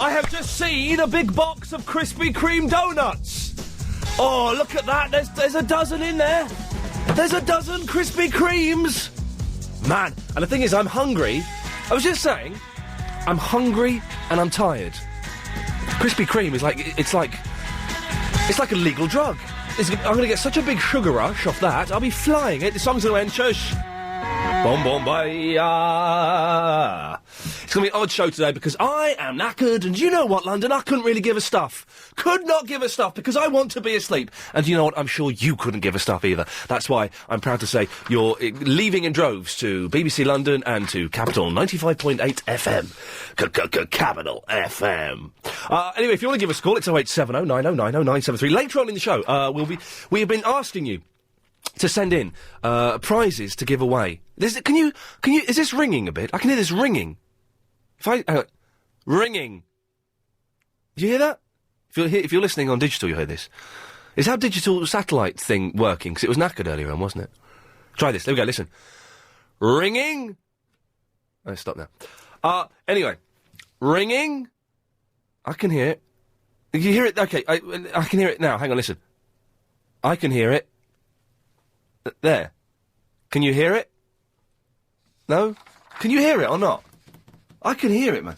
I have just seen a big box of Krispy Kreme donuts. Oh, look at that. There's a dozen in there. There's a dozen Krispy Kremes. Man, and the thing is, I'm hungry. I was just saying, I'm hungry and I'm tired. Krispy Kreme is it's like a legal drug. I'm going to get such a big sugar rush off that. I'll be flying it. The song's going to end. Shush. Bon bon bye. It's going to be an odd show today because I am knackered, and you know what, London? I couldn't really give a stuff. Could not give a stuff because I want to be asleep. And you know what? I'm sure you couldn't give a stuff either. That's why I'm proud to say you're leaving in droves to BBC London and to Capital 95.8 FM. Capital FM. Anyway, if you want to give us a call, it's 0870 90 90 973. Later on in the show, we have been asking you to send in prizes to give away. Is this ringing a bit? I can hear this ringing. Ringing. Do you hear that? If you're listening on digital, you hear this. Is how digital satellite thing working? Because it was knackered earlier on, wasn't it? Try this. There we go. Listen. Ringing. Oh, stop now. Anyway, ringing. I can hear it. You hear it? Okay, I can hear it now. Hang on, listen. I can hear it. There. Can you hear it? No? Can you hear it or not? I can hear it, man.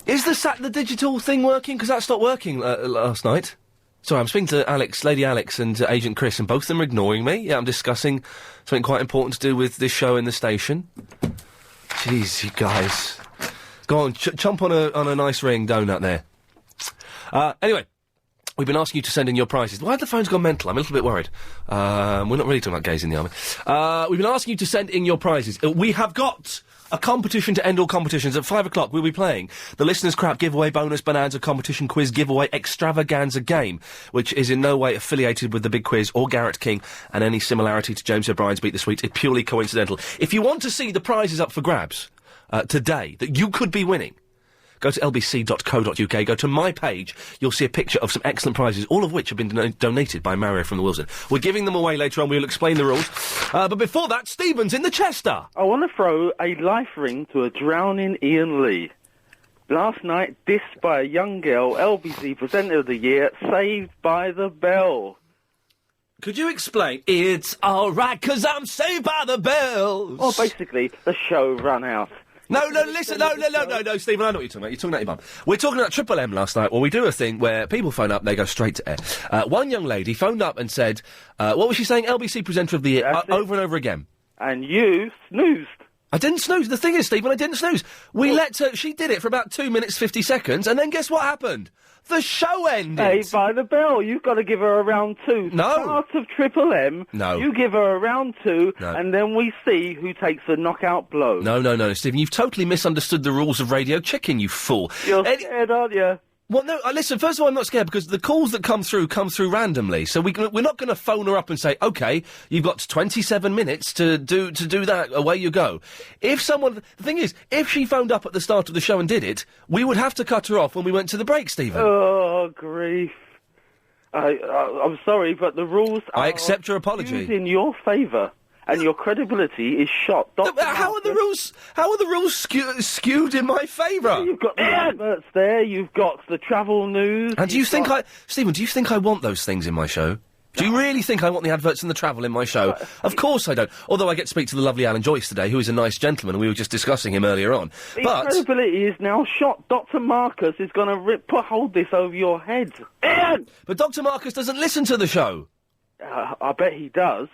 Is the digital thing working? Because that stopped working last night. Sorry, I'm speaking to Alex, Lady Alex and Agent Chris, and both of them are ignoring me. Yeah, I'm discussing something quite important to do with this show in the station. Jeez, you guys. Go on, chomp on a nice ring donut there. Anyway. We've been asking you to send in your prizes. Why have the phones gone mental? I'm a little bit worried. We're not really talking about gays in the army. We've been asking you to send in your prizes. We have got a competition to end all competitions. At 5 o'clock, we'll be playing the Listener's Crap giveaway, bonus, Bonanza competition quiz giveaway, Extravaganza game, which is in no way affiliated with the big quiz or Garrett King, and any similarity to James O'Brien's Beat the Sweets is purely coincidental. If you want to see the prizes up for grabs today that you could be winning, go to lbc.co.uk, go to my page, you'll see a picture of some excellent prizes, all of which have been donated by Mario from the Wilson. We're giving them away later on, we'll explain the rules. But before that, Stephen's in the Chester. I want to throw a life ring to a drowning Iain Lee. Last night, dissed by a young girl, LBC Presenter of the Year, Saved by the Bell. Could you explain? It's alright, 'cause I'm saved by the bells. Well, basically, the show ran out. No, listen, no, Stephen, I know what you're talking about. You're talking about your mum. We're talking about Triple M last night, where we do a thing where people phone up, they go straight to air. One young lady phoned up and said, what was she saying? LBC Presenter of the Year, over and over again. And you snoozed. I didn't snooze. The thing is, Stephen, I didn't snooze. She did it for about 2 minutes, 50 seconds, and then guess what happened? The show ended. Saved by the Bell. You've got to give her a round two. No. Part of Triple M. No. You give her a round two, no. And then we see who takes the knockout blow. No, Stephen, you've totally misunderstood the rules of Radio Chicken, you fool. You're scared, aren't you? Well, no, listen, first of all, I'm not scared because the calls that come through randomly. So we're not going to phone her up and say, OK, you've got 27 minutes to do that, away you go. The thing is, if she phoned up at the start of the show and did it, we would have to cut her off when we went to the break, Stephen. Oh, grief. I'm sorry, but the rules I accept your apology. In your favour. And your credibility is shot. How are the rules skewed in my favour? You've got the adverts there, you've got the travel news. And Stephen, do you think I want those things in my show? Do you really think I want the adverts and the travel in my show? Of course I don't. Although I get to speak to the lovely Alan Joyce today, who is a nice gentleman, and we were just discussing him earlier on. But credibility is now shot. Dr. Marcus is going to hold this over your head. Ian! But Dr. Marcus doesn't listen to the show. I bet he does.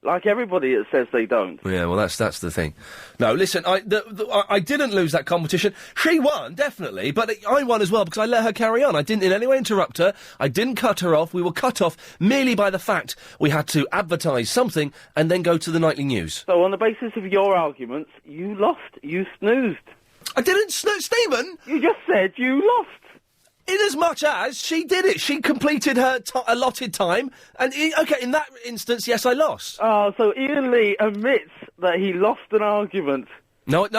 Like everybody that says they don't. Yeah, well, that's the thing. No, listen, I didn't lose that competition. She won, definitely, but I won as well because I let her carry on. I didn't in any way interrupt her. I didn't cut her off. We were cut off merely by the fact we had to advertise something and then go to the nightly news. So on the basis of your arguments, you lost. You snoozed. I didn't snooze, Stephen! You just said you lost. Inasmuch as she did it. She completed her allotted time, and, in that instance, yes, I lost. Oh, so Iain Lee admits that he lost an argument. No, I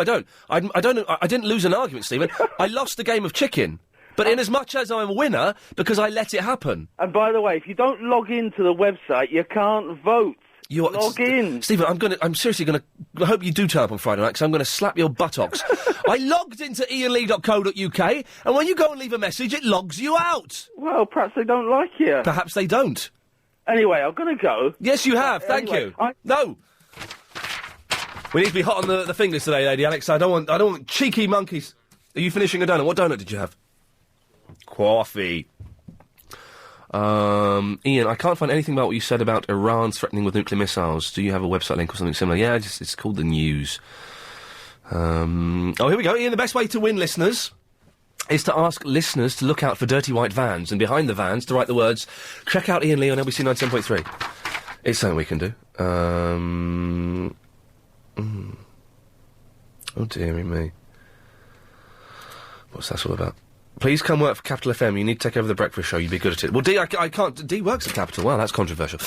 don't. I didn't lose an argument, Stephen. I lost the game of chicken. But inasmuch as I'm a winner, because I let it happen. And by the way, if you don't log into the website, you can't vote. Log in. Stephen, I'm seriously gonna, I hope you do turn up on Friday night, because I'm gonna slap your buttocks. I logged into iainlee.co.uk, and when you go and leave a message, it logs you out. Well, perhaps they don't like you. Perhaps they don't. Anyway, I'm gonna go. Yes, you have, thank you. No! We need to be hot on the fingers today, Lady Alex. I don't want cheeky monkeys. Are you finishing a donut? What donut did you have? Coffee. Ian, I can't find anything about what you said about Iran threatening with nuclear missiles. Do you have a website link or something similar? Yeah, it's called the news. Here we go. Ian, the best way to win listeners is to ask listeners to look out for dirty white vans, and behind the vans to write the words, check out Iain Lee on LBC 97.3. It's something we can do. Oh, dearie me. What's that all about? Please come work for Capital FM. You need to take over the breakfast show. You'd be good at it. Well, I can't. D works at Capital. Wow, that's controversial.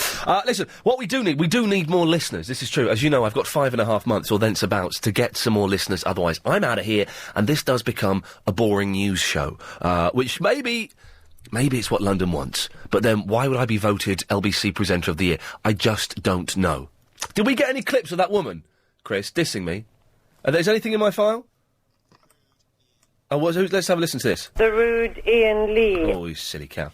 Listen, what we do need more listeners. This is true. As you know, I've got 5.5 months or thenceabouts to get some more listeners. Otherwise, I'm out of here, and this does become a boring news show. Which maybe it's what London wants. But then, why would I be voted LBC Presenter of the Year? I just don't know. Did we get any clips of that woman, Chris, dissing me? Is anything in my file? Oh, let's have a listen to this. The rude Iain Lee. Oh, you silly cow.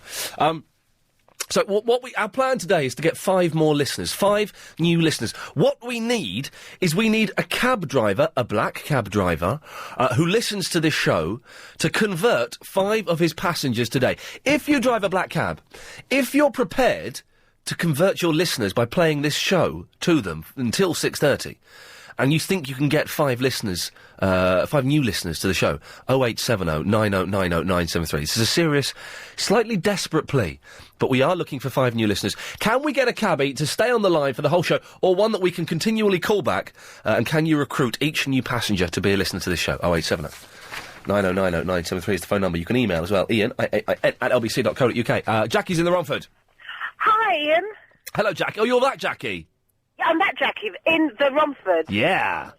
So our plan today is to get 5 more listeners, 5 new listeners. What we need is a cab driver, a black cab driver, who listens to this show to convert 5 of his passengers today. If you drive a black cab, if you're prepared to convert your listeners by playing this show to them until 6:30, and you think you can get 5 listeners, 5 new listeners to the show, 0870 9090 973. This is a serious, slightly desperate plea, but we are looking for 5 new listeners. Can we get a cabbie to stay on the line for the whole show, or one that we can continually call back, and can you recruit each new passenger to be a listener to this show? 0870 9090 973 is the phone number. You can email as well, Ian, at lbc.co.uk. Jackie's in the Romford. Hi, Ian. Hello, Jackie. Oh, you're that Jackie? I'm that Jackie in the Romford. Yeah.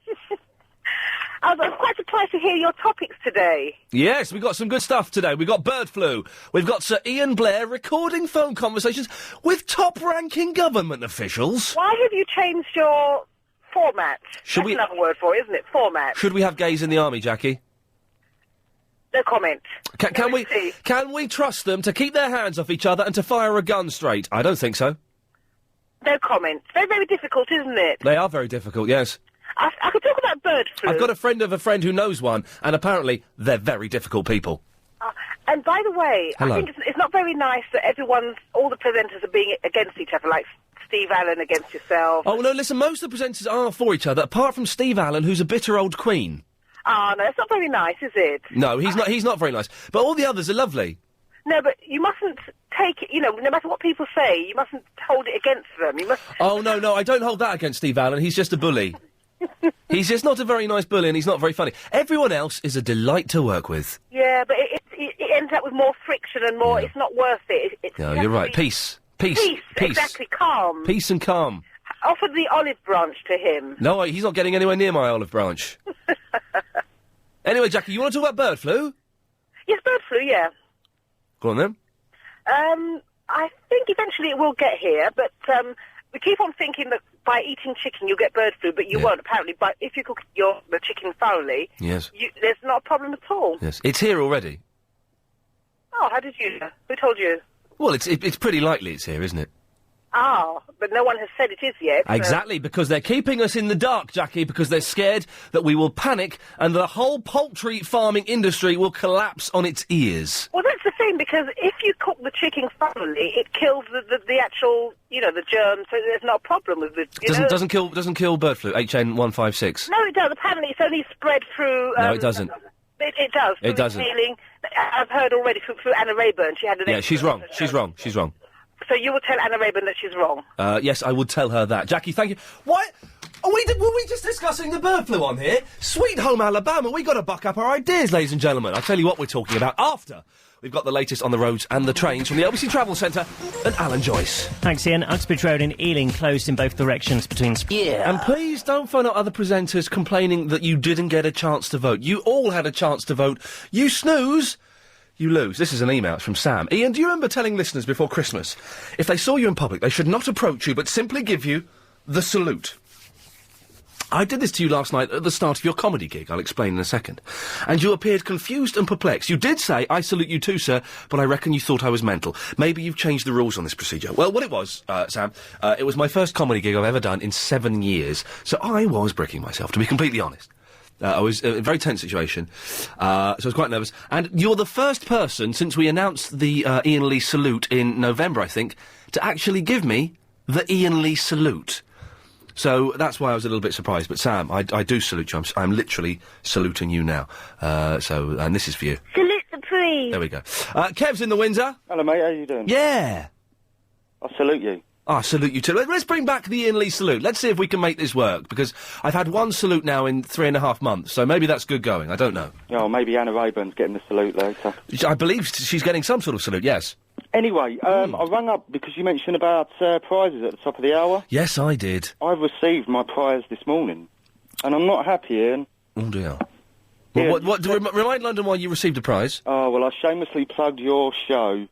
I was quite surprised to hear your topics today. Yes, we've got some good stuff today. We've got bird flu. We've got Sir Ian Blair recording phone conversations with top-ranking government officials. Why have you changed your format? That's another word for it, isn't it? Format. Should we have gays in the army, Jackie? No comment. Can we trust them to keep their hands off each other and to fire a gun straight? I don't think so. No comment. Very, very difficult, isn't it? They are very difficult, yes. I could talk about bird flu. I've got a friend of a friend who knows one, and apparently they're very difficult people. And by the way, Hello. I think it's not very nice that all the presenters are being against each other, like Steve Allen against yourself. Oh, no, listen, most of the presenters are for each other, apart from Steve Allen, who's a bitter old queen. Oh, no, that's not very nice, is it? No, he's not very nice. But all the others are lovely. No, but you mustn't take it, no matter what people say, you mustn't hold it against them. You must... Oh, no, I don't hold that against Steve Allen. He's just a bully. He's just not a very nice bully, and he's not very funny. Everyone else is a delight to work with. Yeah, but it ends up with more friction and more... Yeah. It's not worth it. No, you're right. Peace. Exactly. Calm. Peace and calm. Offer the olive branch to him. No, he's not getting anywhere near my olive branch. Anyway, Jackie, you want to talk about bird flu? Yes, bird flu, yeah. Go on, then. I think eventually it will get here, but we keep on thinking that by eating chicken you'll get bird flu, but you won't, apparently. But if you cook the chicken thoroughly, yes, there's not a problem at all. Yes, it's here already. Oh, how did you know? Who told you? Well, it's pretty likely it's here, isn't it? Oh, but no one has said it is yet. Exactly, because they're keeping us in the dark, Jackie, because they're scared that we will panic and the whole poultry farming industry will collapse on its ears. Well, that's the thing, because if you cook the chicken thoroughly, it kills the actual, the germs, so there's no problem with it. Doesn't kill bird flu, HN156. No, it does. Apparently it's only spread through... no, it doesn't. It does. It doesn't. Inhaling. I've heard already through Anna Rayburn. She had an... Yeah, she's wrong. She's wrong. So you will tell Anna Rayburn that she's wrong? Yes, I would tell her that. Jackie, thank you. What? Were we just discussing the bird flu on here? Sweet home Alabama, we got to buck up our ideas, ladies and gentlemen. I'll tell you what we're talking about after we've got the latest on the roads and the trains from the LBC Travel Centre and Alan Joyce. Thanks, Ian. Uxbridge Road in Ealing closed in both directions between... Yeah. And please don't phone out other presenters complaining that you didn't get a chance to vote. You all had a chance to vote. You snooze... you lose. This is an email. It's from Sam. Ian, do you remember telling listeners before Christmas, if they saw you in public, they should not approach you, but simply give you the salute. I did this to you last night at the start of your comedy gig. I'll explain in a second. And you appeared confused and perplexed. You did say, I salute you too, sir, but I reckon you thought I was mental. Maybe you've changed the rules on this procedure. Well, what it was, Sam, it was my first comedy gig I've ever done in 7 years. So I was bricking myself, to be completely honest. I was in a very tense situation, so I was quite nervous. And you're the first person since we announced the Iain Lee salute in November, I think, to actually give me the Iain Lee salute. So that's why I was a little bit surprised. But Sam, I do salute you. I'm literally saluting you now. And this is for you. Salute the priest. There we go. Kev's in the Windsor. Hello, mate. How you doing? Yeah. I salute you. I salute you too. Let's bring back the Iain Lee salute. Let's see if we can make this work, because I've had one salute now in 3.5 months, so maybe that's good going. I don't know. Oh, maybe Anna Rayburn's getting the salute later. I believe she's getting some sort of salute, yes. Anyway, I rang up because you mentioned about prizes at the top of the hour. Yes, I did. I've received my prize this morning, and I'm not happy, Ian. Oh, dear. Yeah, Well, remind London why you received a prize. Oh, well, I shamelessly plugged your show,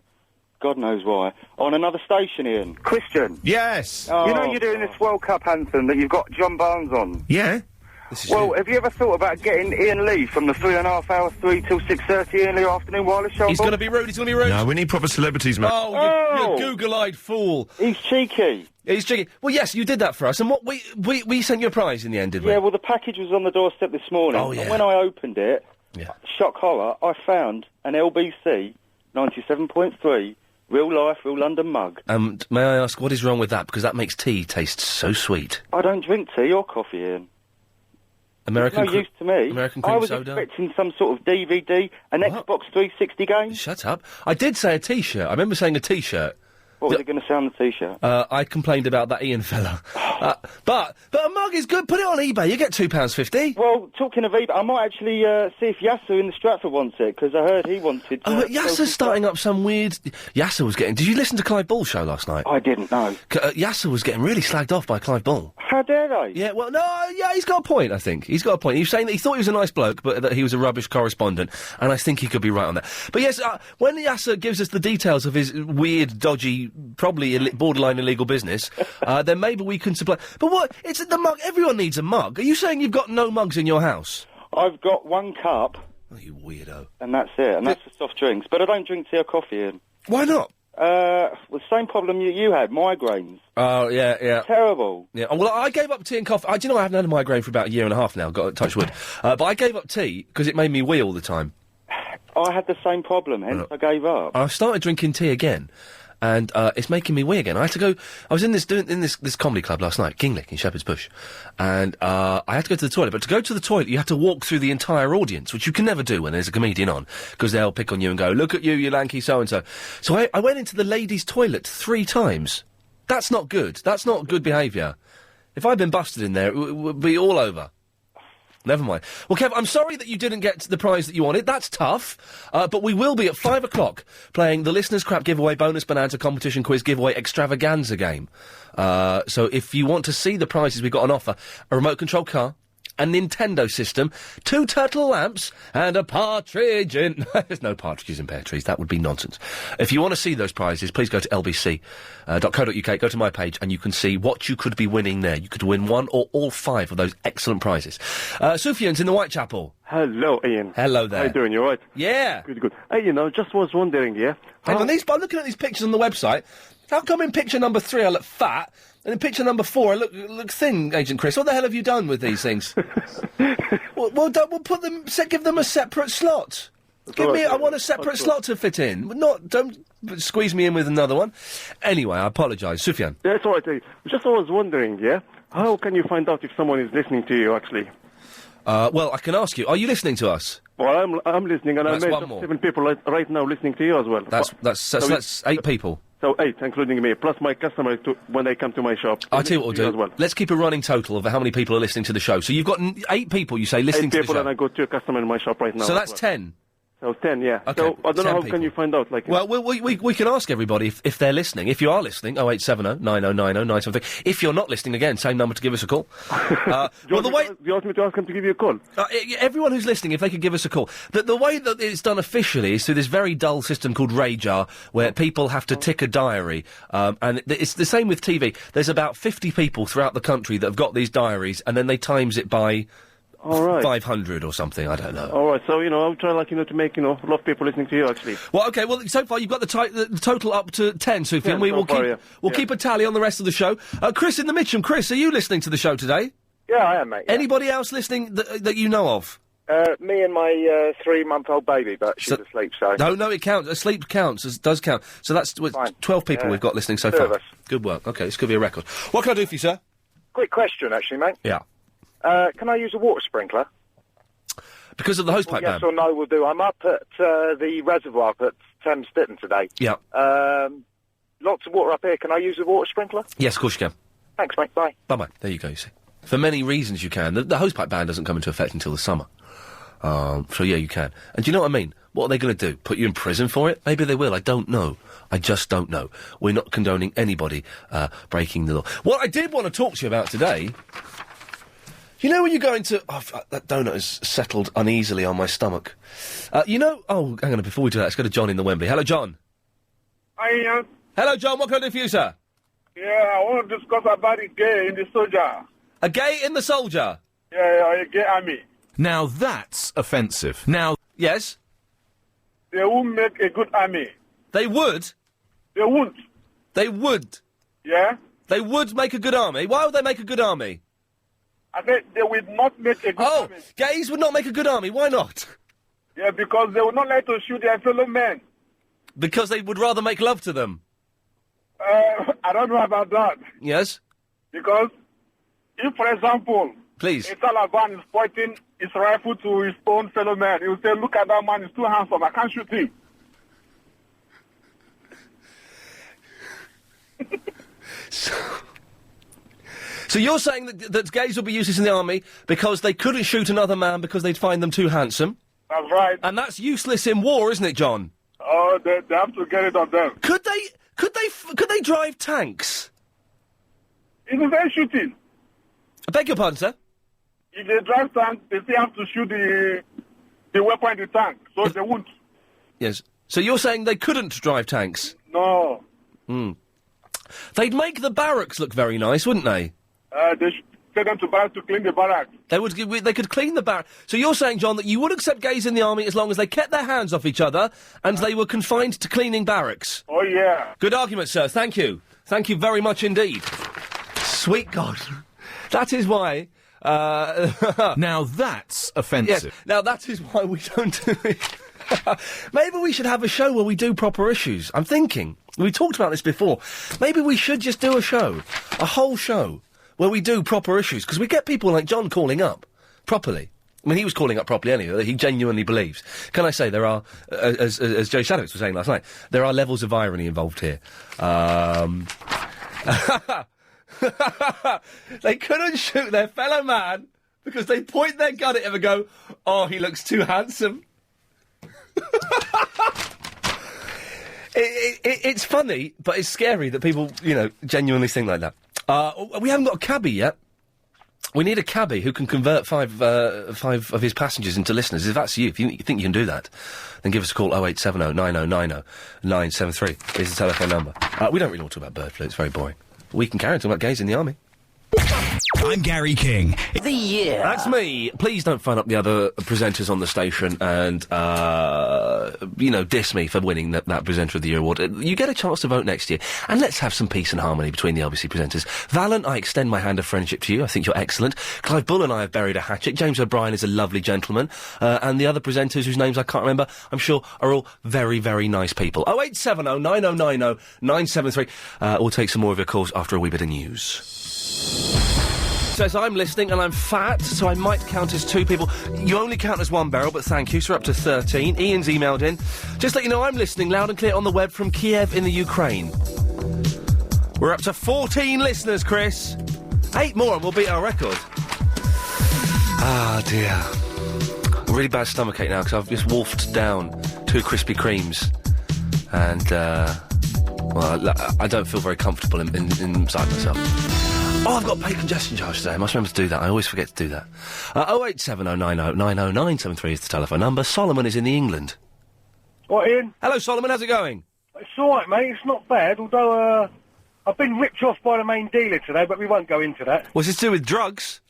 God knows why, on another station, Ian. Christian. Yes. Oh. You know you're doing this World Cup anthem that you've got John Barnes on? Yeah. This is Well, you. have you ever thought about getting Iain Lee from the 3.5 hours, 3 till 6:30 Iain Lee afternoon wireless show? He's going to be rude, No, we need proper celebrities, mate. Oh, you Google-eyed fool. He's cheeky. He's cheeky. Well, yes, you did that for us, and what we sent you a prize in the end, did we? Yeah, well, the package was on the doorstep this morning. Oh, yeah. And when I opened it, Yeah. shock horror, I found an LBC 97.3 real life, real London mug. May I ask, what is wrong with that? Because that makes tea taste so sweet. I don't drink tea or coffee, Ian. American No use to me. American I cream was soda. expecting some sort of DVD, an What? Xbox 360 game. Shut up. I did say a T-shirt. I remember saying a T-shirt. What was it going to say on the T-shirt? I complained about that Ian fella. But a mug is good. Put it on eBay. You get £2.50. Well, talking of eBay, I might actually see if Yasser in the Stratford wants it, because I heard he wanted to... Oh, but Yasser's starting up some weird... Yasser was getting... Did you listen to Clive Bull's show last night? I didn't know. Yasser was getting really slagged off by Clive Bull. How dare they? Yeah, well, no, yeah, he's got a point, I think. He's got a point. He was saying that he thought he was a nice bloke, but that he was a rubbish correspondent, and I think he could be right on that. But yes, when Yasser gives us the details of his weird, dodgy, probably borderline illegal business, then maybe we can supply... But what? It's the mug. Everyone needs a mug. Are you saying you've got no mugs in your house? I've got one cup, Oh, you weirdo. and that's it, and that's for soft drinks. But I don't drink tea or coffee, Ian. Why not? Well, the same problem you had, migraines. Oh, yeah. Terrible. Yeah, well, I gave up tea and coffee. Do you know, I haven't had a migraine for about a year and a half now, got to touch wood. But I gave up tea because it made me wee all the time. I had the same problem, hence I gave up. I started drinking tea again, and it's making me wee again. I had to go... I was in this comedy club last night, Kinglick, in Shepherd's Bush, and I had to go to the toilet. But to go to the toilet, you have to walk through the entire audience, which you can never do when there's a comedian on, because they'll pick on you and go, look at you, you lanky so-and-so. So I went into the ladies' toilet 3 times. That's not good. That's not good behaviour. If I'd been busted in there, it would be all over. Never mind. Well, Kev, I'm sorry that you didn't get the prize that you wanted. That's tough. But we will be at 5 o'clock playing the Listener's Crap giveaway, bonus Bonanza competition quiz giveaway Extravaganza game. So if you want to see the prizes we've got on offer, a remote control car, a Nintendo system, 2 turtle lamps, and a partridge in... There's no partridges in pear trees. That would be nonsense. If you want to see those prizes, please go to lbc.co.uk, go to my page, and you can see what you could be winning there. You could win 1 or all 5 of those excellent prizes. Sufjan's in the Whitechapel. Hello, Ian. Hello there. How you doing? You all right? Yeah. Good. Hey, just was wondering, yeah? Hang on, I'm looking at these pictures on the website. How come in picture number 3 I look fat, and in picture number 4 I look thin, Agent Chris? What the hell have you done with these things? We'll put them, give them a separate slot. I want a separate slot to fit in. Don't squeeze me in with another one. Anyway, I apologise. Sufjan. Yeah, it's all right. Hey. Just was wondering, yeah? How can you find out if someone is listening to you, actually? Well, I can ask you. Are you listening to us? Well, I'm listening, and That's I one met more. 7 people right now listening to you as well. That's 8 people. So 8, including me, plus my customers when they come to my shop. I'll tell you what we'll do. As well. Let's keep a running total of how many people are listening to the show. So you've got 8 people, you say, listening 8 to the people, show. and I got 2 customers in my shop right now. So that's 10. So 10, yeah. Okay, So I don't 10 know how people. can you find out, like... Well, we can ask everybody if they're listening. If you are listening, 0870 9090 973. If you're not listening, again, same number to give us a call. Do you want me to ask him to give you a call? Everyone who's listening, if they could give us a call. The way that it's done officially is through this very dull system called Radar, where people have to tick a diary. And it's the same with TV. There's about 50 people throughout the country that have got these diaries, and then they times it by... All right. 500 or something, I don't know. All right, so, I'll try, to make, a lot of people listening to you, actually. Well, okay, so far you've got the total up to 10, Sufjan. 10 We'll keep a tally on the rest of the show. Chris in the Mitcham. Chris, are you listening to the show today? Yeah, I am, mate. Yeah. Anybody else listening that you know of? Me and my 3-month-old baby, but she's asleep, so... No, it counts. Sleep counts, does count. So that's 12 people we've got listening so far. Of us. Good work. Okay, this could be a record. What can I do for you, sir? Quick question, actually, mate. Yeah. Can I use a water sprinkler? Because of the hosepipe ban? Yes or no will do. I'm up at the reservoir at Thames Ditton today. Yeah. Lots of water up here. Can I use a water sprinkler? Yes, of course you can. Thanks, mate. Bye. Bye-bye. There you go, you see. For many reasons you can. The hosepipe ban doesn't come into effect until the summer. So yeah, you can. And do you know what I mean? What are they going to do? Put you in prison for it? Maybe they will. I don't know. I just don't know. We're not condoning anybody breaking the law. What I did want to talk to you about today... You know when you go into... Oh, that donut has settled uneasily on my stomach. Oh, hang on, before we do that, let's go to John in the Wembley. Hello, John. Hi, Ian. Hello, John. What can I do for you, sir? Yeah, I want to discuss about the gay in the soldier. A gay in the soldier? Yeah, a gay army. Now that's offensive. Now... Yes? They won't make a good army. They would? They won't. They would? Yeah? They would make a good army? Why would they make a good army? I said they will not make a good army. Oh, gays would not make a good army. Why not? Yeah, because they would not like to shoot their fellow men. Because they would rather make love to them? I don't know about that. Yes? Because if, for example... Please. A Taliban is pointing his rifle to his own fellow man, he will say, look at that man, he's too handsome, I can't shoot him. So you're saying that gays would be useless in the army because they couldn't shoot another man because they'd find them too handsome? That's right. And that's useless in war, isn't it, John? Oh, they have to get it on them. Could they drive tanks? It's the same shooting. I beg your pardon, sir? If they drive tanks, they still have to shoot the weapon in the tank, so they won't. Yes. So you're saying they couldn't drive tanks? No. They'd make the barracks look very nice, wouldn't they? They should take them to barracks to clean the barracks. They could clean the barracks. So you're saying, John, that you would accept gays in the army as long as they kept their hands off each other and they were confined to cleaning barracks? Oh, yeah. Good argument, sir. Thank you. Thank you very much indeed. Sweet God. That is why... Now that's offensive. Yes, now that is why we don't do it. Maybe we should have a show where we do proper issues. I'm thinking. We talked about this before. Maybe we should just do a whole show, where we do proper issues, because we get people like John calling up properly. I mean, he was calling up properly anyway. He genuinely believes. Can I say there are, as Joe Shadowitz was saying last night, there are levels of irony involved here. They couldn't shoot their fellow man because they point their gun at him and go, "Oh, he looks too handsome." It's funny, but it's scary that people, genuinely think like that. We haven't got a cabbie yet. We need a cabbie who can convert five of his passengers into listeners. If that's you, if you think you can do that, then give us a call, 0870 9090 973 is the telephone number. We don't really want to talk about bird flu, it's very boring. We can carry on talking about gays in the army. I'm Gary King. The year. That's me. Please don't phone up the other presenters on the station and, diss me for winning that Presenter of the Year award. You get a chance to vote next year, and let's have some peace and harmony between the LBC presenters. Valen, I extend my hand of friendship to you. I think you're excellent. Clive Bull and I have buried a hatchet. James O'Brien is a lovely gentleman. And the other presenters whose names I can't remember, I'm sure, are all very, very nice people. 0870 9090 973. We'll take some more of your calls after a wee bit of news. Says I'm listening and I'm fat, so I might count as two people. You only count as one barrel, but thank you. So we're up to 13. Ian's emailed in. Just let you know I'm listening loud and clear on the web from Kiev in the Ukraine. We're up to 14 listeners, Chris. 8 more and we'll beat our record. Ah, dear. really bad stomachache now because I've just wolfed down 2 Krispy Kremes, and well, I don't feel very comfortable inside myself. Oh, I've got to pay congestion charge today. I must remember to do that. I always forget to do that. 08709090973 is the telephone number. Solomon is in England. What, Ian? Hello, Solomon. How's it going? It's all right, mate. It's not bad, although I've been ripped off by the main dealer today, but we won't go into that. What's this to do with drugs?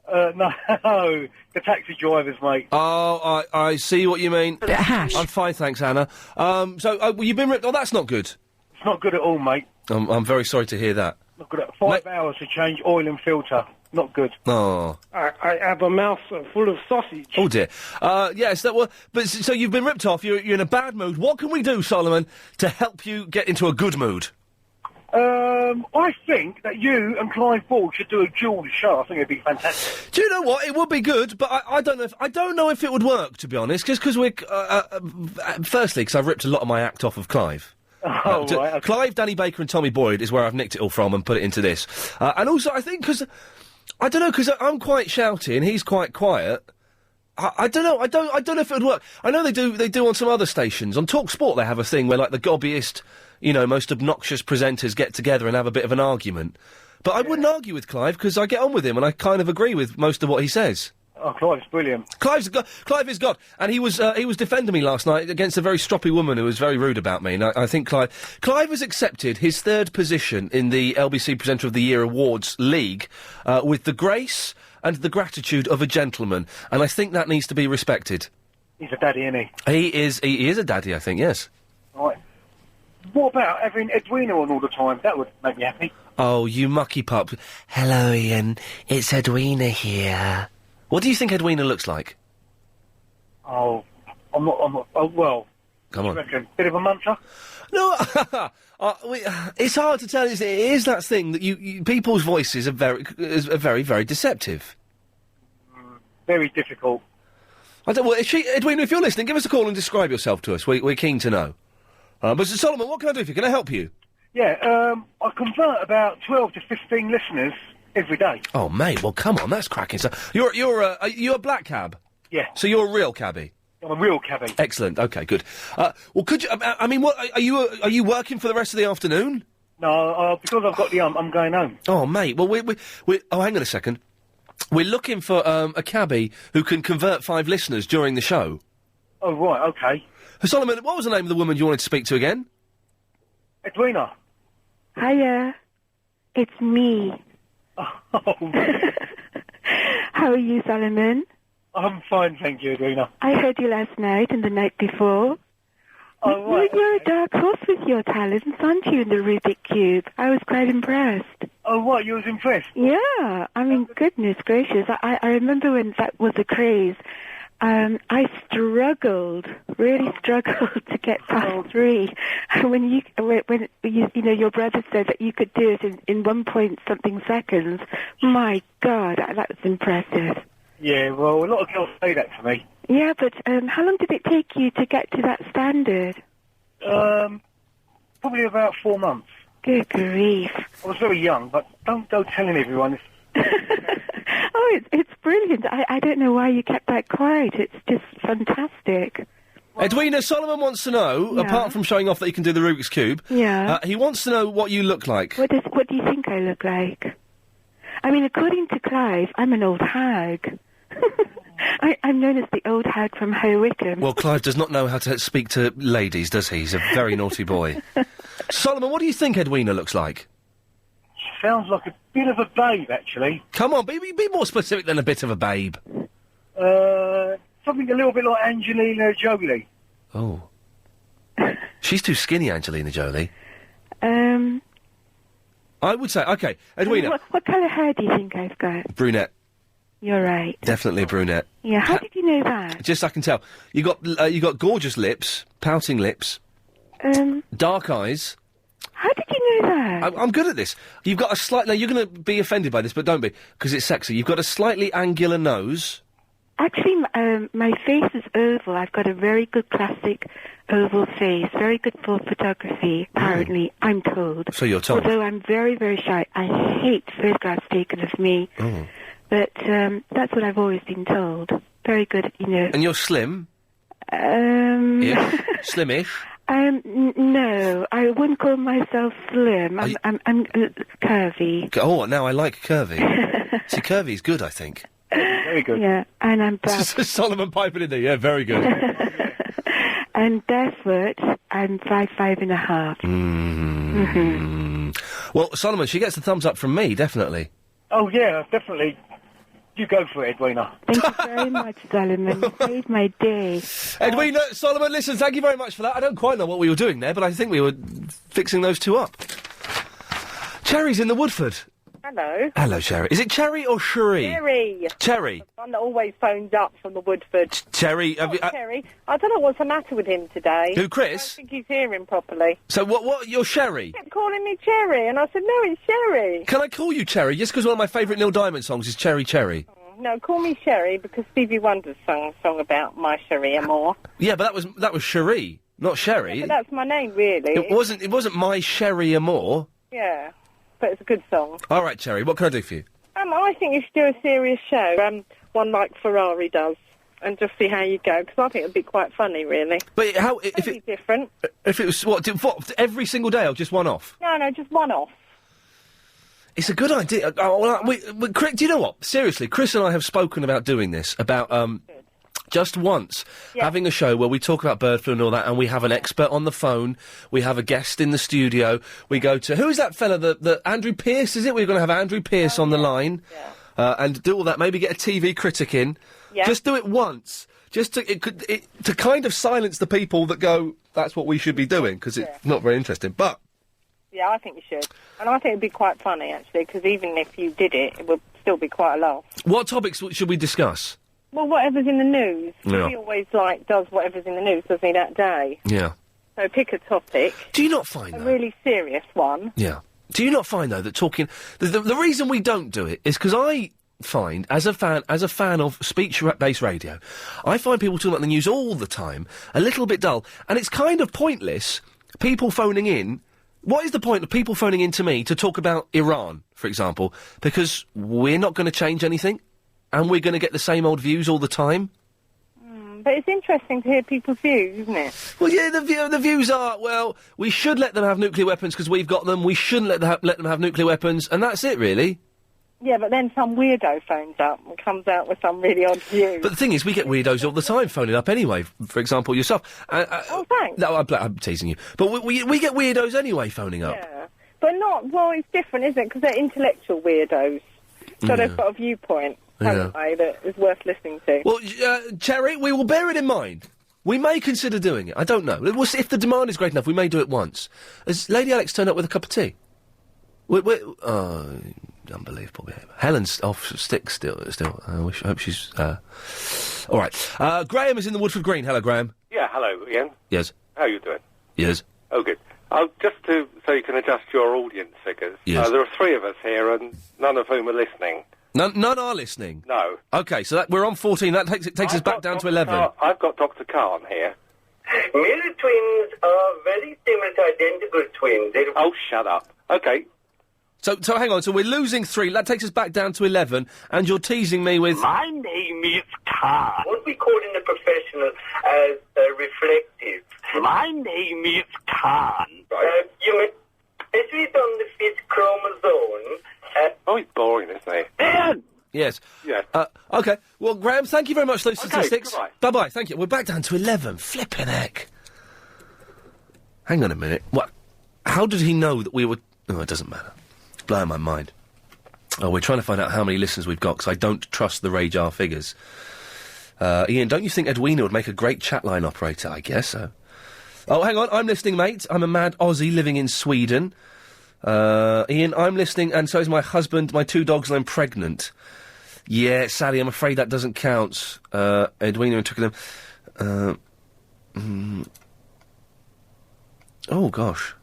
No, the taxi drivers, mate. Oh, I see what you mean. Bit of hash. I'm fine, thanks, Anna. Well, you've been ripped... Oh, that's not good. It's not good at all, mate. I'm very sorry to hear that. Not good at 5 hours to change oil and filter. Not good. Oh. I have a mouth full of sausage. Oh, dear. Yes, so you've been ripped off, you're in a bad mood. What can we do, Solomon, to help you get into a good mood? I think that you and Clive Ball should do a dual show. I think it'd be fantastic. Do you know what? It would be good, but I don't know if it would work, to be honest, because we're... firstly, because I've ripped a lot of my act off of Clive. Oh, right, okay. Clive, Danny Baker and Tommy Boyd is where I've nicked it all from and put it into this. And also, I think, because... I don't know, because I'm quite shouty and he's quite quiet. I don't know. I don't know if it would work. I know they do on some other stations. On TalkSport they have a thing where, like, the gobbiest, most obnoxious presenters get together and have a bit of an argument. But I wouldn't argue with Clive, because I get on with him and I kind of agree with most of what he says. Oh, Clive's brilliant. Clive is God. And he was defending me last night against a very stroppy woman who was very rude about me. And I think Clive has accepted his 3rd position in the LBC Presenter of the Year Awards League with the grace and the gratitude of a gentleman. And I think that needs to be respected. He's a daddy, isn't he? He is a daddy, I think, yes. Right. What about having Edwina on all the time? That would make me happy. Oh, you mucky pup. Hello, Ian. It's Edwina here. What do you think Edwina looks like? Oh, I'm not, oh, well... Come on. Reckon? Bit of a muncher? No, it's hard to tell. It is that thing that people's voices are very, very deceptive. Very difficult. Edwina, if you're listening, give us a call and describe yourself to us. We're keen to know. But Solomon, what can I do for you? Can I help you? Yeah, I convert about 12 to 15 listeners every day. Oh, mate, well, come on, that's cracking stuff. Are you a black cab? Yeah. So you're a real cabbie? I'm a real cabbie. Excellent, okay, good. Well, could you, what, are you working for the rest of the afternoon? No, because I've got the I'm going home. Oh, mate, well, oh, hang on a second. We're looking for, a cabbie who can convert 5 listeners during the show. Oh, right, okay. Solomon, what was the name of the woman you wanted to speak to again? Edwina. Hiya. It's me. Oh. How are you, Solomon? I'm fine, thank you, Edwina. I heard you last night and the night before. Oh, right. You're a dark horse with your talents, aren't you, in the Rubik Cube? I was quite impressed. Oh, what? You was impressed? Yeah. I mean, goodness gracious. I remember when that was a craze. I really struggled to get past 3. When your brother said that you could do it in 1 point something seconds, my God, that was impressive. Yeah, well, a lot of girls say that to me. Yeah, but how long did it take you to get to that standard? Probably about 4 months. Good grief. I was very young, but don't go telling everyone. Oh, it's brilliant. I don't know why you kept that quiet. It's just fantastic. Edwina, Solomon wants to know, apart from showing off that he can do the Rubik's Cube, he wants to know what you look like. What do you think I look like? I mean, according to Clive, I'm an old hag. I'm known as the old hag from High Wycombe. Well, Clive does not know how to speak to ladies, does he? He's a very naughty boy. Solomon, what do you think Edwina looks like? She sounds like a bit of a babe, actually. Come on, be more specific than a bit of a babe. Something a little bit like Angelina Jolie. Oh. She's too skinny, Angelina Jolie. I would say, okay, Edwina. What colour hair do you think I've got? Brunette. You're right. Definitely a brunette. Yeah, how did you know that? Just I can tell. You got gorgeous lips, pouting lips. Dark eyes. How did you know that? I'm good at this. You've got a slight... Now, you're going to be offended by this, but don't be, because it's sexy. You've got a slightly angular nose. Actually, my face is oval. I've got a very good classic oval face. Very good for photography, apparently, I'm told. So you're told? Although I'm very, very shy. I hate photographs taken of me. Oh. But that's what I've always been told. very good, you know. And you're slim? Ish? Slimish? No, I wouldn't call myself slim. I'm curvy. Oh, now I like curvy. See, curvy's good, I think. Very good. Yeah, and I'm back. Solomon piping in there, yeah, very good. And barefoot, I'm 5'5.5". Well, Solomon, she gets the thumbs up from me, definitely. Oh, yeah, definitely. You go for it, Edwina. Thank you very much, Solomon. You saved my day. Edwina, Solomon, listen, thank you very much for that. I don't quite know what we were doing there, but I think we were fixing those two up. Cherry's in the Woodford. Hello. Hello, Cherry. Is it Cherry or Sherry? Cherry. Cherry. The one that always phones up from the Woodford. Cherry. Cherry. I don't know what's the matter with him today. Who, Chris? I don't think he's hearing properly. So what, you're Sherry? He kept calling me Cherry, and I said, no, it's Sherry. Can I call you Cherry, just because one of my favourite Neil Diamond songs is Cherry Cherry? No, call me Sherry, because Stevie Wonder's sung a song about my Sherry Amore. Yeah, but that was Cherie, not Sherry. Yeah, but that's my name, really. It wasn't my Sherry Amore. Yeah, but it's a good song. All right, Cherry, what can I do for you? I think you should do a serious show, one like Ferrari does, and just see how you go, because I think it'd be quite funny, really. But how... If it different. If it was, what, every single day or just one off? No, just one off. It's a good idea. Chris, do you know what? Seriously, Chris and I have spoken about doing this, about, just once, having a show where we talk about bird flu and all that, and we have an expert on the phone, we have a guest in the studio, we go to... Who is that fella, the Andrew Pearce, is it? We're going to have Andrew Pearce on the line, and do all that, maybe get a TV critic in. Yeah. Just do it once. Just to kind of silence the people that go, that's what we should be doing, because it's not very interesting, but... Yeah, I think you should. And I think it'd be quite funny, actually, because even if you did it, it would still be quite a laugh. What topics should we discuss? Well, whatever's in the news. Yeah. He always, does whatever's in the news, doesn't he, that day? Yeah. So pick a topic. Do you not find, a really serious one. Yeah. Do you not find, though, that talking... The reason we don't do it is because I find, as a fan of speech-based radio, I find people talking about the news all the time a little bit dull. And it's kind of pointless, people phoning in... What is the point of people phoning in to me to talk about Iran, for example? Because we're not going to change anything, and we're going to get the same old views all the time. But it's interesting to hear people's views, isn't it? Well, yeah, the views are, well, we should let them have nuclear weapons because we've got them, we shouldn't let them have nuclear weapons, and that's it, really. Yeah, but then some weirdo phones up and comes out with some really odd view. But the thing is, we get weirdos all the time phoning up anyway. For example, yourself. Oh, thanks. No, I'm teasing you. But we get weirdos anyway phoning up. Yeah. But not... Well, it's different, isn't it? Because they're intellectual weirdos. So they've got a viewpoint, haven't they, that is worth listening to. Well, Cherry, we will bear it in mind. We may consider doing it. I don't know. We'll see if the demand is great enough, we may do it once. Has Lady Alex turned up with a cup of tea? Unbelievable behaviour. Helen's off stick still. I hope she's... All right. Graham is in the Woodford Green. Hello, Graham. Yeah, hello, Ian. Yes. How are you doing? Yes. Oh, good. Just so you can adjust your audience figures. Yes. There are three of us here, and none of whom are listening. None are listening? No. OK, so we're on 14. That takes us back down to 11. I've got Dr. Khan here. Male twins are very similar to identical twins. Oh, shut up. OK. So hang on, so we're losing 3, that takes us back down to 11, and you're teasing me with... My name is Khan. What we call in the professional as reflective. My name is Khan. You may especially on the 5th chromosome. Oh, he's boring, isn't he? Ian! Yes. Yes. OK. Well, Graham, thank you very much for those statistics. Goodbye. Bye-bye, thank you. We're back down to 11. Flippin' heck. Hang on a minute. What? How did he know that we were... Oh, it doesn't matter. Blowing my mind. Oh, we're trying to find out how many listeners we've got, because I don't trust the Radar figures. Ian, don't you think Edwina would make a great chat line operator? I guess so. Oh, hang on, I'm listening, mate. I'm a mad Aussie living in Sweden. Ian, I'm listening, and so is my husband, my 2 dogs, and I'm pregnant. Yeah, Sally, I'm afraid that doesn't count. Edwina and Twickenham. Oh, gosh.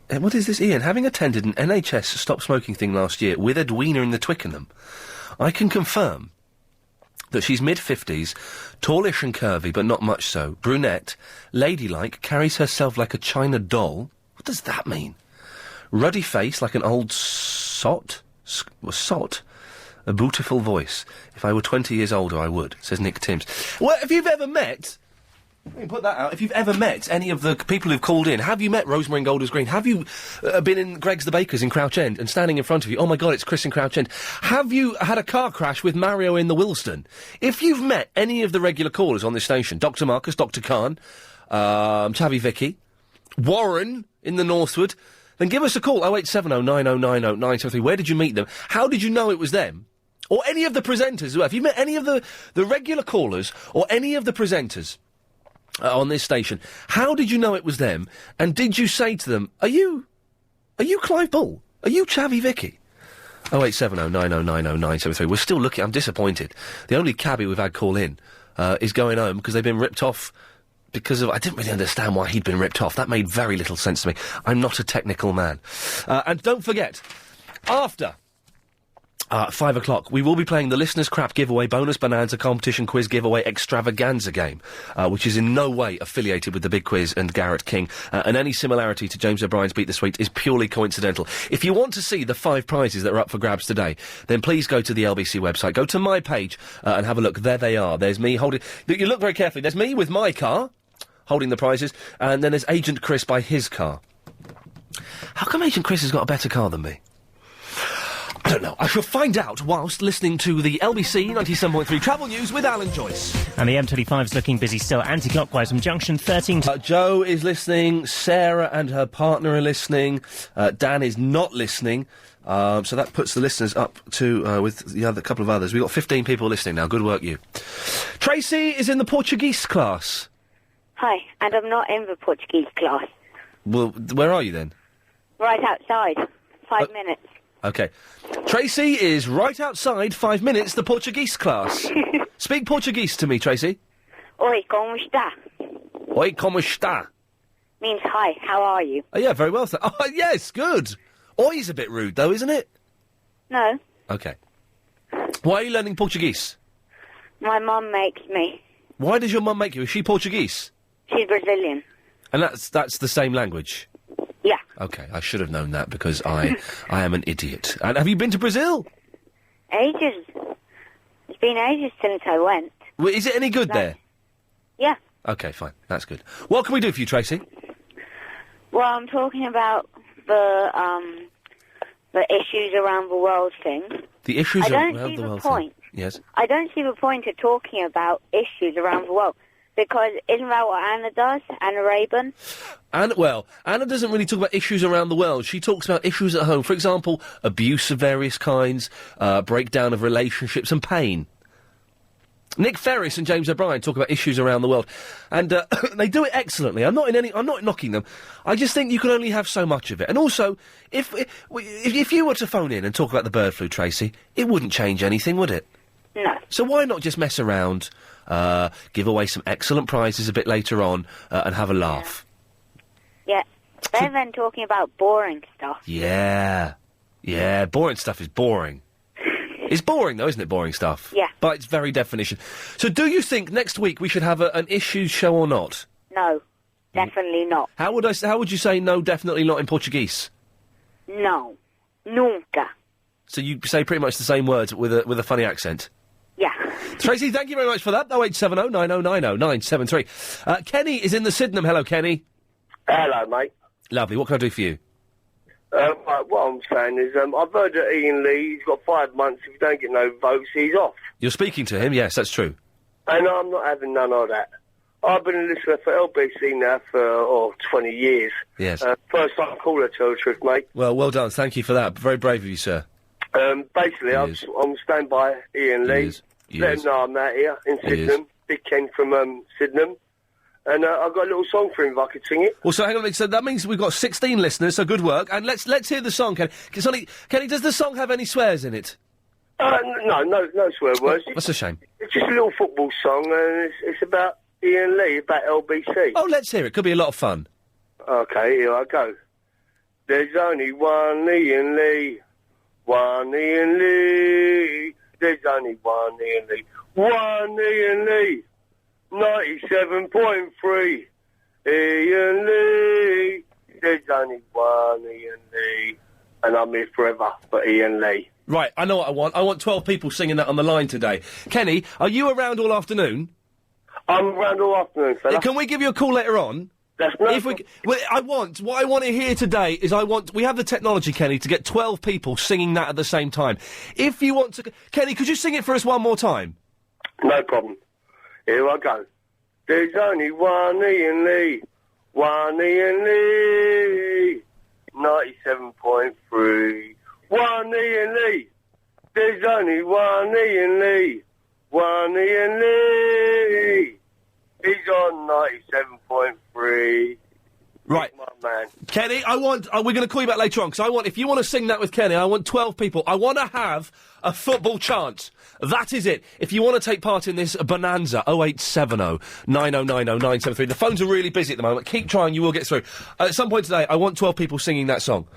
What is this, Ian? Having attended an NHS stop smoking thing last year with Edwina in the Twickenham, I can confirm that she's mid-50s, tallish and curvy, but not much so, brunette, ladylike, carries herself like a china doll. What does that mean? Ruddy face like an old sot? Sot? A beautiful voice. If I were 20 years older, I would, says Nick Timms. Well, if you've ever met... Let me put that out. If you've ever met any of the people who've called in, have you met Rosemary in Golders Green? Have you been in Greg's the Baker's in Crouch End and standing in front of you? Oh my God, it's Chris in Crouch End. Have you had a car crash with Mario in the Wilston? If you've met any of the regular callers on this station, Dr. Marcus, Dr. Khan, Chavi Vicky, Warren in the Northwood, then give us a call, 0870 9090 973. Where did you meet them? How did you know it was them? Or any of the presenters as well. If you met any of the regular callers or any of the presenters on this station, how did you know it was them? And did you say to them, are you Clive Bull? Are you Chavi Vicky? 0870 9090 973. We're still looking. I'm disappointed. The only cabbie we've had call in is going home because they've been ripped off because of... I didn't really understand why he'd been ripped off. That made very little sense to me. I'm not a technical man. And don't forget, after... 5 o'clock, we will be playing the Listener's Crap giveaway, bonus Bonanza competition quiz giveaway Extravaganza game, which is in no way affiliated with the Big Quiz and Garrett King, and any similarity to James O'Brien's Beat the Sweet is purely coincidental. If you want to see the 5 prizes that are up for grabs today, then please go to the LBC website, go to my page, and have a look. There they are. There's me holding... You look very carefully. There's me with my car, holding the prizes, and then there's Agent Chris by his car. How come Agent Chris has got a better car than me? I don't know. I shall find out whilst listening to the LBC 97.3 Travel News with Alan Joyce. And the M25's looking busy still, anti-clockwise from junction 13 to... Joe is listening, Sarah and her partner are listening, Dan is not listening, so that puts the listeners up to, with the other couple of others. We've got 15 people listening now. Good work, you. Tracy is in the Portuguese class. Hi, and I'm not in the Portuguese class. Well, where are you then? Right outside. 5 minutes. Okay. Tracy is right outside 5 minutes, the Portuguese class. Speak Portuguese to me, Tracy. Oi, como está? Oi, como está? Means hi, how are you? Oh, yeah, very well. Oh, yes, good. Oi's a bit rude, though, isn't it? No. Okay. Why are you learning Portuguese? My mum makes me. Why does your mum make you? Is she Portuguese? She's Brazilian. And that's the same language? Yeah. Okay, I should have known that because I am an idiot. And have you been to Brazil? Ages. It's been ages since I went. Well, is it any good there? Yeah. Okay, fine. That's good. What can we do for you, Tracy? Well, I'm talking about the issues around the world thing. The issues around the world I don't see the point. Yes. I don't see the point of talking about issues around the world. Because isn't that what Anna does? Anna Rayburn? Anna doesn't really talk about issues around the world. She talks about issues at home. For example, abuse of various kinds, breakdown of relationships and pain. Nick Ferris and James O'Brien talk about issues around the world. And they do it excellently. I'm not knocking them. I just think you can only have so much of it. And also, if you were to phone in and talk about the bird flu, Tracy, it wouldn't change anything, would it? No. So why not just mess around, give away some excellent prizes a bit later on, and have a laugh? Yeah. Better than talking about boring stuff. Yeah. Yeah, boring stuff is boring. It's boring, though, isn't it, boring stuff? Yeah. By its very definition. So do you think next week we should have an issues show or not? No. Definitely not. How would you say no, definitely not in Portuguese? No. Nunca. So you say pretty much the same words with a funny accent? Yeah. Tracy, thank you very much for that. 0870 9090 973. Kenny is in the Sydenham. Hello, Kenny. Hello, mate. Lovely. What can I do for you? Right, what I'm saying is, I've heard that Iain Lee, he's got 5 months. If you don't get no votes, he's off. You're speaking to him? Yes, that's true. And I'm not having none of that. I've been a listener for LBC now for 20 years. Yes. First time caller, to tell the truth, mate. Well done. Thank you for that. Very brave of you, sir. Basically, I'm stand by Iain Lee. Let him know I'm out here in Sydenham. Big Ken from Sydenham. And I've got a little song for him if I could sing it. Well, so hang on. So that means we've got 16 listeners, so good work. And let's hear the song, Kenny. Kenny, does the song have any swears in it? No swear words. That's a shame. It's just a little football song, and it's about Iain Lee, about LBC. Oh, let's hear it. Could be a lot of fun. Okay, here I go. There's only one Iain Lee. One Iain Lee. There's only one Iain Lee. One Iain Lee. 97.3. Iain Lee. There's only one Iain Lee. and I'm here forever for Ian Lee. Right, I know what I want. I want 12 people singing that on the line today. Kenny, are you around all afternoon? I'm around all afternoon, fella. Can we give you a call later on? What I want to hear today is we have the technology, Kenny, to get 12 people singing that at the same time. If you want to, Kenny, could you sing it for us one more time? No problem. Here I go. There's only one Ian Lee. One Ian Lee. 97.3. One Ian Lee. There's only one Ian Lee. One Ian Lee. He's on 97.3. Right. My man. Kenny, we're going to call you back later on, because if you want to sing that with Kenny, I want 12 people. I want to have a football chant. That is it. If you want to take part in this bonanza, 0870 9090 973. The phones are really busy at the moment. Keep trying, you will get through. At some point today, I want 12 people singing that song.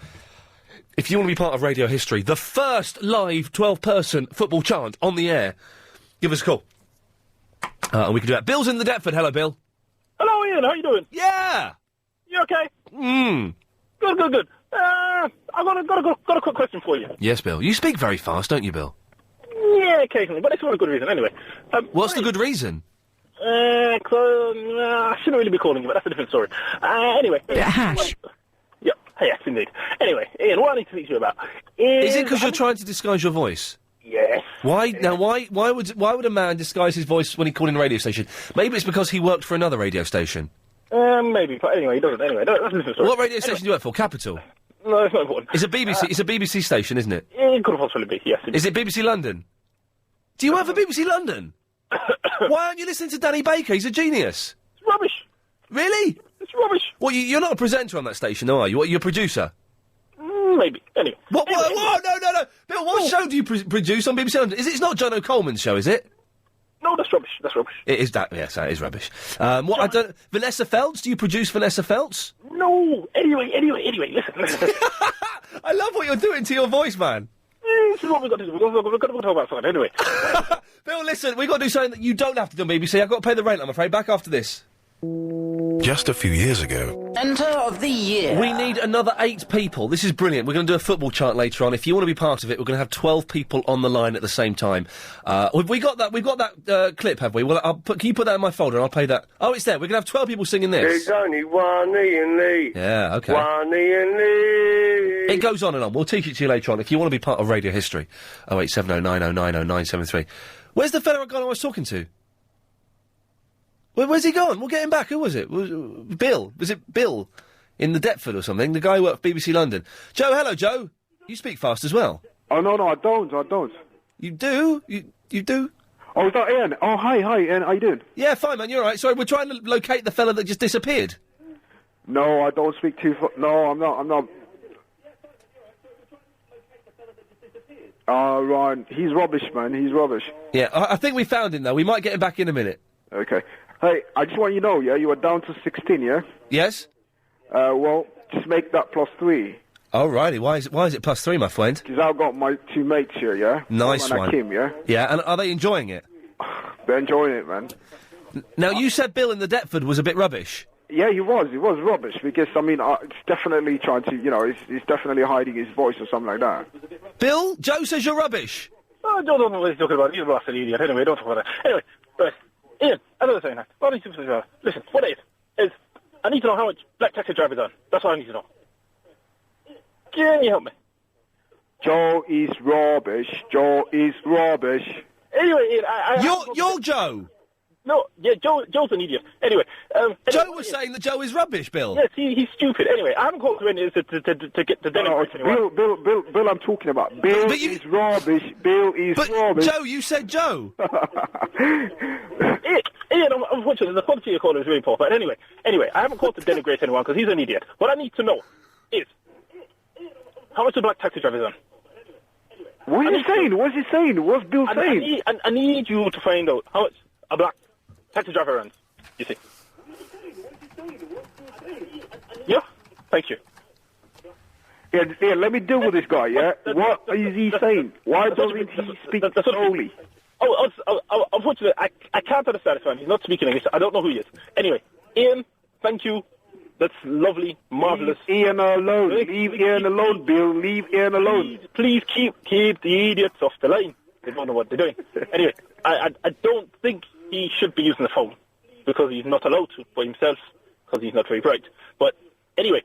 If you want to be part of radio history, the first live 12-person football chant on the air, give us a call. And we can do that. Bill's in the Deptford. Hello, Bill. Hello, Ian. How you doing? Yeah. You okay? Good. I've got a quick question for you. Yes, Bill. You speak very fast, don't you, Bill? Yeah, occasionally, but it's for a good reason. Anyway. What's the good reason? I shouldn't really be calling you, but that's a different story. Anyway. Hash. Yep. Yes, indeed. Anyway, Ian, what I need to speak to you about is it because you're trying to disguise your voice? Yes. Why would a man disguise his voice when he called in a radio station? Maybe it's because he worked for another radio station. Maybe, but anyway, he doesn't. Anyway, that's a different story. What radio station do you work for? Capital? No, it's not important. It's a BBC. It's a BBC station, isn't it? It could possibly be. Yes. Is it BBC London? Do you work for BBC London? Why aren't you listening to Danny Baker? He's a genius. It's rubbish. Really? It's rubbish. Well, you're not a presenter on that station, though, are you? You're a producer? Maybe. Anyway. What? No. Bill, what show do you produce on BBC London? It's not John O'Coleman's show, is it? No, that's rubbish. That's rubbish. It is that. Yes, that is rubbish. Vanessa Feltz? Do you produce Vanessa Feltz? No. Anyway. Listen. I love what you're doing to your voice, man. This is what we've got to do. We've got to talk about something. Anyway. Bill, listen. We've got to do something that you don't have to do on BBC. I've got to pay the rent, I'm afraid. Back after this. Just a few years ago. Enter of the year. We need another 8 people. This is brilliant. We're going to do a football chart later on. If you want to be part of it, we're going to have 12 people on the line at the same time. Have we got that? We've got that clip, have we? Well, can you put that in my folder and I'll play that? Oh, it's there. We're going to have 12 people singing this. There's only one Ian Lee. Yeah, okay. One Ian Lee. It goes on and on. We'll teach it to you later on if you want to be part of radio history. 0870 9090 973. Where's the fella I was talking to? Where's he gone? We'll get him back. Who was it? Bill. Was it Bill in the Deptford or something? The guy who worked for BBC London. Joe, hello, Joe. You speak fast as well. Oh, no, I don't. You do? You do? Oh, is that Ian? Oh, hi, Ian. How you doing? Yeah, fine, man. You're all right. Sorry, we're trying to locate the fella that just disappeared. No, I don't speak too... No, I'm not. Oh, Ryan. He's rubbish, man. He's rubbish. Yeah, I think we found him, though. We might get him back in a minute. Okay. Hey, I just want you to know, yeah, you are down to 16, yeah? Yes? Well, just make that +3. Oh, righty. Why is it +3, my friend? Because I've got my 2 mates here, yeah? Nice one. Kim, yeah? Yeah, and are they enjoying it? They're enjoying it, man. Now, you said Bill in the Deptford was a bit rubbish. Yeah, he was rubbish, because, I mean, it's definitely trying to, he's definitely hiding his voice or something like that. Bill, Joe says you're rubbish. Oh, Joe don't know what he's talking about. He's a bastard idiot. Anyway, don't talk about that. Anyway, right. Ian, another thing. What is it? Listen, what it is I need to know how much black taxi drivers are. That's what I need to know. Can you help me? Joe is rubbish. Anyway, Ian, You're Joe. No, yeah, Joe's an idiot. Anyway, Joe was saying that Joe is rubbish, Bill. Yes, he's stupid. Anyway, I haven't called him in to get the denigrate anyone. Bill, I'm talking about. Bill is rubbish. Bill is rubbish. Joe, you said Joe. Ian, unfortunately, the quality of your call is really poor. But anyway, I haven't called to denigrate anyone because he's an idiot. What I need to know is how much the black taxi drivers on. What is he saying? What's Bill saying? I need you to find out how much a black taxi driver runs, you see. Yeah? Thank you. Yeah, let me deal with this guy, yeah? What is he saying? Why doesn't he speak slowly? Unfortunately, I can't understand him. He's not speaking English. I don't know who he is. Anyway, Ian, thank you. That's lovely, marvellous. Leave Ian alone. Leave Ian alone, Bill. Leave Ian alone. Please keep the idiots off the line. They don't know what they're doing. Anyway, I don't think he should be using the phone because he's not allowed to by himself because he's not very bright. But anyway,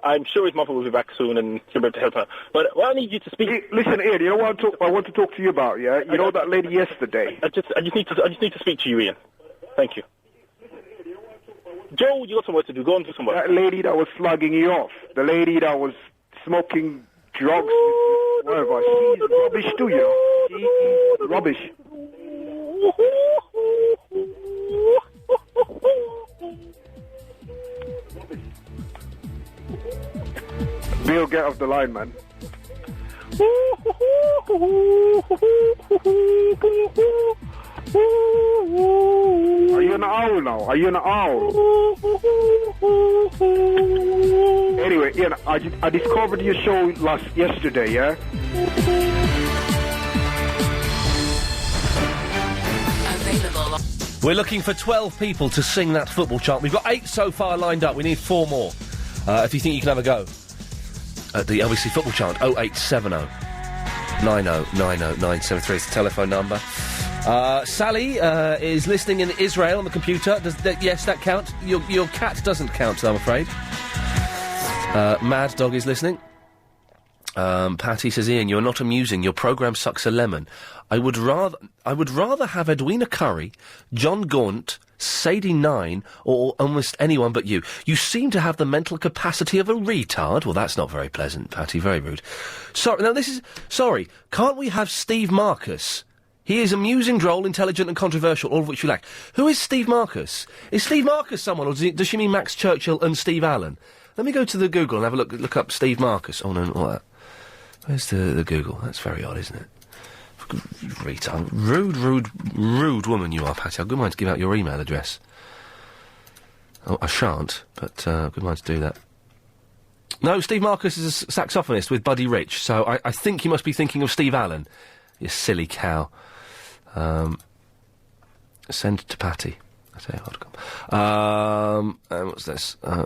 I'm sure his mother will be back soon and he'll be able to help her. But I need you to speak. Hey, listen, Ian. You know what I want to talk to you about? Yeah, you know that lady yesterday. I just need to speak to you, Ian. Thank you. Joe, you got some work to do. Go and do some work. That lady that was slugging you off. The lady that was smoking drugs. Whatever. She's rubbish too, you know. She's rubbish. Bill, get off the line, man. Are you an owl now? Are you an owl? Anyway, Ian, I discovered your show yesterday, yeah? We're looking for 12 people to sing that football chant. We've got 8 so far lined up. We need 4 more. If you think you can have a go at the LBC football chant, 0870 9090973 is the telephone number. Sally is listening in Israel on the computer. Yes, that counts. Your cat doesn't count, I'm afraid. Mad Dog is listening. Patty says, Ian, you're not amusing. Your programme sucks a lemon. I would rather have Edwina Curry, John Gaunt, Sadie Nine, or almost anyone but you. You seem to have the mental capacity of a retard. Well, that's not very pleasant, Patty. Very rude. Sorry. Can't we have Steve Marcus? He is amusing, droll, intelligent and controversial, all of which you lack. Who is Steve Marcus? Is Steve Marcus someone, or does she mean Max Churchill and Steve Allen? Let me go to the Google and have a look up Steve Marcus. Oh, no, not that. Where's the Google? That's very odd, isn't it? Retard. Rude woman you are, Patty. I've good mind to give out your email address. Oh, I shan't, but good mind to do that. No, Steve Marcus is a saxophonist with Buddy Rich, so I think you must be thinking of Steve Allen. You silly cow. Send it to Patty. I tell you what, what's this? There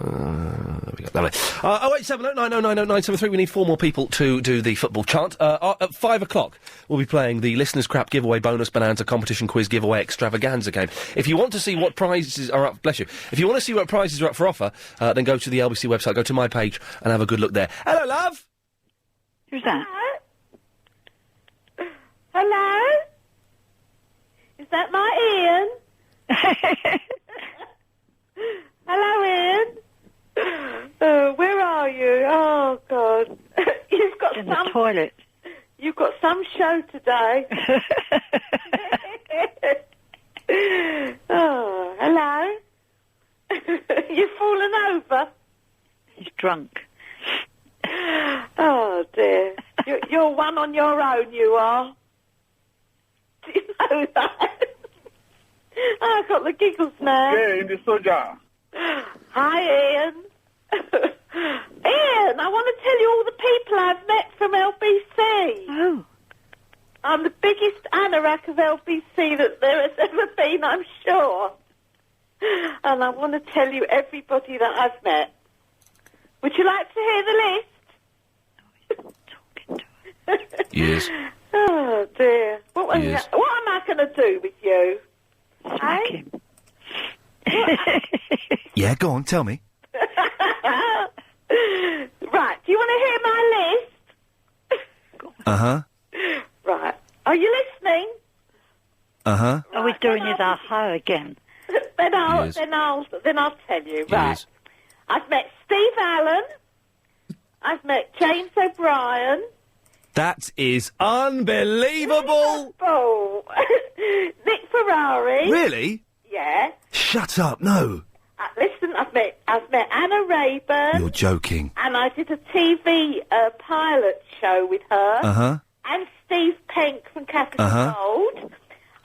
we go. Lovely. 08709090973. We need 4 more people to do the football chant. At 5 o'clock, we'll be playing the Listeners' Crap giveaway bonus bonanza competition quiz giveaway extravaganza game. If you want to see what prizes are up, bless you. If you want to see what prizes are up for offer, then go to the LBC website, go to my page, and have a good look there. Hello, love. Who's that? Hello? Is that my Ian? Hello, Ian. Where are you? Oh, God. You've got in the toilet. You've got some show today. Oh, hello. You've fallen over. He's drunk. Oh, dear. You're one on your own, you are. Do you know that? I've got the giggles now. Yeah, in the soldier. Hi, Ian. Ian, I want to tell you all the people I've met from LBC. Oh. I'm the biggest anorak of LBC that there has ever been, I'm sure. And I want to tell you everybody that I've met. Would you like to hear the list? Yes. Oh, dear. What am I going to do with you? Smack him. Yeah, go on, tell me. Right, do you want to hear my list? Uh-huh. Right. Are you listening? Uh-huh. Are we doing his aha again? Then I'll tell you. Right. Yes. I've met Steve Allen. I've met James O'Brien. That is unbelievable! Oh, Nick Ferrari. Really? Yeah. Shut up, no. Listen, I've met Anna Rayburn. You're joking. And I did a TV pilot show with her. Uh-huh. And Steve Penk from Capital Gold.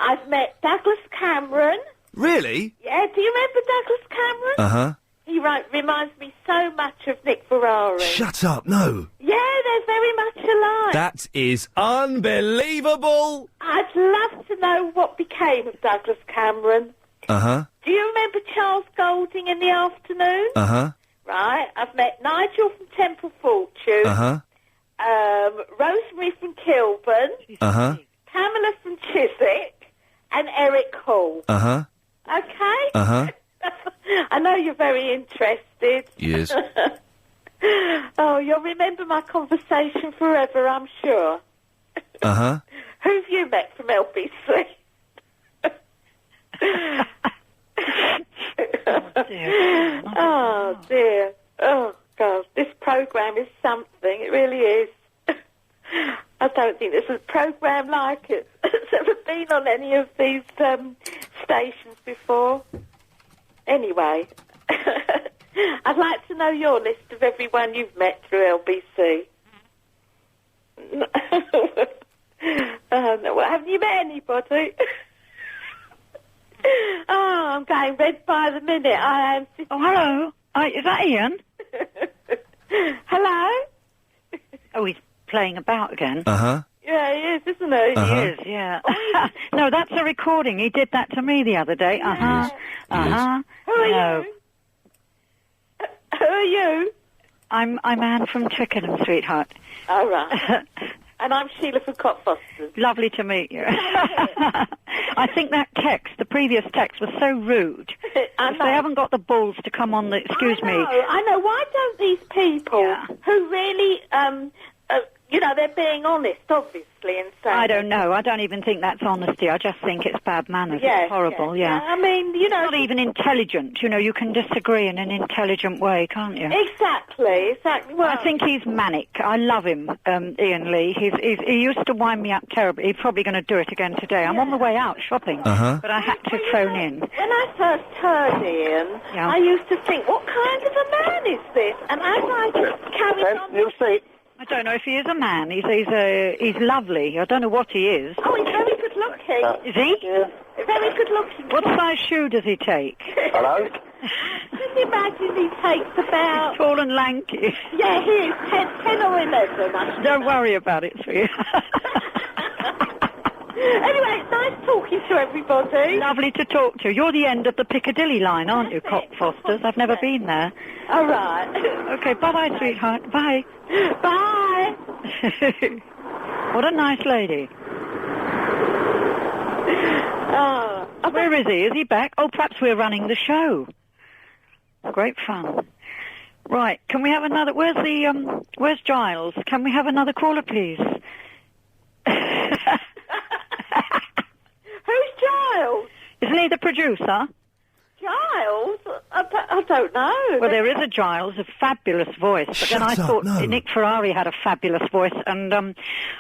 I've met Douglas Cameron. Really? Yeah, do you remember Douglas Cameron? Uh-huh. He reminds me so much of Nick Ferrari. Shut up, no. Yeah, they're very much alike. That is unbelievable! I'd love to know what became of Douglas Cameron. Uh-huh. Do you remember Charles Golding in the afternoon? Uh-huh. Right, I've met Nigel from Temple Fortune. Uh-huh. Rosemary from Kilburn. Uh-huh. Pamela from Chiswick. And Eric Hall. Uh-huh. Okay? Uh-huh. I know you're very interested. Yes. Oh, you'll remember my conversation forever, I'm sure. Uh-huh. Who've you met from LBC? Oh, dear. Oh, God. This programme is something. It really is. I don't think there's a programme like it that's ever been on any of these stations before. Anyway, I'd like to know your list of everyone you've met through LBC. Well, haven't you met anybody? Oh, I'm going red by the minute. I am. Oh, hello. Is that Ian? Hello? Oh, he's playing about again. Uh-huh. Yeah, he is, isn't he? He is, yeah. No, that's a recording. He did that to me the other day. Uh-huh. Uh-huh. Who are you? Who are you? I'm Anne from Twickenham, sweetheart. All right. And I'm Sheila from Cockfosters. Lovely to meet you. I think that text, the previous text, was so rude. If they haven't got the balls to come on the... Excuse me. I know. Why don't these people who really... they're being honest, obviously, and saying... I don't know. I don't even think that's honesty. I just think it's bad manners. Yes, it's horrible, yeah. I mean, It's not even intelligent. You can disagree in an intelligent way, can't you? Exactly. Well, I think he's manic. I love him, Ian Lee. He used to wind me up terribly. He's probably going to do it again today. I'm on the way out shopping, but I had to phone in. When I first heard Ian, I used to think, what kind of a man is this? And as I carried on... You'll see. I don't know if he is a man. He's lovely. I don't know what he is. Oh, he's very good looking. Is he? Yeah. Very good looking. What size shoe does he take? Hello? Can you imagine he takes about... He's tall and lanky. Yeah, he is. 10 or 11. Don't worry about it, sweetie. Anyway, it's nice talking to everybody. Lovely to talk to. You're the end of the Piccadilly line, aren't you, Cockfosters? I've never been there. All right. Okay, bye-bye, sweetheart. Bye. Bye. What a nice lady. Where is he? Is he back? Oh, perhaps we're running the show. Great fun. Right, can we have another... Where's Giles? Can we have another caller, please? Who's Giles? Isn't he the producer? Giles? I don't know. Well, there is a Giles, a fabulous voice. But then I thought Nick Ferrari had a fabulous voice, and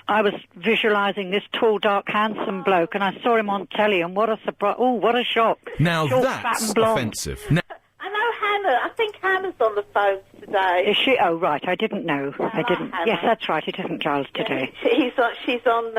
I was visualising this tall, dark, handsome bloke, and I saw him on telly, and what a surprise. Oh, what a shock. Now Short, that's fat and blonde. offensive. I know Hannah. I think Hannah's on the phone today. Is she? Oh, right. I didn't know. I didn't. Hannah. Yes, that's right. It isn't Giles today. She's on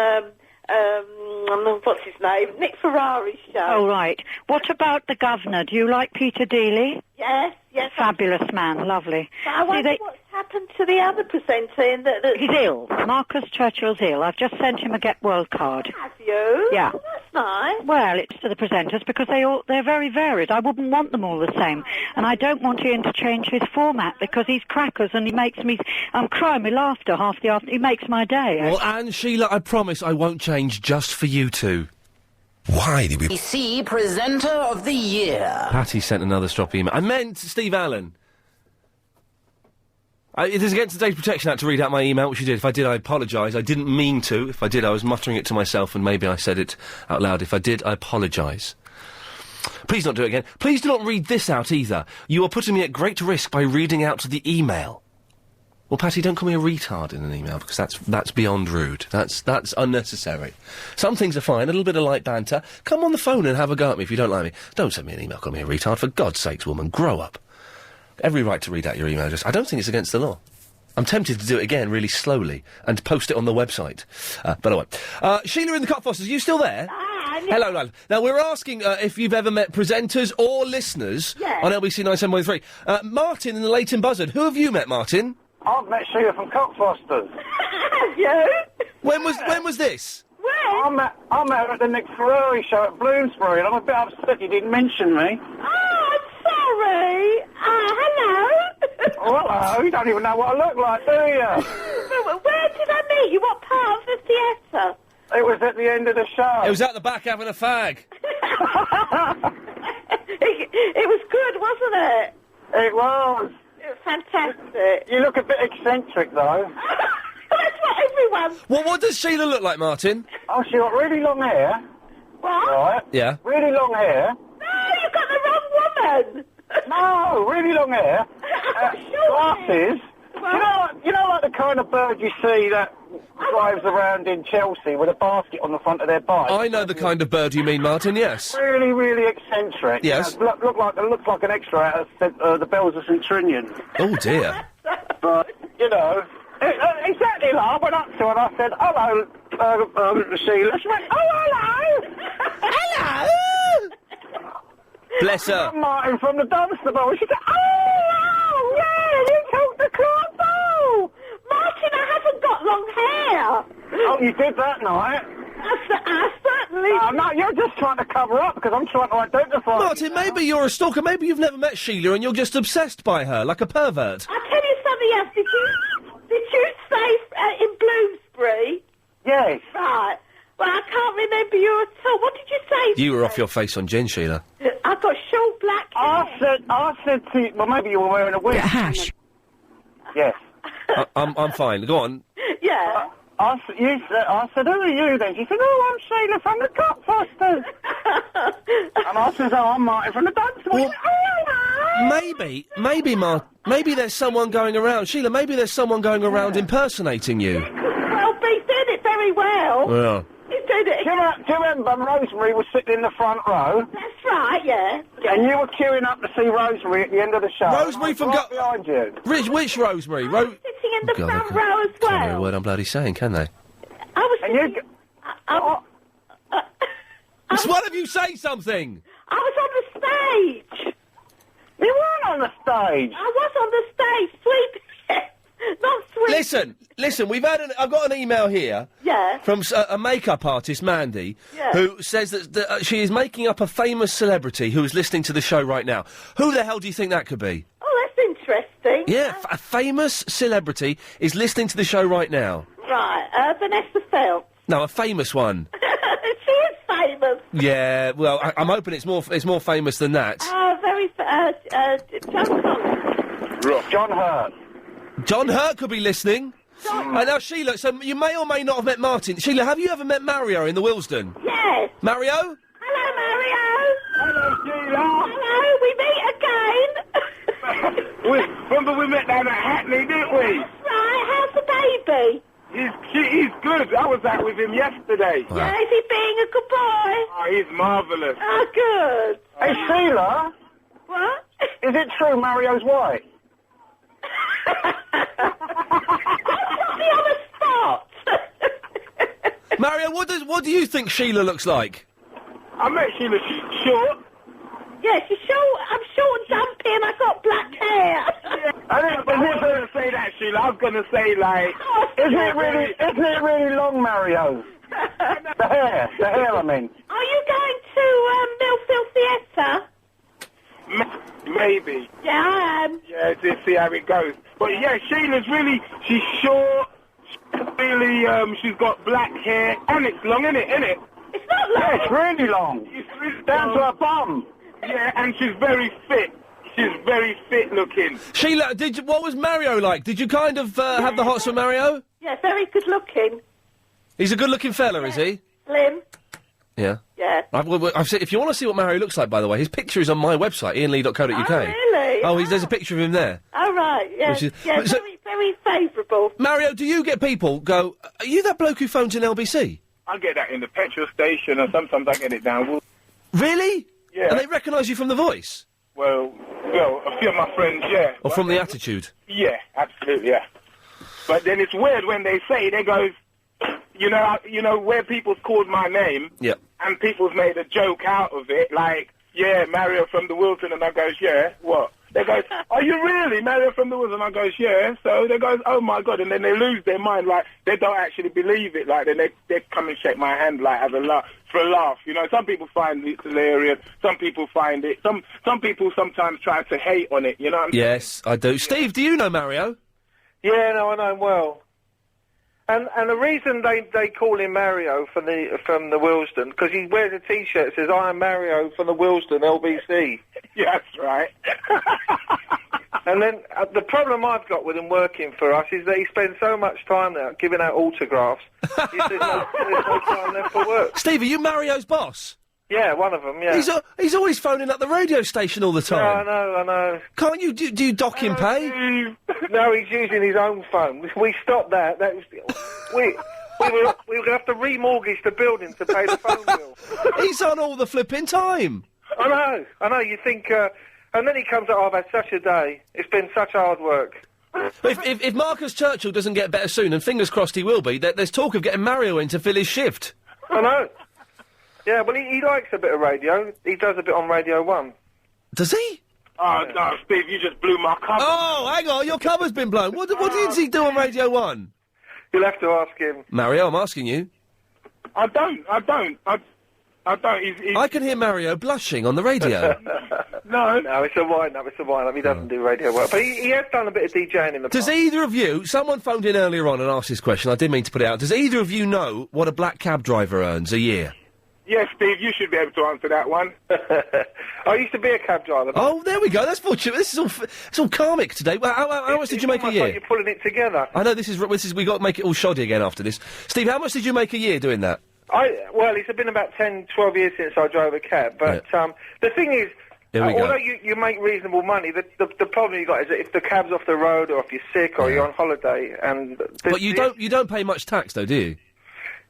what's his name? Nick Ferrari's show. Oh, right. What about the governor? Do you like Peter Dealey? Yes. Fabulous man. Lovely. But I wonder what's happened to the other presenter in that... He's ill. Marcus Churchill's ill. I've just sent him a Get Well card. Have you? Yeah. Oh, that's nice. Well, it's to the presenters because they're very varied. I wouldn't want them all the same. And I don't want Ian to change his format because he's crackers and he makes me... I'm crying with laughter half the afternoon. He makes my day. Well, Anne, Sheila, I promise I won't change just for you two. Why did we... BBC Presenter of the Year. Patty sent another stroppy email. I meant Steve Allen. It is against the Data Protection Act to read out my email, which you did. If I did, I apologise. I didn't mean to. If I did, I was muttering it to myself, and maybe I said it out loud. If I did, I apologise. Please don't do it again. Please do not read this out either. You are putting me at great risk by reading out the email. Well, Patty, don't call me a retard in an email, because that's beyond rude. That's unnecessary. Some things are fine, a little bit of light banter. Come on the phone and have a go at me if you don't like me. Don't send me an email, call me a retard. For God's sakes, woman, grow up. Every right to read out your email address. I don't think it's against the law. I'm tempted to do it again really slowly and post it on the website. But I won't. Sheila in the Cockfosters, are you still there? Hello, love. Now, we're asking if you've ever met presenters or listeners on LBC 97.3. Martin in the Leighton Buzzard. Who have you met, Martin? I've met Sheila from Cockfosters. Have you? When was this? When? I met her at the Nick Ferrari show at Bloomsbury, and I'm a bit upset you didn't mention me. Oh, I'm sorry. Hello. No, you don't even know what I look like, do you? Where did I meet you? What part of the theatre? It was at the end of the show. It was at the back having a fag. It was good, wasn't it? It was. It was fantastic. You look a bit eccentric, though. That's what everyone... Well, what does Sheila look like, Martin? Oh, she got really long hair. What? Right. Yeah. Really long hair. No, you got the wrong woman. No, really long hair. Glasses. You know, like the kind of bird you see that drives around in Chelsea with a basket on the front of their bike. I know the kind of bird you mean, Martin, yes. Really, really eccentric. Yes. Looks like an extra out of the Bells of St Trinian. Oh, dear. But, you know, exactly like, I went up to her and I said, hello, Sheila. She went, oh, hello. Hello. Bless her. I'm Martin from the Dunster Bowl. She said, oh, yeah, you took the Clark Bowl. Martin, I haven't got long hair. Oh, you did that night? I certainly... Oh, no, you're just trying to cover up because I'm trying to identify... Martin, maybe you're a stalker. Maybe you've never met Sheila and you're just obsessed by her, like a pervert. I'll tell you something else. Did you say in Bloomsbury? Yes. Right. Well, I can't remember you at all. What did you say? You were off your face on gin, Sheila. I've got short black hair. I said to you... Well, maybe you were wearing a wig. Hash. Yes. I'm fine. Go on. Yeah. I said, who are you then? She said, oh, I'm Sheila from the Cockfosters. And I said, oh, I'm Martin from the Dunster. Well, maybe there's someone going around. Sheila, maybe there's someone going around impersonating you. Well, he's doing it very well. Yeah. He's doing it... Do you remember Rosemary was sitting in the front row? That's right, yeah. And you were queuing up to see Rosemary at the end of the show. Rosemary from... right behind you. Which Rosemary? Sitting in the front row as Can't hear a well. word I'm bloody saying, can they? I was sitting... It's one of you say something! I was on the stage. You weren't on the stage. I was on the stage, sweeping. Not sweeping. Listen, I've got an email here. Yeah. From a makeup artist, Mandy, Yeah. who says that she is making up a famous celebrity who is listening to the show right now. Who the hell do you think that could be? Oh, that's interesting. Yeah, a famous celebrity is listening to the show right now. Right, Vanessa Phelps. No, a famous one. She is famous. Yeah, well, I'm hoping it's more famous than that. Very John Hurt. John Hurt could be listening. Now, Sheila, so you may or may not have met Martin. Sheila, have you ever met Mario in the Willesden? Yes. Mario? Hello, Mario. Hello, Sheila. Hello, we meet again. Remember we met down at Hackney, didn't we? Right, how's the baby? He's good. I was out with him yesterday. Wow. Yeah, is he being a good boy? Oh, he's marvellous. Oh, good. Hey, Sheila. What? Is it true Mario's white? Put me on the spot. Mario, what do you think Sheila looks like? I met Sheila. She's short. Yeah, she's short. I'm short and dumpy and I've got black hair. I was going to say that, Sheila. I was going to say, like... Isn't it really long, Mario? The hair, I mean. Are you going to Millfield Theatre? Maybe. Yeah, I am. Yeah, to see how it goes. But yeah, Sheila's really... She's short. She's got black hair. And it's long, isn't it? It's not long. Yeah, it's really long. It's really down to long. her bum. Yeah, and she's very fit. She's very fit looking. Sheila, what was Mario like? Did you kind of have the hots for Mario? Yeah, very good looking. He's a good-looking fella, is he? Slim. Yeah. Yeah. I've said, if you want to see what Mario looks like, by the way, his picture is on my website, iainlee.co.uk. Oh, really? Oh, there's a picture of him there. Oh, right, yeah. Which is- Yeah, so- very favourable. Mario, do you get people go, are you that bloke who phones in LBC? I get that in the petrol station, and sometimes I get it down. Really? Yeah. And they recognise you from the voice? Well, a few of my friends, yeah. Or from the attitude? Yeah, absolutely, yeah. But then it's weird when they say, they goes, you know where people's called my name, Yep. and people's made a joke out of it, like, yeah, Mario from the Wilton, and I goes, yeah, what? They go, are you really Mario from the Woods? And I goes, yeah. So they goes, oh my God. And then they lose their mind, like, they don't actually believe it. Like, then they come and shake my hand, like, as a laugh, for a laugh. You know, some people find it hilarious. Some people find it, some people sometimes try to hate on it, you know what I'm saying? Yes, I do. Steve, do you know Mario? Yeah, no, I know him well. And the reason they call him Mario from the Willesden, because he wears a T-shirt that says, I am Mario from the Willesden LBC. Yeah, that's right. And then the problem I've got with him working for us is that he spends so much time there giving out autographs. There's no time left for work. Steve, are you Mario's boss? Yeah, one of them, yeah. He's always phoning up the radio station all the time. Yeah, I know. Can't you, do you dock him pay? No, he's using his own phone. We stopped that. That was... We were going to have to remortgage the building to pay the phone bill. He's on all the flipping time. I know. You think... and then he comes out, I've had such a day. It's been such hard work. If Marcus Churchill doesn't get better soon, and fingers crossed he will be, there's talk of getting Mario in to fill his shift. I know. Yeah, well, he likes a bit of radio. He does a bit on Radio 1. Does he? Oh, no, Steve, you just blew my cover. Oh, hang on, your cover's been blown. What did he do on Radio 1? You'll have to ask him. Mario, I'm asking you. I don't. I can hear Mario blushing on the radio. No, it's a wind-up. He doesn't do radio work. But he has done a bit of DJing in the past. Does either of you... Someone phoned in earlier on and asked this question. I didn't mean to put it out. Does either of you know what a black cab driver earns a year? Yes, Steve, you should be able to answer that one. I used to be a cab driver. Oh, there we go. That's fortunate. This is all karmic today. Well, how much did you make a year? Like you're pulling it together. I know this is we got to make it all shoddy again after this. Steve, how much did you make a year doing that? Well, it's been about 10, 12 years since I drove a cab. But the thing is, although you make reasonable money, the problem you got is that if the cab's off the road or if you're sick or you're on holiday, and but you don't pay much tax though, do you?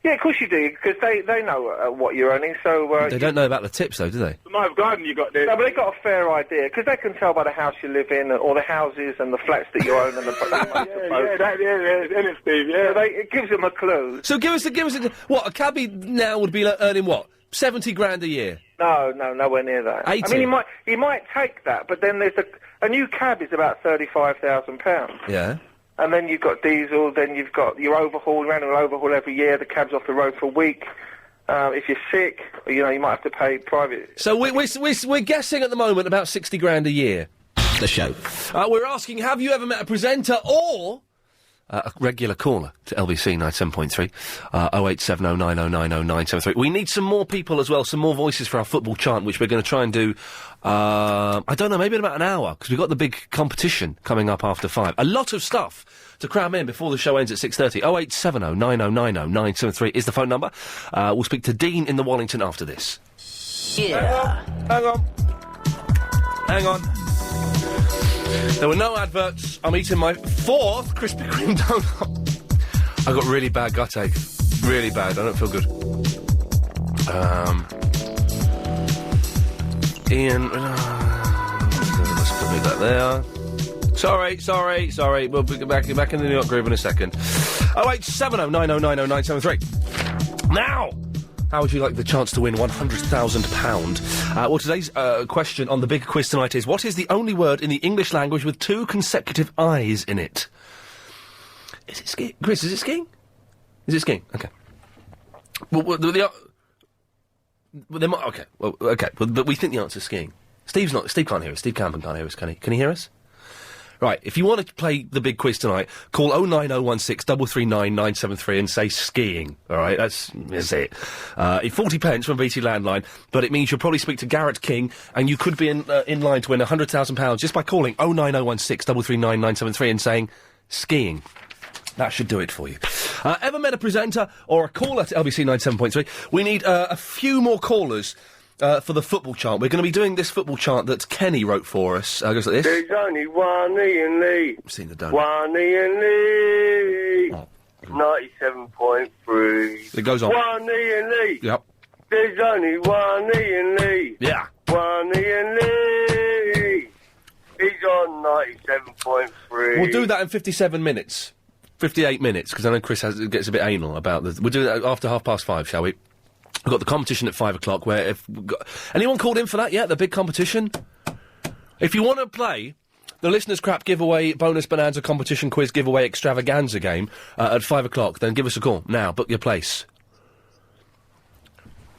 Yeah, of course you do, because they know what you're earning, so... they don't know about the tips, though, do they? The nice garden you got there. No, but they got a fair idea, because they can tell by the house you live in, or the houses and the flats that you own and the... Yeah, Steve, yeah. So it gives them a clue. So give us what, a cabbie now would be earning what? 70 grand a year? No, nowhere near that. 80? I mean, he might take that, but then there's a new cab is about £35,000. Yeah. And then you've got diesel, then you've got your overhaul, your annual overhaul every year, the cab's off the road for a week. If you're sick, you might have to pay private. So we're guessing at the moment about 60 grand a year. The show. We're asking, have you ever met a presenter or a regular caller to LBC 97.3, 08709090973. We need some more people as well, some more voices for our football chant, which we're going to try and do, I don't know, maybe in about an hour, because we've got the big competition coming up after 5. A lot of stuff to cram in before the show ends at 6:30. 08709090973 is the phone number. We'll speak to Dean in the Wallington after this. Yeah. Hang on. There were no adverts. I'm eating my 4th Krispy Kreme donut. I got really bad gut ache. Really bad. I don't feel good. Iain... let's put that there. Sorry. We'll be back in the New York groove in a second. 08709090973. Now! How would you like the chance to win £100,000? Well, today's question on the big quiz tonight is, what is the only word in the English language with 2 consecutive I's in it? Is it skiing? Chris, is it skiing? Is it skiing? Okay. Well, but we think the answer's skiing. Steve can't hear us. Steve Campen can't hear us, can he? Can he hear us? Right, if you want to play the big quiz tonight, call 09016 339 973 and say skiing. All right, that's it. 40 pence from BT Landline, but it means you'll probably speak to Garrett King, and you could be in line to win £100,000 just by calling 09016 339 973 and saying skiing. That should do it for you. Ever met a presenter or a caller to LBC 97.3? We need a few more callers for the football chant. We're going to be doing this football chant that Kenny wrote for us. It goes like this. There's only one Iain Lee. I've seen the donut. One Iain Lee. 97.3. It goes on. One Iain Lee. Yep. There's only one Iain Lee. Yeah. One Iain Lee. He's on 97.3. We'll do that in 57 minutes. 58 minutes, because I know Chris gets a bit anal about this. We'll do that after 5:30, shall we? We've got the competition at 5 o'clock, where anyone called in for that yet? The big competition? If you want to play the Listener's Crap giveaway, bonus bonanza competition quiz giveaway extravaganza game at 5 o'clock, then give us a call. Now, book your place.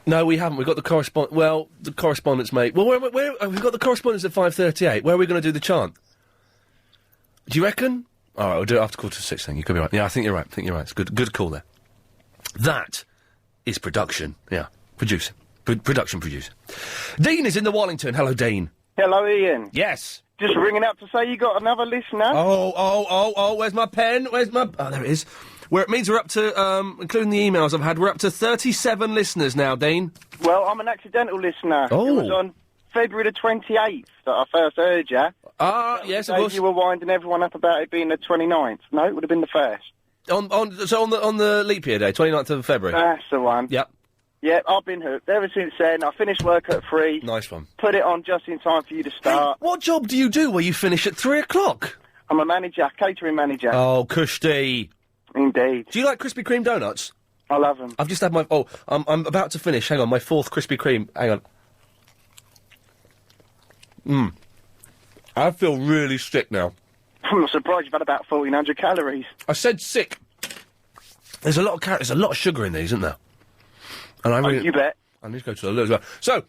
No, we haven't. We've got the the correspondence, mate. Well, where we've got the correspondence at 5:38. Where are we going to do the chant? Do you reckon? All right, we'll do it after 6:15 then. You could be right. Yeah, I think you're right. It's good call there. That is production. Yeah, producer. Production producer. Dean is in the Wallington. Hello, Dean. Hello, Ian. Yes. Just ringing up to say you got another listener. Oh, where's my pen? Oh, there it is. It means we're up to, including the emails I've had, we're up to 37 listeners now, Dean. Well, I'm an accidental listener. Oh. It was on February the 28th that I first heard you. Yes, of course. You were winding everyone up about it being the 29th. No, it would have been the 1st. So on the leap year day, 29th of February? That's the one. Yep. Yeah, I've been hooked. Ever since then, I finished work at 3. Nice one. Put it on just in time for you to start. Hey, what job do you do where you finish at 3 o'clock? I'm a manager, catering manager. Oh, Kushti. Indeed. Do you like Krispy Kreme donuts? I love them. I've just had my... I'm about to finish. Hang on, my 4th Krispy Kreme. Hang on. I feel really sick now. I'm not surprised you've had about 1,400 calories. I said sick. There's a lot of sugar in these, isn't there? And I really... you bet. I need to go to the loo as well. So,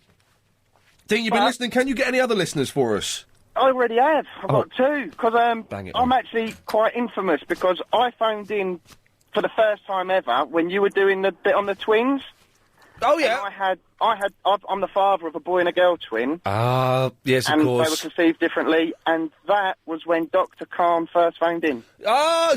Dean, you've been listening. Can you get any other listeners for us? I already have. I've got 2. Because Bang it I'm actually quite infamous because I phoned in for the first time ever when you were doing the bit on the twins. Oh, yeah. And I'm the father of a boy and a girl twin. Yes, of and course. And they were conceived differently, and that was when Dr. Khan first phoned in.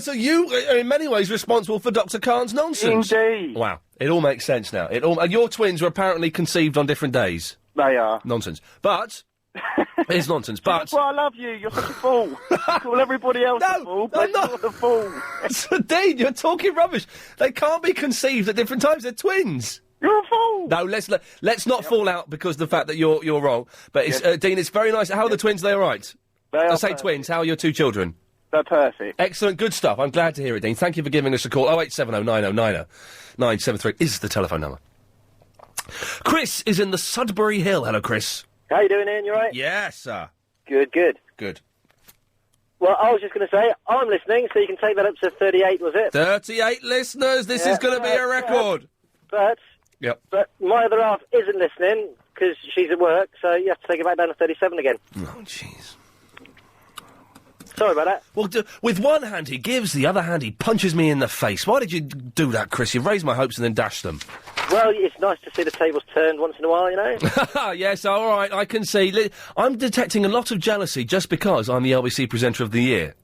So you are in many ways responsible for Dr. Khan's nonsense. Indeed. Wow. It all makes sense now. Your twins were apparently conceived on different days. They are. Nonsense. But... It's nonsense, but... That's why I love you. You're such a fool. You call everybody else a fool, but you're the fool. So, Dean, you're talking rubbish. They can't be conceived at different times. They're twins. You're a fool. No, let's not fall out because of the fact that you're wrong. But it's, Dean, it's very nice. How are the twins? They all right? They are. I say twins. How are your 2 children? They're perfect. Excellent, good stuff. I'm glad to hear it, Dean. Thank you for giving us a call. 0870 90 90 973 is the telephone number. Chris is in the Sudbury Hill. Hello, Chris. How you doing, Ian? You all right? Yes, sir. Good. Good. Well, I was just going to say, I'm listening, so you can take that up to 38, was it? 38 listeners. This is going to be a record. But But my other half isn't listening because she's at work, so you have to take it back down to 37 again. Oh, jeez. Sorry about that. Well, with one hand he gives, the other hand he punches me in the face. Why did you do that, Chris? You raised my hopes and then dashed them. Well, it's nice to see the tables turned once in a while, you know? Yes, all right, I can see. I'm detecting a lot of jealousy just because I'm the LBC Presenter of the Year.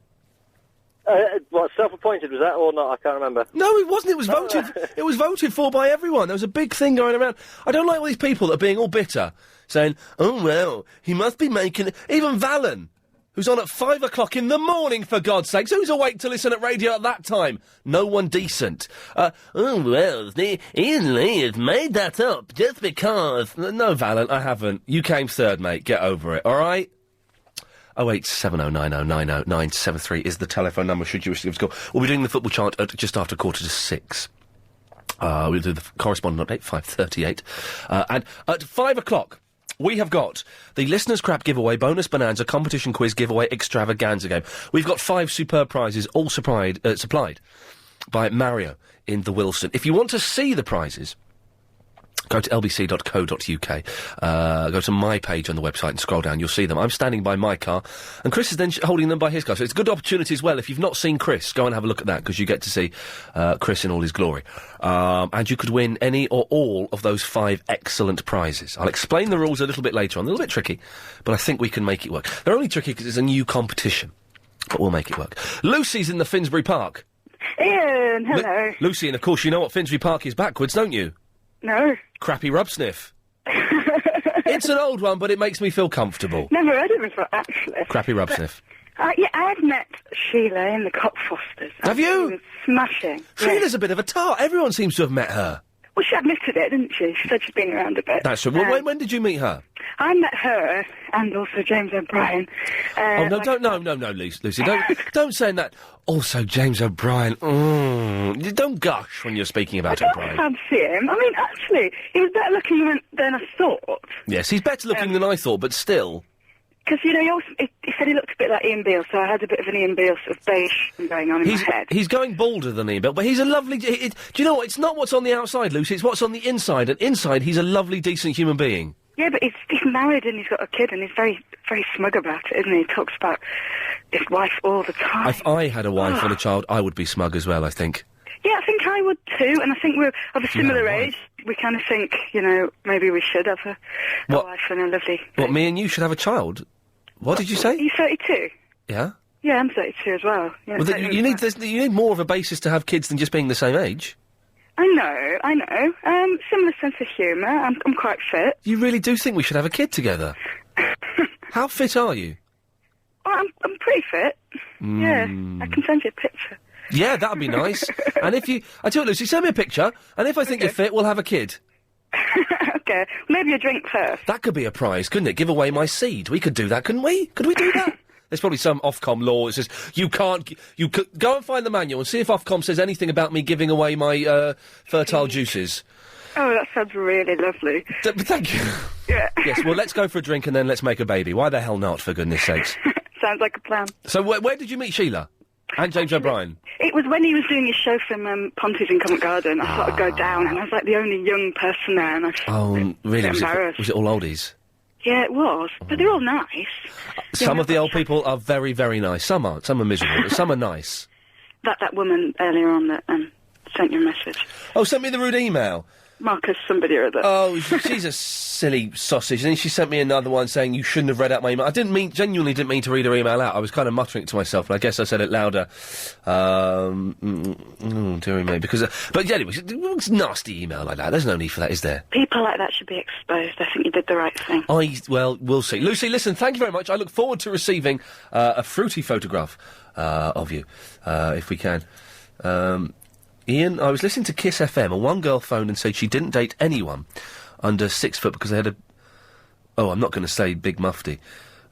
What, self-appointed was that or not? I can't remember. No, it wasn't. It was voted. It was voted for by everyone. There was a big thing going around. I don't like all these people that are being all bitter, saying, "Oh well, he must be making." Even Valen, who's on at 5 o'clock in the morning, for God's sakes, who's awake to listen at radio at that time? No one decent. Oh well, Ian Lee has made that up just because. No, Valen, I haven't. You came third, mate. Get over it. All right. 08709090973 is the telephone number should you wish to give us a call. We'll be doing the football chant at just after 6:15. We'll do the correspondent update, 5:38. And at 5 o'clock, we have got the Listener's Crap giveaway, bonus bonanza, competition quiz giveaway, extravaganza game. We've got 5 superb prizes, all supplied by Mario in the Wilson. If you want to see the prizes, go to lbc.co.uk, go to my page on the website and scroll down, you'll see them. I'm standing by my car, and Chris is then holding them by his car, so it's a good opportunity as well. If you've not seen Chris, go and have a look at that, because you get to see Chris in all his glory. And you could win any or all of those 5 excellent prizes. I'll explain the rules a little bit later on. A little bit tricky, but I think we can make it work. They're only tricky because it's a new competition, but we'll make it work. Lucy's in the Finsbury Park. Ian, hello. Lucy, and of course you know what Finsbury Park is backwards, don't you? No. Crappy rub sniff. It's an old one, but it makes me feel comfortable. Never heard of it before, actually. Crappy rub sniff. Yeah, I've met Sheila in the Cockfosters. Have you? She was smashing. Sheila's a bit of a tart. Everyone seems to have met her. Well, she admitted it, didn't she? She said she'd been around a bit. That's true. Well, when did you meet her? I met her and also James O'Brien. No, Lucy, don't say that. Also, James O'Brien. Don't gush when you're speaking about O'Brien. I fancy him. I mean, actually, he was better looking than I thought. Yes, he's better looking than I thought, but still. Because, you know, he said he looked a bit like Ian Beale, so I had a bit of an Ian Beale sort of beige going on in my head. He's going balder than Ian Beale, but he's a lovely... do you know what? It's not what's on the outside, Lucy, it's what's on the inside. And inside, he's a lovely, decent human being. Yeah, but he's married and he's got a kid and he's very, very smug about it, isn't he? He talks about his wife all the time. If I had a wife and a child, I would be smug as well, I think. Yeah, I think I would too, and I think we're of a similar age. We kind of think, you know, maybe we should have a wife and a lovely... What, me and you should have a child? What did you say? You're 32? Yeah? Yeah, I'm 32 as well. Yeah, Well, you need more of a basis to have kids than just being the same age. I know. Similar sense of humour. I'm quite fit. You really do think we should have a kid together? How fit are you? Well, I'm pretty fit. Yeah, I can send you a picture. Yeah, that'd be nice. And if you... I tell you what, Lucy, send me a picture, and if I think you're fit, we'll have a kid. Okay, maybe a drink first. That could be a prize, couldn't it? Give away my seed. We could do that, couldn't we? Could we do that? There's probably some Ofcom law that says you can't... Go and find the manual and see if Ofcom says anything about me giving away my fertile juices. Oh, that sounds really lovely. Thank you. Yeah. Yes, well, let's go for a drink and then let's make a baby. Why the hell not, for goodness sakes? Sounds like a plan. So where did you meet Sheila? And James O'Brien? It was when he was doing his show from Ponty's in Covent Garden. I thought I'd go down, and I was like the only young person there, and I was Really? embarrassed. Was it all oldies? Yeah, it was. But they're all nice. Some of the old people are very, very nice. Some aren't. Some are miserable, but some are nice. That woman earlier on that sent you a message. Oh, sent me the rude email. Marcus somebody or other. Oh, she's a silly sausage. And then she sent me another one saying you shouldn't have read out my email. I genuinely didn't mean to read her email out. I was kind of muttering it to myself, and I guess I said it louder. Dearie me, because... but yeah, anyway, it was a nasty email like that. There's no need for that, is there? People like that should be exposed. I think you did the right thing. Well, we'll see. Lucy, listen, thank you very much. I look forward to receiving a fruity photograph of you, if we can. Ian, I was listening to Kiss FM, and one girl phoned and said she didn't date anyone under 6 foot because they had a... Oh, I'm not going to say big mufti.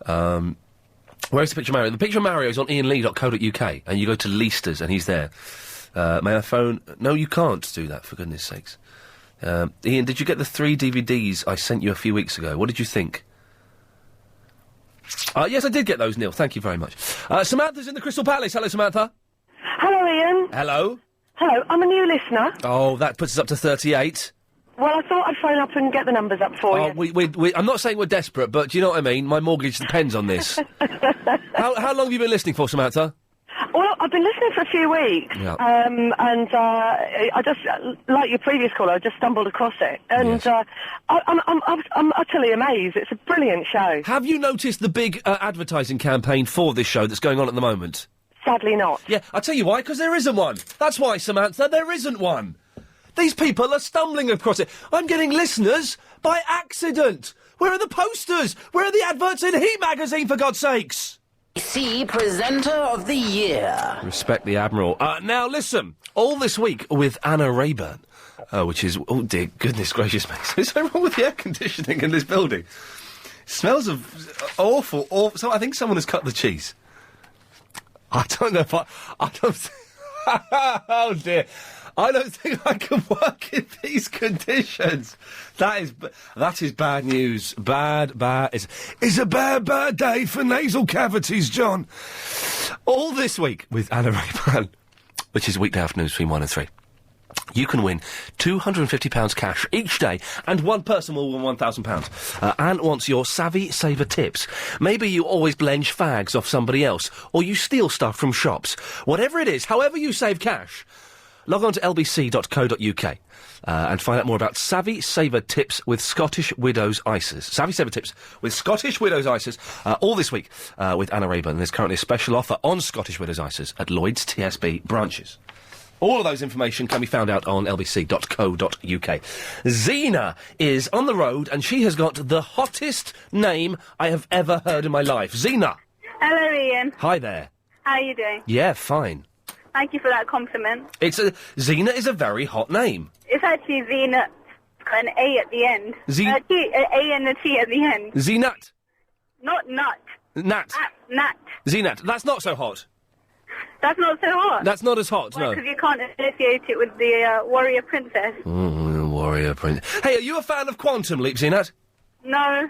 Where's the picture of Mario? The picture of Mario is on ianlee.co.uk, and you go to Leasters, and he's there. May I phone... No, you can't do that, for goodness sakes. Ian, did you get the 3 DVDs I sent you a few weeks ago? What did you think? Yes, I did get those, Neil. Thank you very much. Samantha's in the Crystal Palace. Hello, Samantha. Hello, Ian. Hello. Hello, I'm a new listener. Oh, that puts us up to 38. Well, I thought I'd phone up and get the numbers up for you. I'm not saying we're desperate, but do you know what I mean? My mortgage depends on this. How long have you been listening for, Samantha? Well, I've been listening for a few weeks, Yeah. and I just, like your previous caller, I just stumbled across it, and I'm utterly amazed. It's a brilliant show. Have you noticed the big advertising campaign for this show that's going on at the moment? Sadly not. Yeah, I'll tell you why, because there isn't one. That's why, Samantha, there isn't one. These people are stumbling across it. I'm getting listeners by accident. Where are the posters? Where are the adverts in Heat magazine, for God's sakes? See Presenter of the Year. Respect the Admiral. Now, listen. All this week with Anna Rayburn, which is... Oh, dear goodness gracious me. Is there wrong with the air conditioning in this building? It smells of awful... So I think someone has cut the cheese. I don't know if I don't... Oh, dear. I don't think I can work in these conditions. That is bad news. Bad. It's a bad day for nasal cavities, John. All this week with Anna Rayburn, which is weekday afternoons between 1 and 3. You can win £250 cash each day, and one person will win £1,000. Anne wants your savvy saver tips. Maybe you always blench fags off somebody else, or you steal stuff from shops. Whatever it is, however you save cash, log on to lbc.co.uk and find out more about Savvy Saver Tips with Scottish Widows Ices. Savvy Saver Tips with Scottish Widows Ices, all this week with Anna Rayburn. There's currently a special offer on Scottish Widows Ices at Lloyd's TSB branches. All of those information can be found out on lbc.co.uk. Zena is on the road, and she has got the hottest name I have ever heard in my life. Zena. Hello, Ian. Hi there. How are you doing? Yeah, fine. Thank you for that compliment. Zena is a very hot name. It's actually Zena, got an A at the end. A and a T at the end. Zenat. Not nut. Nat. Nat. Zenat. That's not so hot. That's not so hot. That's not as hot, no. Because you can't associate it with the warrior princess. Warrior princess. Hey, are you a fan of Quantum Leap, Zenat? No.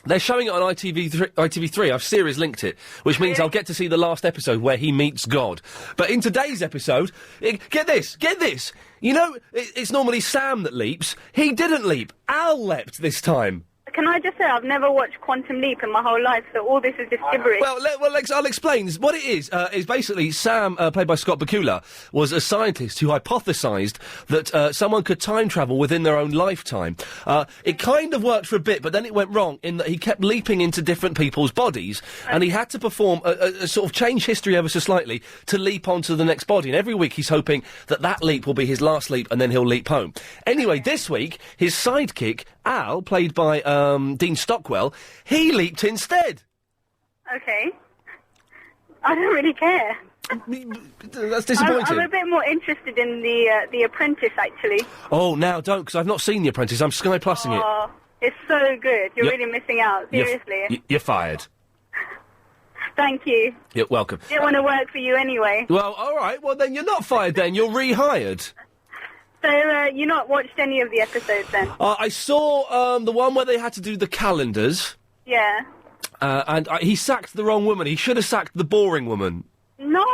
They're showing it on ITV3. I've series linked it, which means I'll get to see the last episode where he meets God. But in today's episode, get this. You know, it's normally Sam that leaps. He didn't leap. Al leapt this time. Can I just say, I've never watched Quantum Leap in my whole life, so all this is just gibberish. Well, I'll explain. What it is basically Sam, played by Scott Bakula, was a scientist who hypothesised that someone could time travel within their own lifetime. It kind of worked for a bit, but then it went wrong in that he kept leaping into different people's bodies, and he had to perform a sort of change history ever so slightly to leap onto the next body. And every week he's hoping that leap will be his last leap, and then he'll leap home. Anyway, this week, his sidekick, Al, played by Dean Stockwell, he leaped instead. Okay. I don't really care. That's disappointing. I'm a bit more interested in the Apprentice, actually. Oh, now don't, because I've not seen The Apprentice. I'm Sky Plussing it. Oh, it's so good. You're really missing out. Seriously. You're fired. Thank you. You're welcome. Didn't want to work for you anyway. Well, all right. Well, then you're not fired then. You're rehired. So, you not watched any of the episodes then? I saw the one where they had to do the calendars. Yeah. And he sacked the wrong woman. He should have sacked the boring woman. No!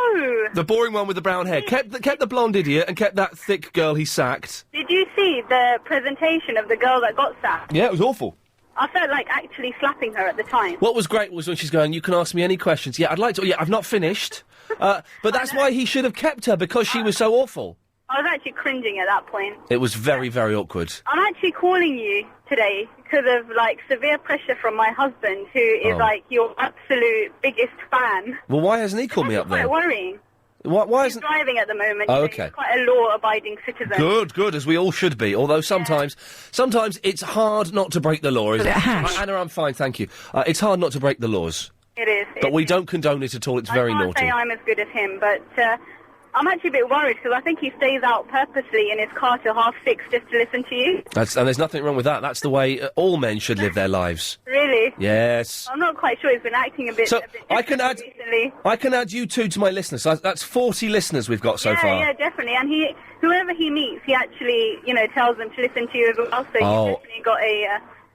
The boring one with the brown hair. Kept the blonde idiot and kept that thick girl he sacked. Did you see the presentation of the girl that got sacked? Yeah, it was awful. I felt like actually slapping her at the time. What was great was when she's going, you can ask me any questions. Yeah, I'd like to. Yeah, I've not finished. But that's why he should have kept her, because she was so awful. I was actually cringing at that point. It was very, very awkward. I'm actually calling you today because of, like, severe pressure from my husband, who is, like, your absolute biggest fan. Well, why hasn't he called me up then? Quite worrying. Why He's isn't... driving at the moment. Oh, so okay. He's quite a law-abiding citizen. Good, as we all should be. Although sometimes it's hard not to break the law, isn't it? Anna, I'm fine, thank you. It's hard not to break the laws. It is. But we don't condone it at all. It's very I naughty. can't say I'm as good as him, but I'm actually a bit worried because I think he stays out purposely in his car till 6:30 just to listen to you. And there's nothing wrong with that. That's the way all men should live their lives. Really? Yes. I'm not quite sure. He's been acting a bit. So I can add recently. I can add you two to my listeners. That's 40 listeners we've got so far. Yeah, definitely. And whoever he meets, he actually, tells them to listen to you as well. So you've definitely got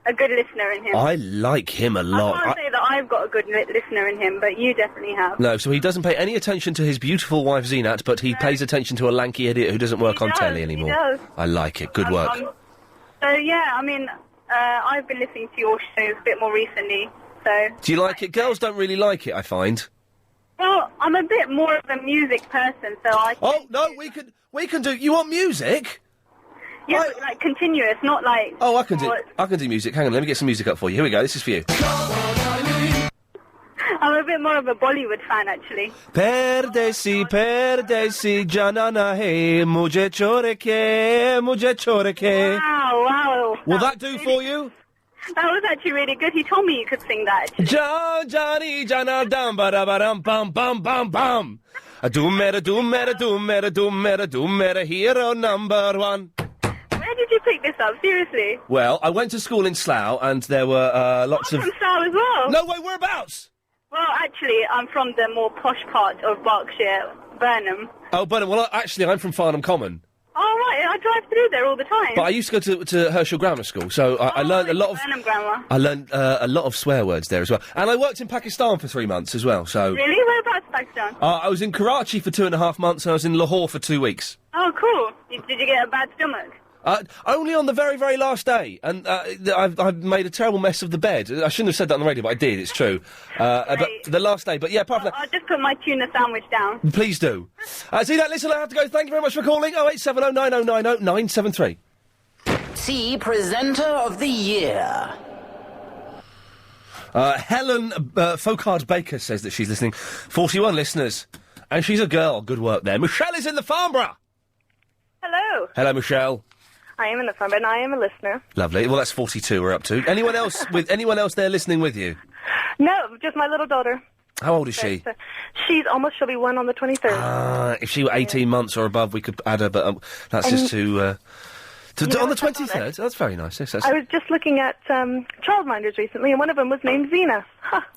a good listener in him. I like him a lot. I can't say that I've got a good listener in him, but you definitely have. No, so he doesn't pay any attention to his beautiful wife Zinat, but he pays attention to a lanky idiot who doesn't work on telly anymore. He does. I like it. Good work. So yeah, I mean, I've been listening to your shows a bit more recently. So. Do you like it? Girls don't really like it, I find. Well, I'm a bit more of a music person, so I. Oh no, we can do. You want music? Yeah, but, like continuous, not like. Oh, I can do music. Hang on, let me get some music up for you. Here we go. This is for you. I'm a bit more of a Bollywood fan, actually. Perdesi, janana hai, mujhe chore ke. Wow. Will that do for you? That was actually really good. He told me you could sing that, actually. Jani, jana, dam, ba-da-ba-dam, bam, bam, bam, bam. Doom mera, hero number one. Where did you pick this up? Seriously? Well, I went to school in Slough, and there were lots of... I'm from Slough as well. No way, whereabouts? Well, actually, I'm from the more posh part of Berkshire, Burnham. Oh, Burnham. Well, actually, I'm from Farnham Common. Oh, right. I drive through there all the time. But I used to go to Herschel Grammar School, so I learned a lot of... Burnham Grammar. I learned a lot of swear words there as well. And I worked in Pakistan for 3 months as well, so... Really? Whereabouts Pakistan? I was in Karachi for 2.5 months, and I was in Lahore for 2 weeks. Oh, cool. Did you get a bad stomach? Only on the very, very last day, and I've made a terrible mess of the bed. I shouldn't have said that on the radio, but I did, it's true. But the last day, but yeah, apart from that... I'll just put my tuna sandwich down. Please do. See that, listen, I have to go. Thank you very much for calling. 0870 9090 973. T Presenter of the Year. Helen Folkard Baker says that she's listening. 41 listeners. And she's a girl. Good work there. Michelle is in the Farnborough. Hello. Hello, Michelle. I am in the Farnborough and I am a listener. Lovely. Well, that's 42 we're up to. Anyone else there listening with you? No, just my little daughter. How old is she? She'll be 1 on the 23rd. If she were 18 months or above, we could add her, but that's just too On the 23rd? That's very nice. Yes, that's... I was just looking at childminders recently, and one of them was named Xena. Ha!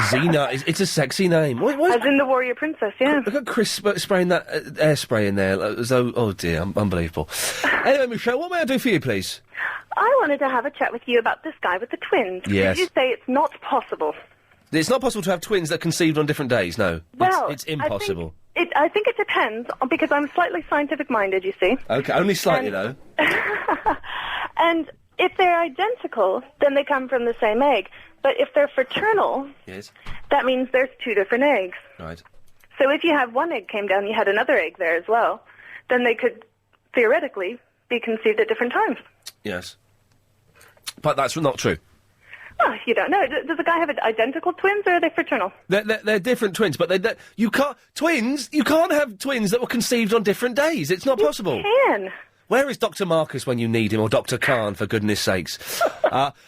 Xena, it's a sexy name. As in the warrior princess, yeah. Look at Chris spraying that airspray in there, as though, oh dear, unbelievable. Anyway, Michelle, what may I do for you, please? I wanted to have a chat with you about this guy with the twins. Yes. Did you say it's not possible? It's not possible to have twins that are conceived on different days, no. Well, it's impossible. I think it depends, because I'm slightly scientific-minded, you see. Okay, only slightly, though. And if they're identical, then they come from the same egg. But if they're fraternal, yes, that means there's two different eggs. Right. So if you have one egg came down, you had another egg there as well, then they could, theoretically, be conceived at different times. Yes. But that's not true. Oh, you don't know. Does the guy have identical twins, or are they fraternal? They're different twins, but you can't... Twins? You can't have twins that were conceived on different days. It's not possible. You can. Where is Dr. Marcus when you need him, or Dr. Khan, for goodness sakes?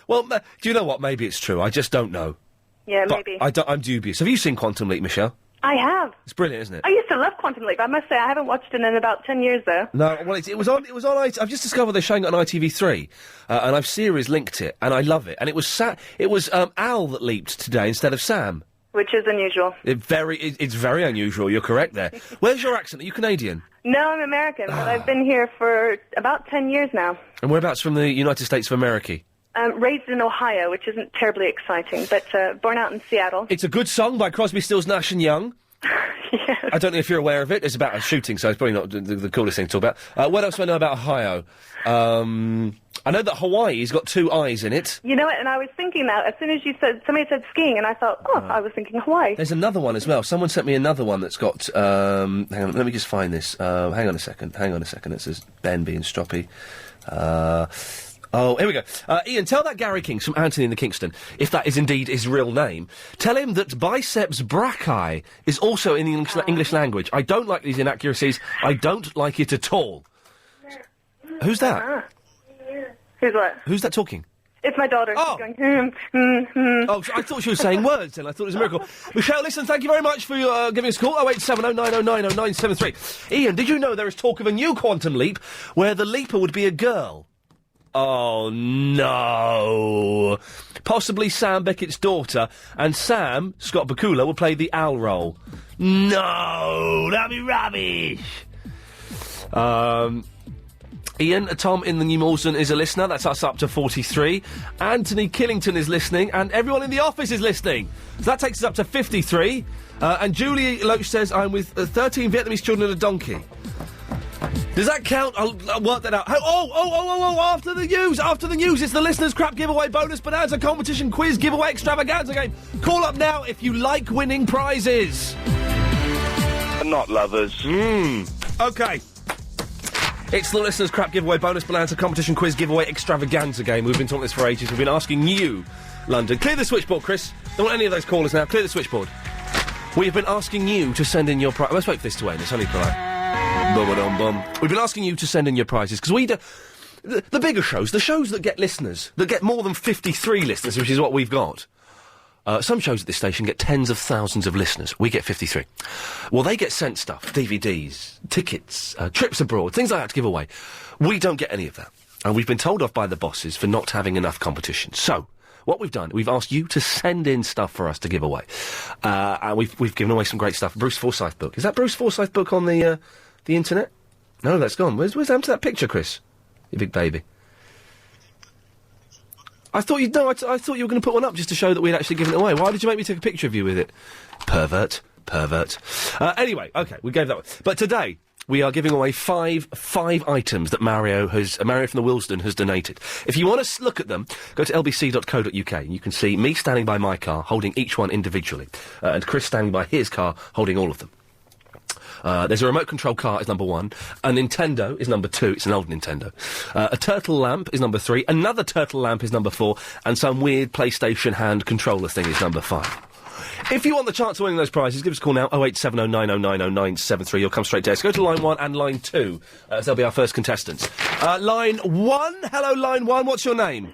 Well, do you know what? Maybe it's true. I just don't know. Yeah, but maybe. I'm dubious. Have you seen Quantum Leap, Michelle? I have. It's brilliant, isn't it? I used to love Quantum Leap. I must say, I haven't watched it in about 10 years, though. No, well, it was on. I've just discovered they're showing it on ITV3, and I've series linked it, and I love it. And it was Al that leaped today instead of Sam. Which is unusual. It's very unusual. You're correct there. Where's your accent? Are you Canadian? No, I'm American, but I've been here for about 10 years now. And whereabouts from the United States of America? Raised in Ohio, which isn't terribly exciting, but born out in Seattle. It's a good song by Crosby, Stills, Nash and Young. Yes. I don't know if you're aware of it. It's about a shooting, so it's probably not the coolest thing to talk about. What else do I know about Ohio? I know that Hawaii's got two eyes in it. You know what, and I was thinking that as soon as somebody said skiing, and I thought, I was thinking Hawaii. There's another one as well. Someone sent me another one that's got, hang on, let me just find this. Hang on a second. It says Ben being stroppy. Oh, here we go. Ian, tell that Gary King from Anthony in the Kingston, if that is indeed his real name, tell him that biceps brachii is also in the English language. I don't like these inaccuracies. I don't like it at all. Who's that? Who's what? Who's that talking? It's my daughter. Oh. She's going, Oh, I thought she was saying words then. I thought it was a miracle. Michelle, listen, thank you very much for giving us a call. 08709090973. Ian, did you know there is talk of a new Quantum Leap where the leaper would be a girl? Oh, no. Possibly Sam Beckett's daughter, and Sam, Scott Bakula, will play the owl role. No, that'd be rubbish. Ian, Tom in the New Mawson is a listener. That's us up to 43. Anthony Killington is listening, and everyone in the office is listening. So that takes us up to 53. And Julie Loach says, I'm with 13 Vietnamese children and a donkey. Does that count? I'll work that out. Oh, after the news, it's the listeners' crap giveaway bonus bonanza competition quiz giveaway extravaganza game. Call up now if you like winning prizes. Not lovers. Okay. It's the listeners' crap giveaway bonus bonanza competition quiz giveaway extravaganza game. We've been talking this for ages. We've been asking you, London. Clear the switchboard, Chris. Don't want any of those callers now. Clear the switchboard. We've been asking you to send in your prize. Let's wait for this to end. It's only polite. We've been asking you to send in your prizes, because we do... The bigger shows, the shows that get listeners, that get more than 53 listeners, which is what we've got. Some shows at this station get tens of thousands of listeners. We get 53. Well, they get sent stuff, DVDs, tickets, trips abroad, things like that to give away. We don't get any of that. And we've been told off by the bosses for not having enough competition. So, what we've done, we've asked you to send in stuff for us to give away. And we've given away some great stuff. Bruce Forsyth book. Is that Bruce Forsyth book on the internet? No, that's gone. Where's happened to that picture, Chris? You big baby. I thought I thought you were going to put one up just to show that we'd actually given it away. Why did you make me take a picture of you with it? Pervert. Anyway, okay, we gave that one. But today, we are giving away five items that Mario from the Willesden has donated. If you want to look at them, go to lbc.co.uk and you can see me standing by my car, holding each one individually, and Chris standing by his car, holding all of them. There's a remote control car is number 1. A Nintendo is number 2. It's an old Nintendo. A turtle lamp is number 3. Another turtle lamp is number 4. And some weird PlayStation hand controller thing is number 5. If you want the chance of winning those prizes, give us a call now, 08709090973. You'll come straight to us. Go to line 1 and line 2, as they'll be our first contestants. Line 1. Hello, line 1. What's your name?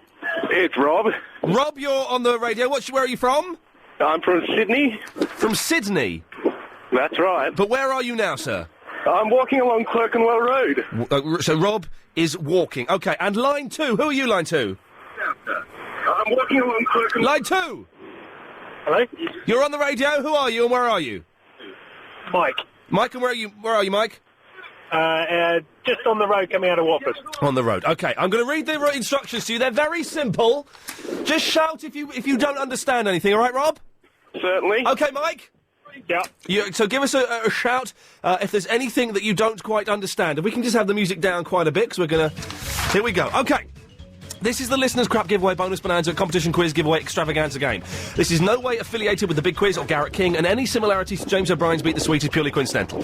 It's Rob. Rob, you're on the radio. Where are you from? I'm from Sydney. From Sydney? That's right. But where are you now, sir? I'm walking along Clerkenwell Road. So Rob is walking. OK, and line 2. Who are you, line 2? I'm walking along Clerkenwell... Line 2! Hello? You're on the radio. Who are you and where are you? Mike. Mike, and where are you, Mike? Just on the road coming out of Watford. On the road. OK, I'm going to read the instructions to you. They're very simple. Just shout if you don't understand anything, all right, Rob? Certainly. OK, Mike? Yeah. So give us a shout if there's anything that you don't quite understand. If we can just have the music down quite a bit, because we're going to... Here we go. OK. This is the Listener's Crap Giveaway Bonus Bonanza Competition Quiz Giveaway Extravaganza game. This is no way affiliated with The Big Quiz or Garrett King, and any similarities to James O'Brien's Beat the Sweet is purely coincidental.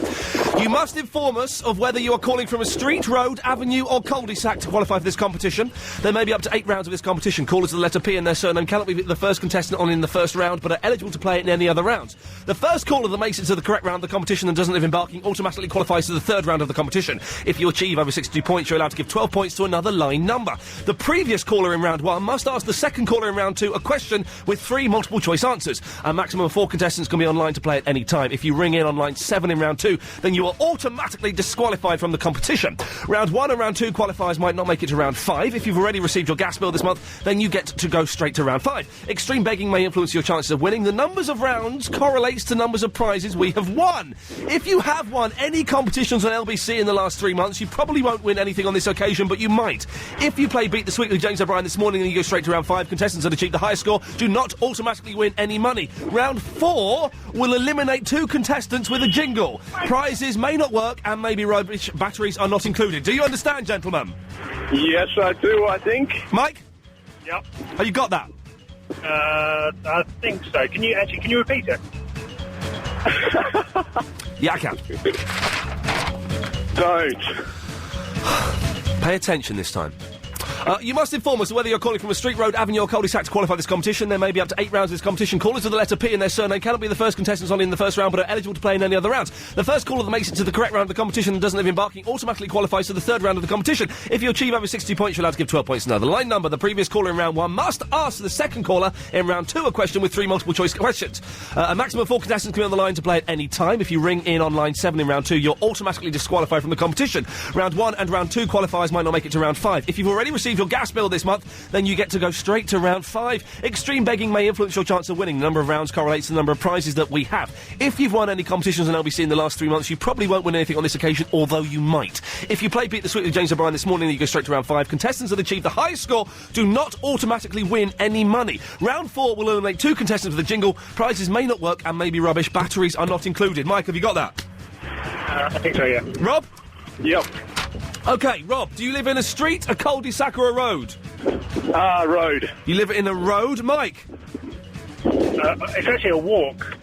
You must inform us of whether you are calling from a street, road, avenue or cul-de-sac to qualify for this competition. There may be up to 8 rounds of this competition. Callers of the letter P and their surname cannot be the first contestant on in the first round, but are eligible to play it in any other rounds. The first caller that makes it to the correct round of the competition and doesn't live in Barking automatically qualifies to the third round of the competition. If you achieve over 62 points, you're allowed to give 12 points to another line number. The previous caller in round 1 must ask the second caller in round 2 a question with 3 multiple choice answers. A maximum of 4 contestants can be online to play at any time. If you ring in on line 7 in round 2, then you are automatically disqualified from the competition. Round 1 and round 2 qualifiers might not make it to round 5. If you've already received your gas bill this month, then you get to go straight to round 5. Extreme begging may influence your chances of winning. The numbers of rounds correlates to numbers of prizes we have won. If you have won any competitions on LBC in the last 3 months, you probably won't win anything on this occasion, but you might. If you play Beat the Sweet with James O'Brien this morning and you go straight to round 5, contestants that achieve the highest score do not automatically win any money. Round 4 will eliminate 2 contestants with a jingle. Prizes may not work and may be rubbish. Batteries are not included. Do you understand, gentlemen? Yes, I do, I think. Mike? Yep. Have you got that? I think so. Can you repeat it? Yeah, I can. Don't. Pay attention this time. You must inform us whether you're calling from a street, road, avenue or cul-de-sac to qualify this competition. There may be up to 8 rounds of this competition. Callers with the letter P and their surname cannot be the first contestants on in the first round, but are eligible to play in any other rounds. The first caller that makes it to the correct round of the competition and doesn't live in Barking automatically qualifies to the third round of the competition. If you achieve over 60 points, you're allowed to give 12 points to another line number. The previous caller in round 1 must ask the second caller in round 2 a question with 3 multiple choice questions. A maximum of 4 contestants can be on the line to play at any time. If you ring in on line 7 in round 2, you're automatically disqualified from the competition. Round 1 and round 2 qualifiers might not make it to round 5. If you've already received your gas bill this month, then you get to go straight to round 5. Extreme begging may influence your chance of winning. The number of rounds correlates to the number of prizes that we have. If you've won any competitions on LBC in the last 3 months, you probably won't win anything on this occasion, although you might. If you play Beat the Sweet with James O'Brien this morning, then you go straight to round 5. Contestants that achieve the highest score do not automatically win any money. Round 4 will eliminate 2 contestants with a jingle. Prizes may not work and may be rubbish. Batteries are not included. Mike, have you got that? I think so, yeah. Rob? Yep. OK, Rob, do you live in a street, a cul-de-sac or a road? Road. You live in a road? Mike? It's actually a walk.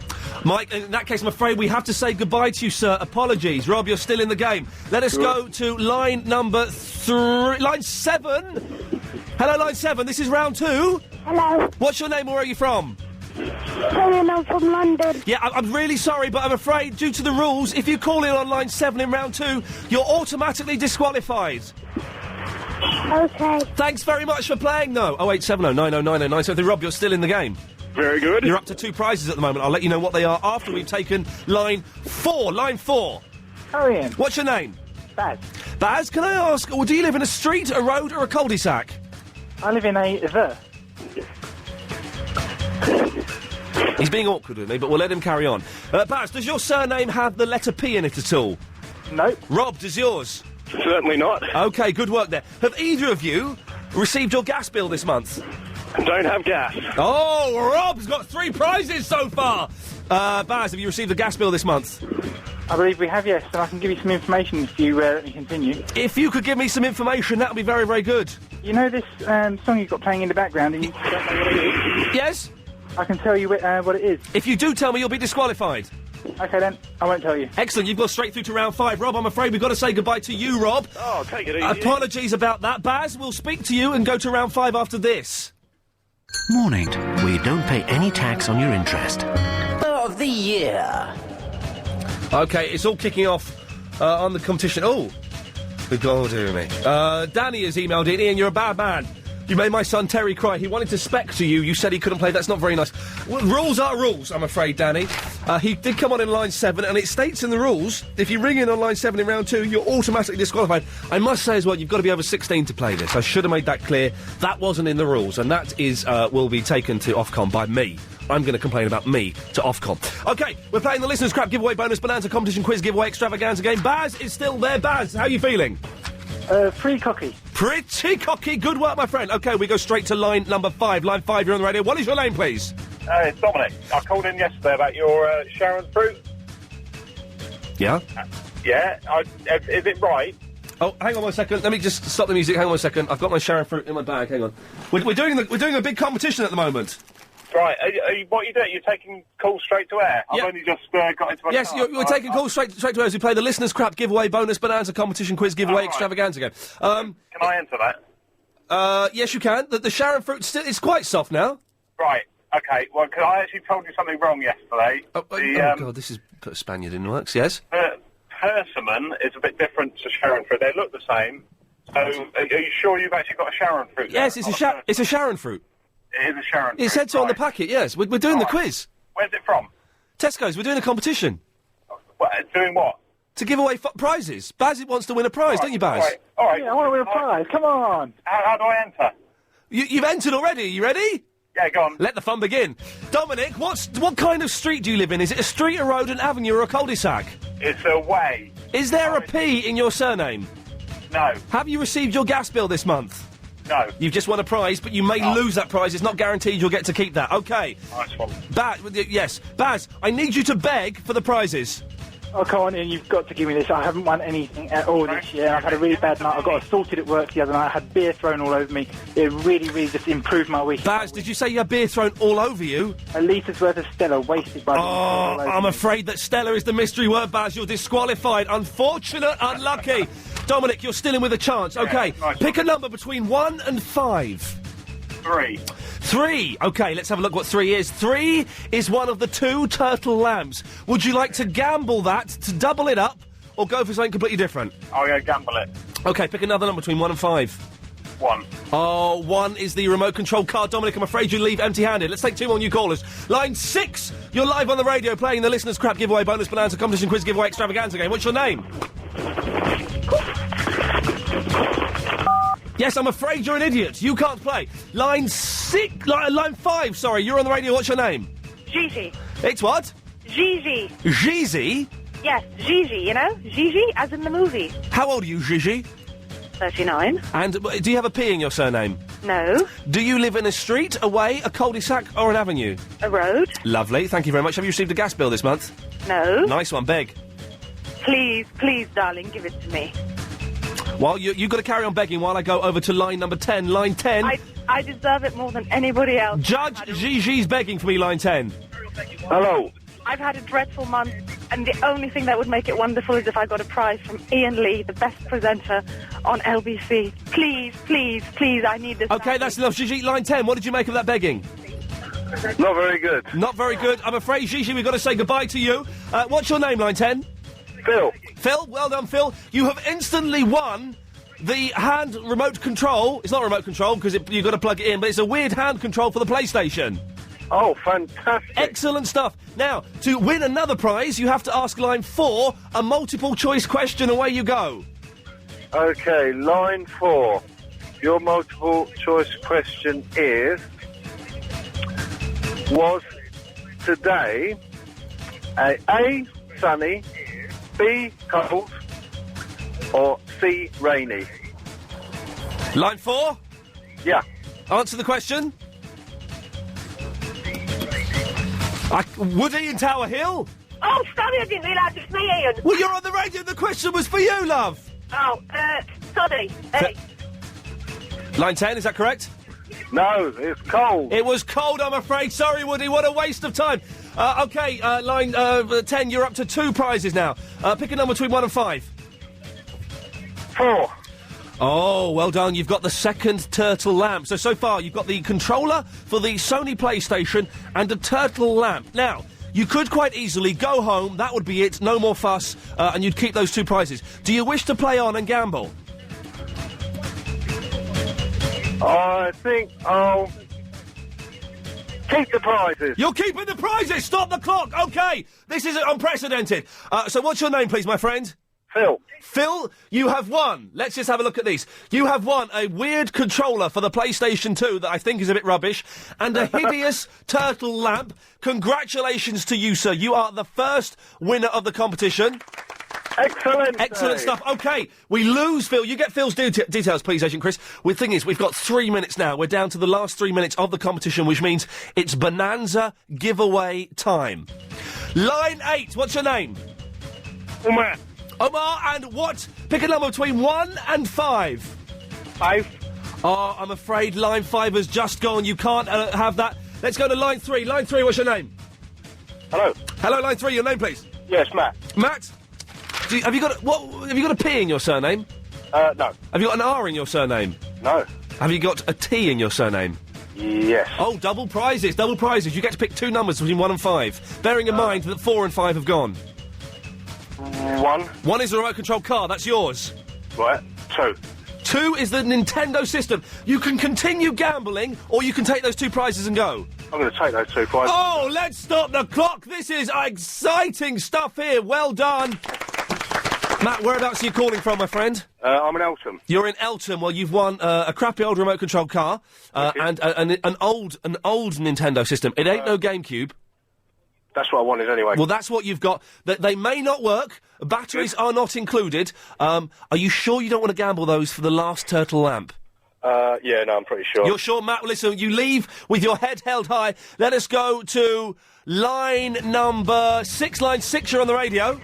Mike, in that case, I'm afraid we have to say goodbye to you, sir. Apologies. Rob, you're still in the game. Let us go to line number 3... Line 7? Hello, line 7. This is round 2. Hello. What's your name? Where are you from? I'm from London. Yeah, I'm really sorry, but I'm afraid, due to the rules, if you call in on line 7 in round 2, you're automatically disqualified. OK. Thanks very much for playing, though. 0870 9090 973. Rob, you're still in the game. Very good. You're up to 2 prizes at the moment. I'll let you know what they are after we've taken line 4. Line 4. Oh, Ian. What's your name? Baz. Baz, can I ask, do you live in a street, a road or a cul-de-sac? I live in a... He's being awkward with me, but we'll let him carry on. Baz, does your surname have the letter P in it at all? No. Rob, does yours? Certainly not. OK, good work there. Have either of you received your gas bill this month? Don't have gas. Oh, Rob's got 3 prizes so far! Baz, have you received the gas bill this month? I believe we have, yes, and I can give you some information if you let me continue. If you could give me some information, that would be very, very good. You know this song you've got playing in the background and you don't know what it is? Yes? I can tell you what it is. If you do tell me, you'll be disqualified. OK, then. I won't tell you. Excellent. You've got straight through to round 5. Rob, I'm afraid we've got to say goodbye to you, Rob. Oh, take it easy. Apologies about that. Baz, we'll speak to you and go to round 5 after this. Morning. We don't pay any tax on your interest. Of the year. OK, it's all kicking off on the competition. Oh, good God, dear me. Danny has emailed in. Ian, you're a bad man. You made my son Terry cry. He wanted to spec to you. You said he couldn't play. That's not very nice. Well, rules are rules, I'm afraid, Danny. He did come on in line 7, and it states in the rules, if you ring in on line 7 in round 2, you're automatically disqualified. I must say as well, you've got to be over 16 to play this. I should have made that clear. That wasn't in the rules, and that is, will be taken to Ofcom by me. I'm going to complain about me to Ofcom. OK, we're playing the Listeners' Crap giveaway bonus bonanza competition quiz giveaway extravaganza game. Baz is still there. Baz, how are you feeling? Pretty cocky. Pretty cocky. Good work, my friend. OK, we go straight to line number 5. Line 5, you're on the radio. What is your name, please? It's Dominic. I called in yesterday about your Sharon fruit. Yeah? Yeah? Is it right? Oh, hang on 1 second. Let me just stop the music. Hang on 1 second. I've got my Sharon fruit in my bag. Hang on. We're doing a big competition at the moment. Right. What are you doing? You're taking calls straight to air? I've only just got into my Yes, car. you're taking calls straight to us. We play the Listeners' Crap giveaway bonus bonanza competition quiz giveaway extravaganza game. Can I enter that? Yes, you can. The Sharon fruit it's quite soft now. Right. Okay. Well, 'cause I actually told you something wrong yesterday. Oh, God, this is put a Spaniard in the works. Yes. Persimmon is a bit different to Sharon fruit. They look the same. So, are you sure you've actually got a Sharon fruit? Yes, it's a Sharon fruit. It is a Sharon fruit. It said so on the packet. Yes, we're doing the quiz. Where's it from? Tesco's. We're doing a competition. Doing what? To give away prizes. Baz wants to win a prize, don't you, Baz? All right. Yeah, I want to win a prize. Come on. How do I enter? You've entered already. Are you ready? Yeah, go on. Let the fun begin. Dominic, what kind of street do you live in? Is it a street, a road, an avenue, or a cul-de-sac? It's a way. Is there a P in your surname? No. Have you received your gas bill this month? No. You've just won a prize, but you may lose that prize. It's not guaranteed you'll get to keep that. OK. Nice one. Yes. Baz, I need you to beg for the prizes. Oh, come on in, you've got to give me this. I haven't won anything at all this year. I've had a really bad night. I got assaulted at work the other night. I had beer thrown all over me. It really, really just improved my week. Baz, did you say you had beer thrown all over you? A litres worth of Stella wasted by I'm afraid that Stella is the mystery word, Baz. You're disqualified. Unfortunate, unlucky. Dominic, you're still in with a chance. OK, nice pick a number between 1 and 5. 3. 3. OK, let's have a look what 3 is. 3 is one of the 2 turtle lambs. Would you like to gamble that to double it up, or go for something completely different? I'll go gamble it. OK, pick another number between 1 and 5. 1. Oh, 1 is the remote control card. Dominic, I'm afraid you leave empty-handed. Let's take 2 more new callers. Line 6, you're live on the radio playing the Listeners' Crap giveaway bonus bonanza competition quiz giveaway extravaganza game. What's your name? Yes, I'm afraid you're an idiot. You can't play. Line 5, sorry, you're on the radio. What's your name? Gigi. It's what? Gigi. Gigi? Yes, Gigi, you know? Gigi, as in the movie. How old are you, Gigi? 39. And do you have a P in your surname? No. Do you live in a street, a way, a cul-de-sac, or an avenue? A road. Lovely, thank you very much. Have you received a gas bill this month? No. Nice one, beg. Please, darling, give it to me. Well, you've got to carry on begging while I go over to line number 10. Line 10. I deserve it more than anybody else. Judge Gigi's begging for me, line 10. Hello. I've had a dreadful month, and the only thing that would make it wonderful is if I got a prize from Iain Lee, the best presenter on LBC. Please, I need this. OK, that's enough. Gigi, line 10, what did you make of that begging? Not very good. Not very good. I'm afraid, Gigi, we've got to say goodbye to you. What's your name, line 10? Phil. Phil, well done, Phil. You have instantly won the hand remote control. It's not a remote control because you've got to plug it in, but it's a weird hand control for the PlayStation. Oh, fantastic. Excellent stuff. Now, to win another prize, you have to ask line 4 a multiple-choice question. Away you go. OK, line 4. Your multiple-choice question is... Was today A, sunny, B, cold, or C, rainy? Line 4? Yeah. Answer the question. Woody in Tower Hill? Oh, sorry, I didn't realise it's me, Ian. Well, you're on the radio. The question was for you, love. Oh, sorry. Hey. Line 10, is that correct? No, it's cold. It was cold, I'm afraid. Sorry, Woody, what a waste of time. OK, line 10, you're up to 2 prizes now. Pick a number between 1 and 5. 4. Oh, well done. You've got the second turtle lamp. So far, you've got the controller for the Sony PlayStation and a turtle lamp. Now, you could quite easily go home, that would be it, no more fuss, and you'd keep those 2 prizes. Do you wish to play on and gamble? I think I'll Keep the prizes. You're keeping the prizes! Stop the clock! OK, this is unprecedented. So what's your name, please, my friend? Phil. Phil, you have won. Let's just have a look at these. You have won a weird controller for the PlayStation 2 that I think is a bit rubbish, and a hideous turtle lamp. Congratulations to you, sir. You are the first winner of the competition. Excellent. Excellent stuff. OK, we lose Phil. You get Phil's details, please, Agent Chris. The thing is, we've got 3 minutes now. We're down to the last 3 minutes of the competition, which means it's Bonanza giveaway time. Line 8, what's your name? Omar. Omar, and what? Pick a number between 1 and 5. 5. Oh, I'm afraid line 5 has just gone. You can't have that. Let's go to line 3. Line 3, what's your name? Hello. Hello, line 3, your name, please. Yes, Matt. Matt? Have you got a P in your surname? No. Have you got an R in your surname? No. Have you got a T in your surname? Yes. Oh, double prizes, double prizes. You get to pick 2 numbers between 1 and 5. Bearing in mind that 4 and 5 have gone. 1. 1 is the remote control car, that's yours. Right. 2. 2 is the Nintendo system. You can continue gambling, or you can take those 2 prizes and go. I'm going to take those 2 prizes. Oh, let's stop the clock. This is exciting stuff here. Well done. Matt, whereabouts are you calling from, my friend? I'm in Eltham. You're in Eltham. Well, you've won a crappy old remote control car and an old Nintendo system. It ain't no GameCube. That's what I wanted anyway. Well, that's what you've got. They may not work. Batteries are not included. Are you sure you don't want to gamble those for the last turtle lamp? Yeah, no, I'm pretty sure. You're sure, Matt? Listen, you leave with your head held high. Let us go to line number 6. Line 6, you're on the radio.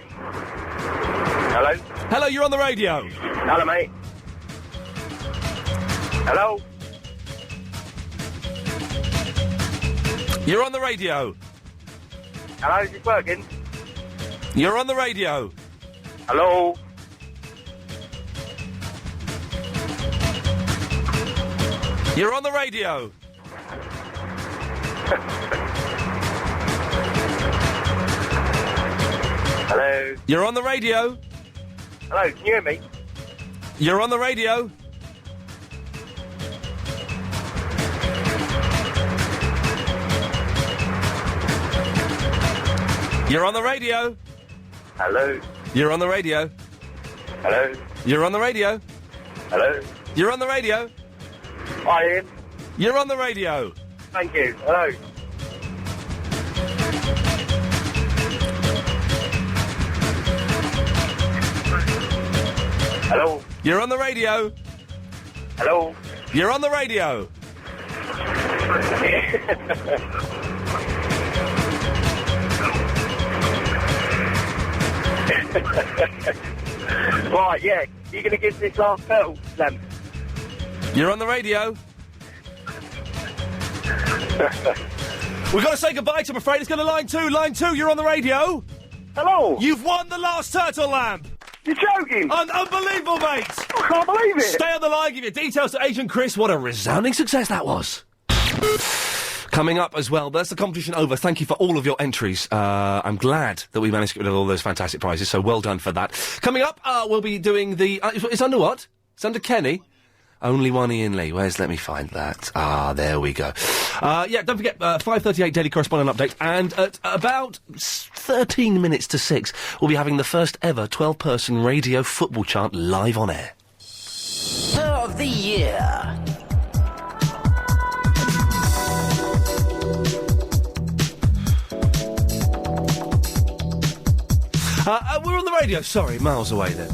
Hello? Hello, you're on the radio. Hello, mate. Hello? You're on the radio. Hello, is it working? You're on the radio. Hello? You're on the radio. Hello? You're on the radio. Hello, can you hear me? You're on the radio. You're on the radio. Hello? You're on the radio. Hello? You're on the radio. Hello? You're on the radio. Hi, Ian. You're on the radio. Thank you. Hello? Hello? You're on the radio. Hello? You're on the radio. Right, yeah. You're going to give this last turtle lamp? You're on the radio. We've got to say goodbye to him, I'm afraid. It's going to line 2. Line 2, you're on the radio. Hello? You've won the last turtle lamp. You're joking? Unbelievable, mate. I can't believe it. Stay on the line, give your details to Agent Chris. What a resounding success that was. Coming up as well, that's the competition over. Thank you for all of your entries. I'm glad that we managed to get rid of all those fantastic prizes, so well done for that. Coming up, we'll be doing the... it's under what? It's under Kenny. Only one Ian Lee. Let me find that. There we go. Yeah, don't forget, 5:38 Daily Correspondent Update, and at about 13 minutes to 6, we'll be having the first ever 12-person radio football chant live on air. Of the year. We're on the radio. Sorry, miles away then.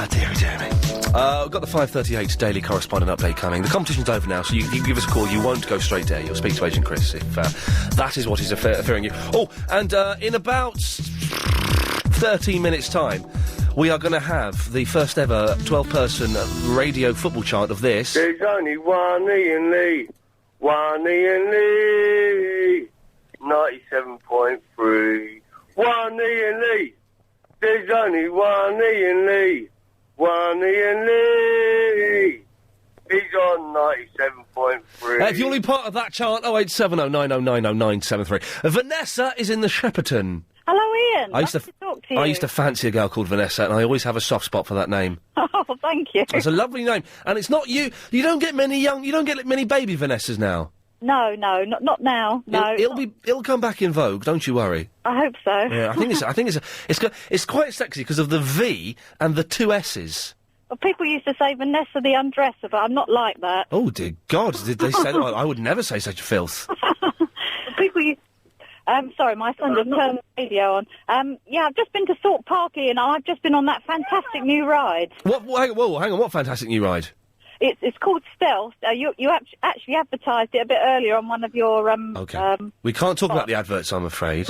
Dear me. We've got the 5:38 Daily Correspondent Update coming. The competition's over now, so you can give us a call. You won't go straight there. You'll speak to Agent Chris if that is what is affairing you. Oh, and in about 13 minutes' time, we are going to have the first ever 12-person radio football chant of this. There's only one Ian Lee. One Ian Lee. 97.3. One Ian Lee. There's only one Ian Lee. One Ian Lee. He's on 97.3. If you want to be part of that chant, 0870 9090973. Vanessa is in the Shepperton. Hello, Ian. I used Nice to talk to you. I used to fancy a girl called Vanessa, and I always have a soft spot for that name. Oh, thank you. It's a lovely name, and it's not you. You don't get many baby Vanessas now. No, not now. No, It'll come back in vogue. Don't you worry. I hope so. Yeah, I think it's quite sexy because of the V and the two S's. Well, people used to say Vanessa the undresser, but I'm not like that. Oh dear God! Did they say that? I would never say such filth. People used... sorry, my son just turned the radio on. Yeah, I've just been to Thorpe Park, and I've just been on that fantastic new ride. Hang on, what fantastic new ride? It's called Stealth. You actually advertised it a bit earlier on one of your Okay. We can't talk about the adverts, I'm afraid.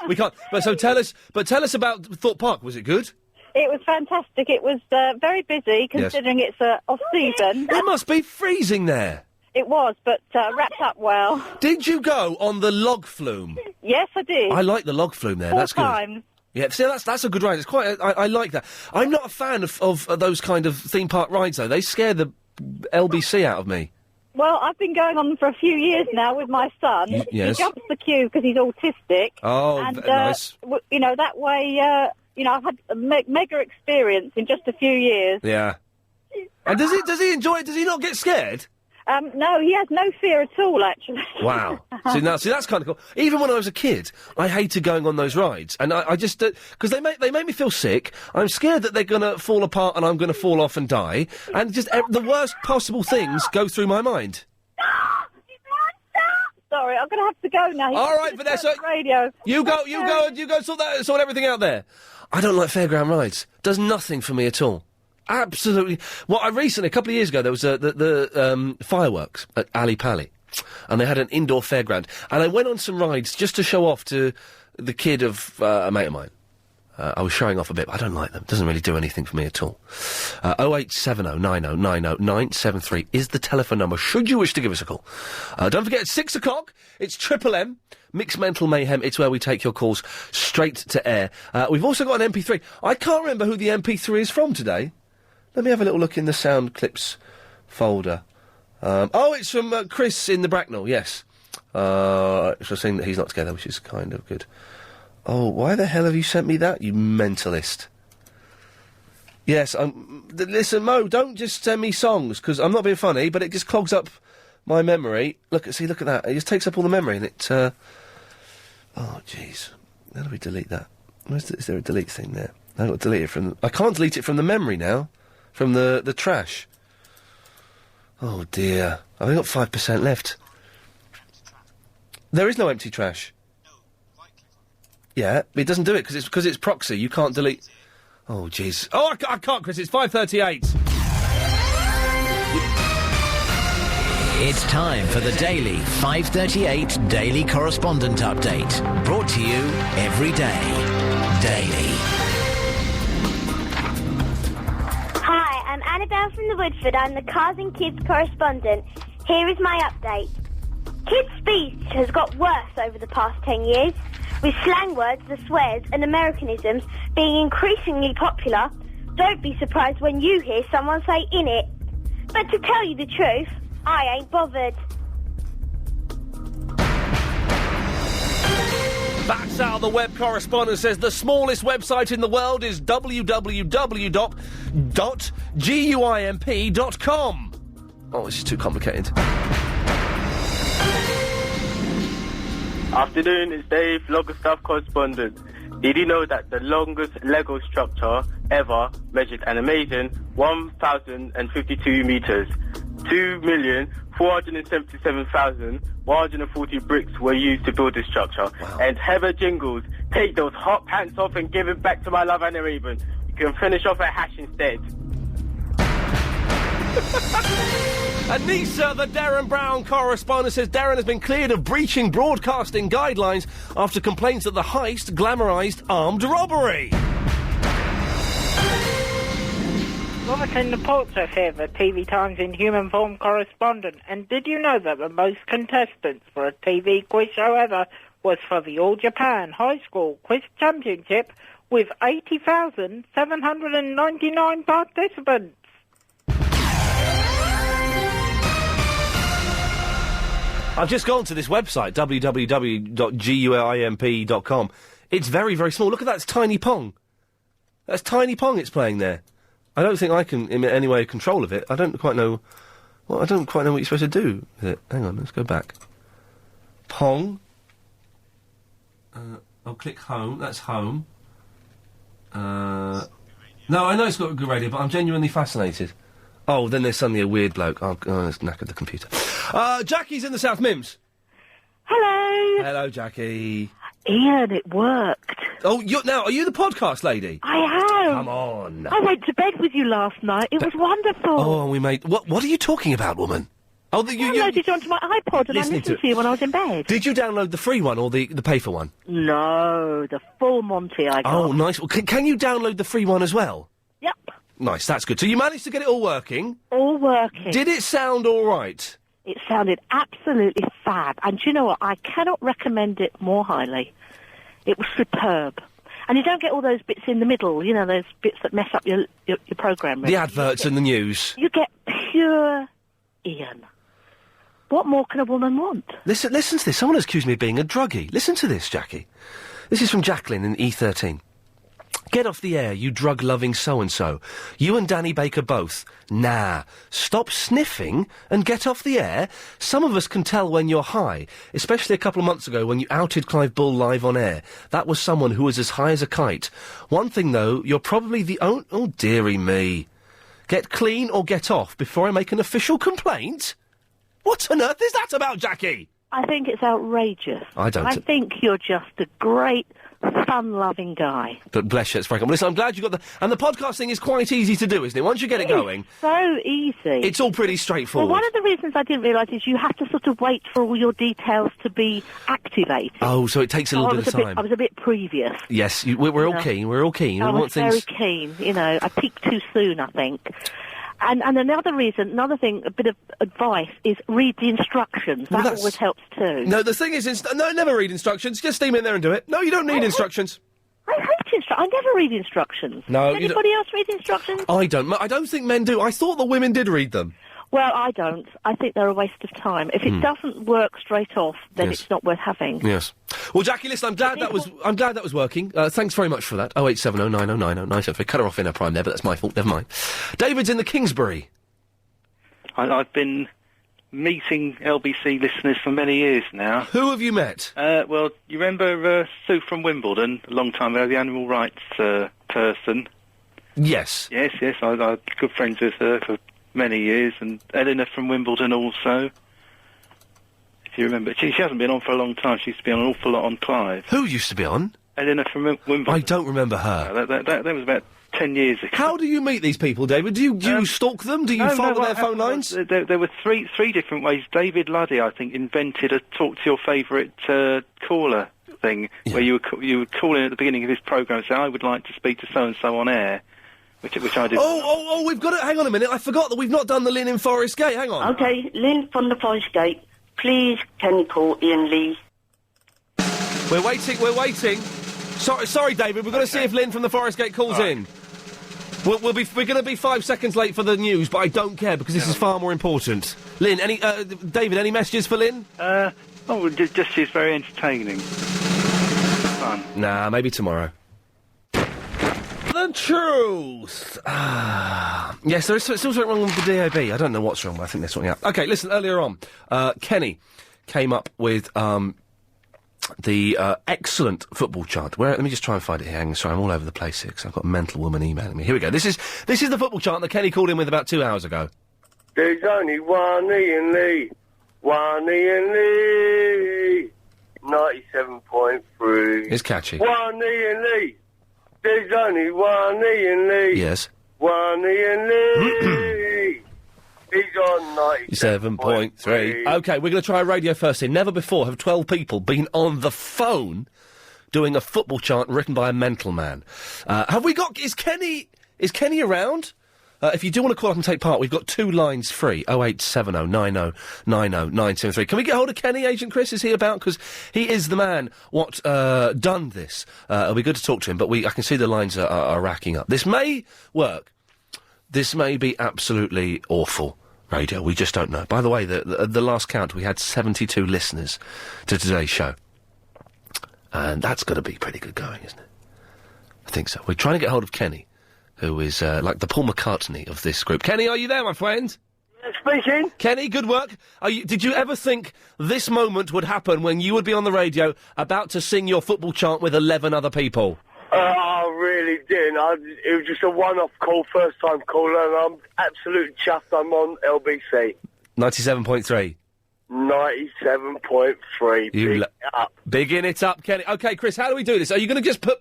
We can't. But tell us about Thorpe Park. Was it good? It was fantastic. It was very busy considering it's off season. It must be freezing there. It was, but wrapped up well. Did you go on the log flume? Yes, I did. I like the log flume there. 4 That's good. times. Yeah, see, that's a good ride. It's quite. I like that. I'm not a fan of those kind of theme park rides though. They scare the LBC out of me. Well, I've been going on them for a few years now with my son. Yes. He jumps the queue because he's autistic. Oh, and, nice. That way, I've had a mega experience in just a few years. Yeah. And does he enjoy it? Does he not get scared? No, he has no fear at all, actually. Wow. see, that's kind of cool. Even when I was a kid, I hated going on those rides, and I just because they make me feel sick. I'm scared that they're going to fall apart and I'm going to fall off and die, and just the worst possible things go through my mind. Sorry, I'm going to have to go now. All right, Vanessa. Radio. You go sort everything out there. I don't like fairground rides. Does nothing for me at all. Absolutely. Well, recently, a couple of years ago, there was the fireworks at Ali Pali, and they had an indoor fairground, and I went on some rides just to show off to the kid of a mate of mine. I was showing off a bit, but I don't like them. Doesn't really do anything for me at all. 0870 90 90 973 is the telephone number, should you wish to give us a call. Don't forget, at 6 o'clock, it's Triple M, Mixed Mental Mayhem. It's where we take your calls straight to air. We've also got an MP3. I can't remember who the MP3 is from today. Let me have a little look in the sound clips folder. It's from Chris in the Bracknell, yes. So saying that he's not together, which is kind of good. Oh, why the hell have you sent me that, you mentalist? Yes, listen, Mo, don't just send me songs, because I'm not being funny, but it just clogs up my memory. Look at that. It just takes up all the memory, and it, oh, jeez. How do we delete that? Is there a delete thing there? I've got to delete it from... I can't delete it from the memory now. From the trash. Oh, dear. I've only got 5% left. There is no empty trash. Yeah, it doesn't do it because it's proxy. You can't delete... Oh, jeez. Oh, I can't, Chris. It's 5:38. It's time for the daily 5:38 Daily Correspondent Update. Brought to you every day. Daily. Hi, I'm Annabelle from the Woodford. I'm the Cars and Kids correspondent. Here is my update. Kids' speech has got worse over the past 10 years, with slang words, the swears and Americanisms being increasingly popular. Don't be surprised when you hear someone say "in it." But to tell you the truth, I ain't bothered. That's how the web correspondent says the smallest website in the world is www.guimp.com. Oh, this is too complicated. Afternoon, it's Dave, Loggerstaff correspondent. Did you know that the longest Lego structure ever measured an amazing 1,052 metres? 2,477,140 bricks were used to build this structure. Wow. And Heather Jingles, take those hot pants off and give it back to my love Anna Raven. You can finish off at hash instead. Anissa, the Darren Brown correspondent, says Darren has been cleared of breaching broadcasting guidelines after complaints that the heist glamorised armed robbery. Martin Portsmouth here, the TV Times in human form correspondent. And did you know that the most contestants for a TV quiz show ever was for the All Japan High School Quiz Championship with 80,799 participants? I've just gone to this website, www.guimp.com. It's very, very small. Look at that, it's Tiny Pong. That's Tiny Pong it's playing there. I don't think I can, in any way, control of it. I don't quite know Well, I don't quite know what you're supposed to do with it. Hang on, let's go back. Pong. I'll click home. That's home. No, I know it's got good radio, but I'm genuinely fascinated. Oh, then there's suddenly a weird bloke. Oh, it's knackered the computer. Jackie's in the South Mims. Hello. Hello, Jackie. Ian, it worked. Oh, are you the podcast lady? I am. Come on. I went to bed with you last night. It was wonderful. Oh, we made... What are you talking about, woman? Oh, I downloaded you onto my iPod and I listened to you when I was in bed. Did you download the free one or the pay-for one? No, the full Monty I got. Oh, nice. Well, can you download the free one as well? Yep. Nice, that's good. So you managed to get it all working? All working. Did it sound all right? It sounded absolutely fab. And do you know what? I cannot recommend it more highly. It was superb. And you don't get all those bits in the middle, you know, those bits that mess up your programme. The adverts and the news. You get pure Ian. What more can a woman want? Listen to this. Someone accused me of being a druggie. Listen to this, Jackie. This is from Jacqueline in E13. Get off the air, you drug-loving so-and-so. You and Danny Baker both. Nah. Stop sniffing and get off the air. Some of us can tell when you're high, especially a couple of months ago when you outed Clive Bull live on air. That was someone who was as high as a kite. One thing, though, you're probably the only... Oh, dearie me. Get clean or get off before I make an official complaint? What on earth is that about, Jackie? I think it's outrageous. I don't. I think you're just a great, fun-loving guy. But bless you, it's very common. Listen, I'm glad you got the... And the podcast thing is quite easy to do, isn't it? Once you get it going... so easy. It's all pretty straightforward. Well, one of the reasons I didn't realise is you have to sort of wait for all your details to be activated. Oh, so it takes a little bit of time. I was a bit previous. Yes, we're all keen. We're all keen. I We was want very things... keen. You know, I peaked too soon, I think. And another thing, a bit of advice is read the instructions. Well, that always helps too. No, the thing is, no, never read instructions. Just steam in there and do it. No, you don't need instructions. I hate instructions. I never read instructions. No, Does you anybody else read instructions? I don't. I don't think men do. I thought the women did read them. Well, I don't. I think they're a waste of time. If it doesn't work straight off, then Yes. it's not worth having. Yes. Well, Jackie, listen, I'm glad that was working. Thanks very much for that. 0870 90 90 973. Cut her off in her prime there, but that's my fault. Never mind. David's in the Kingsbury. I've been meeting LBC listeners for many years now. Who have you met? Well, you remember Sue from Wimbledon, a long time ago, the animal rights person? Yes. Yes, I was good friends with her for many years, and Eleanor from Wimbledon also. If you remember. She hasn't been on for a long time. She used to be on an awful lot on Clive. Who used to be on? Eleanor from Wimbledon. I don't remember her. That was about 10 years ago. How do you meet these people, David? Do you stalk them? Do you follow their phone lines? There were three different ways. David Luddy, I think, invented a talk to your favourite caller thing, where you would call in at the beginning of his programme and say, I would like to speak to so-and-so on air, which I did. Oh, we've got it. Hang on a minute. I forgot that we've not done the Lynn in Forest Gate. Hang on. Okay, Lynn from the Forest Gate. Please, can you call Ian Lee? We're waiting. Sorry, David. We've got to see if Lynn from the Forest Gate calls in. We're going to be 5 seconds late for the news, but I don't care because this is far more important. Lynn, David, any messages for Lynn? Just she's very entertaining. Fun. Nah, maybe tomorrow. The truth. Yes, there is still something wrong with the DAB. I don't know what's wrong, but I think there's something up. Okay, listen, earlier on, Kenny came up with the excellent football chart. Let me just try and find it here. Hang on, sorry, I'm all over the place here because I've got a mental woman emailing me. Here we go. This is the football chart that Kenny called in with about 2 hours ago. There's only one Ian Lee. 97.3. It's catchy. One Ian Lee. There's only one Ian Lee. Yes. One Ian Lee. He's on 97.3. OK, we're going to try radio first here. Never before have 12 people been on the phone doing a football chart written by a mental man. Have we got... Is Kenny around? If you do want to call up and take part, we've got 2 lines free. 0870 90 90 973. Can we get hold of Kenny? Agent Chris, is he about? Because he is the man what done this. It'll be good to talk to him, but I can see the lines are racking up. This may work. This may be absolutely awful radio. We just don't know. By the way, the last count, we had 72 listeners to today's show. And that's got to be pretty good going, isn't it? I think so. We're trying to get hold of Kenny, who is like the Paul McCartney of this group. Kenny, are you there, my friend? Speaking. Kenny, good work. Did you ever think this moment would happen when you would be on the radio about to sing your football chant with 11 other people? I really didn't. It was just a one-off call, first-time caller, and I'm absolutely chuffed I'm on LBC. 97.3. 97.3. Big up. Bigging it up, Kenny. OK, Chris, how do we do this? Are you going to just put...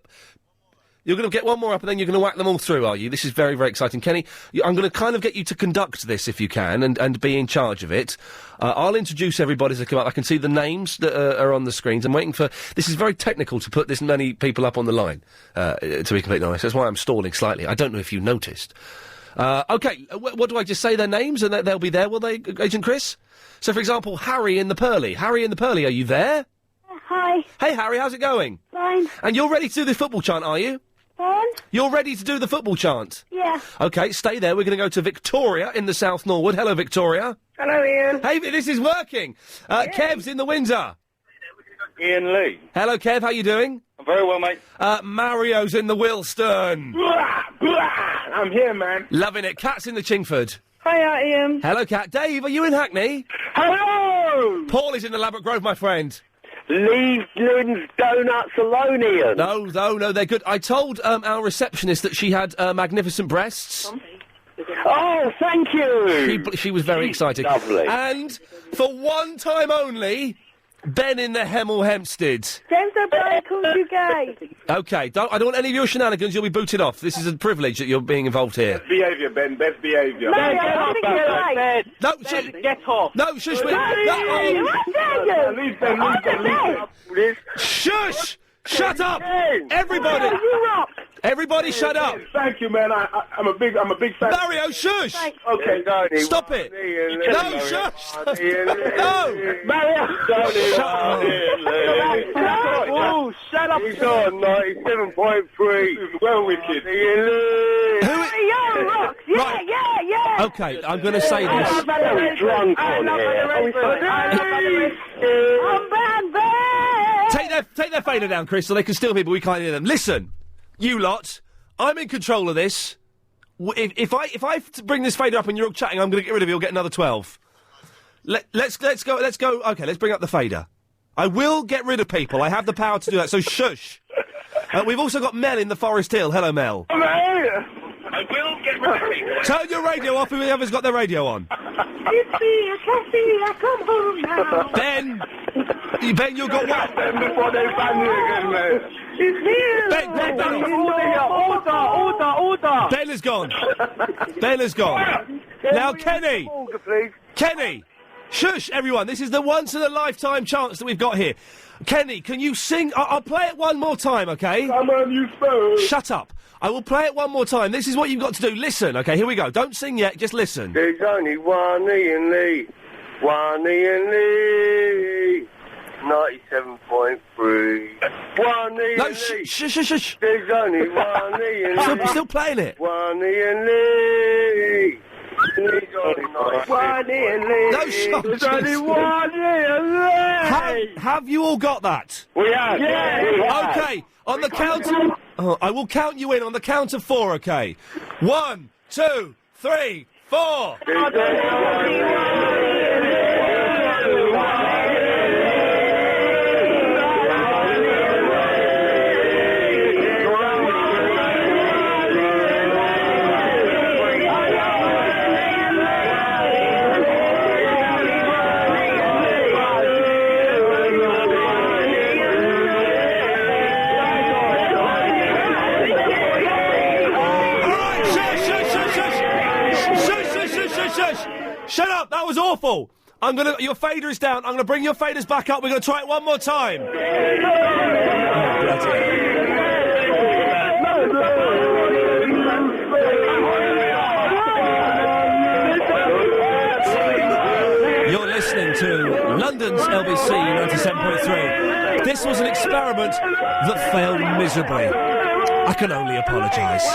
You're going to get one more up and then you're going to whack them all through, are you? This is very, very exciting. Kenny, I'm going to kind of get you to conduct this if you can and be in charge of it. I'll introduce everybody as they come up. I can see the names that are on the screens. I'm waiting for... This is very technical to put this many people up on the line, to be completely honest. That's why I'm stalling slightly. I don't know if you noticed. OK, what do I just say their names and they'll be there, will they, Agent Chris? So, for example, Harry in the Pearly. Harry in the Pearly, are you there? Hi. Hey, Harry, how's it going? Fine. And you're ready to do the football chant, are you? Fine. You're ready to do the football chant? Yeah. OK, stay there. We're going to go to Victoria in the South Norwood. Hello, Victoria. Hello, Ian. Hey, this is working. Kev's in the Windsor. Ian Lee. Hello, Kev. How you doing? I'm very well, mate. Mario's in the Wilston. I'm here, man. Loving it. Kat's in the Chingford. Hiya, Ian. Hello, Kat. Dave, are you in Hackney? Hello! Paul is in the Ladbroke Grove, my friend. Leave Lynn's donuts alone, Ian. No, they're good. I told our receptionist that she had magnificent breasts. Oh, thank you! She was very excited. Lovely. And for one time only, Ben in the Hemel Hempstead. James O'Brien calls you gay. OK, I don't want any of your shenanigans. You'll be booted off. This is a privilege that you're being involved here. Best behaviour, Ben. Best behaviour. No, I think you're right. No, get off. No, shush me. Leave Ben. Shush! Shut up! Everybody! Everybody shut up! Thank you, man. I'm a big fan. Mario, shush! Okay, stop it! No, shush! No! Mario! Shut up! He's on 97.3. Well wicked. Yeah. OK, I'm going to say this. Drunk on here. Take their fader down, Chris, so they can still hear, but we can't hear them. Listen, you lot, I'm in control of this. If I bring this fader up and you're all chatting, I'm going to get rid of you. You'll get another 12. Let's go. OK, let's bring up the fader. I will get rid of people. I have the power to do that. So shush. We've also got Mel in the Forest Hill. Hello, Mel. I will get rid of people. Turn your radio off. Whoever's got their radio on. I come home now. Ben, you've got what? Ben, before they ban you again, mate. It's here. Order. Ben has gone. Ben has gone. Now, Kenny. Kenny. Shush, everyone. This is the once-in-a-lifetime chance that we've got here. Kenny, can you sing? I'll play it one more time, OK? Come on, you spoon. Shut up. I will play it one more time. This is what you've got to do. Listen, OK? Here we go. Don't sing yet. Just listen. There's only one Ian Lee. One Ian Lee. 97.3. One Ian No, Lee. shush. There's only one Ian Lee. Still playing it. One Ian Lee. One Ian Lee. No, shut There's only one Ian Lee. Have you all got that? We have. Yeah. OK, on the count of... I will count you in on the count of 4, OK? 1, 2, 3, 4. Shut up! That was awful! Your fader is down. I'm gonna bring your faders back up. We're gonna try it one more time. You're listening to London's LBC 97.3. This was an experiment that failed miserably. I can only apologise.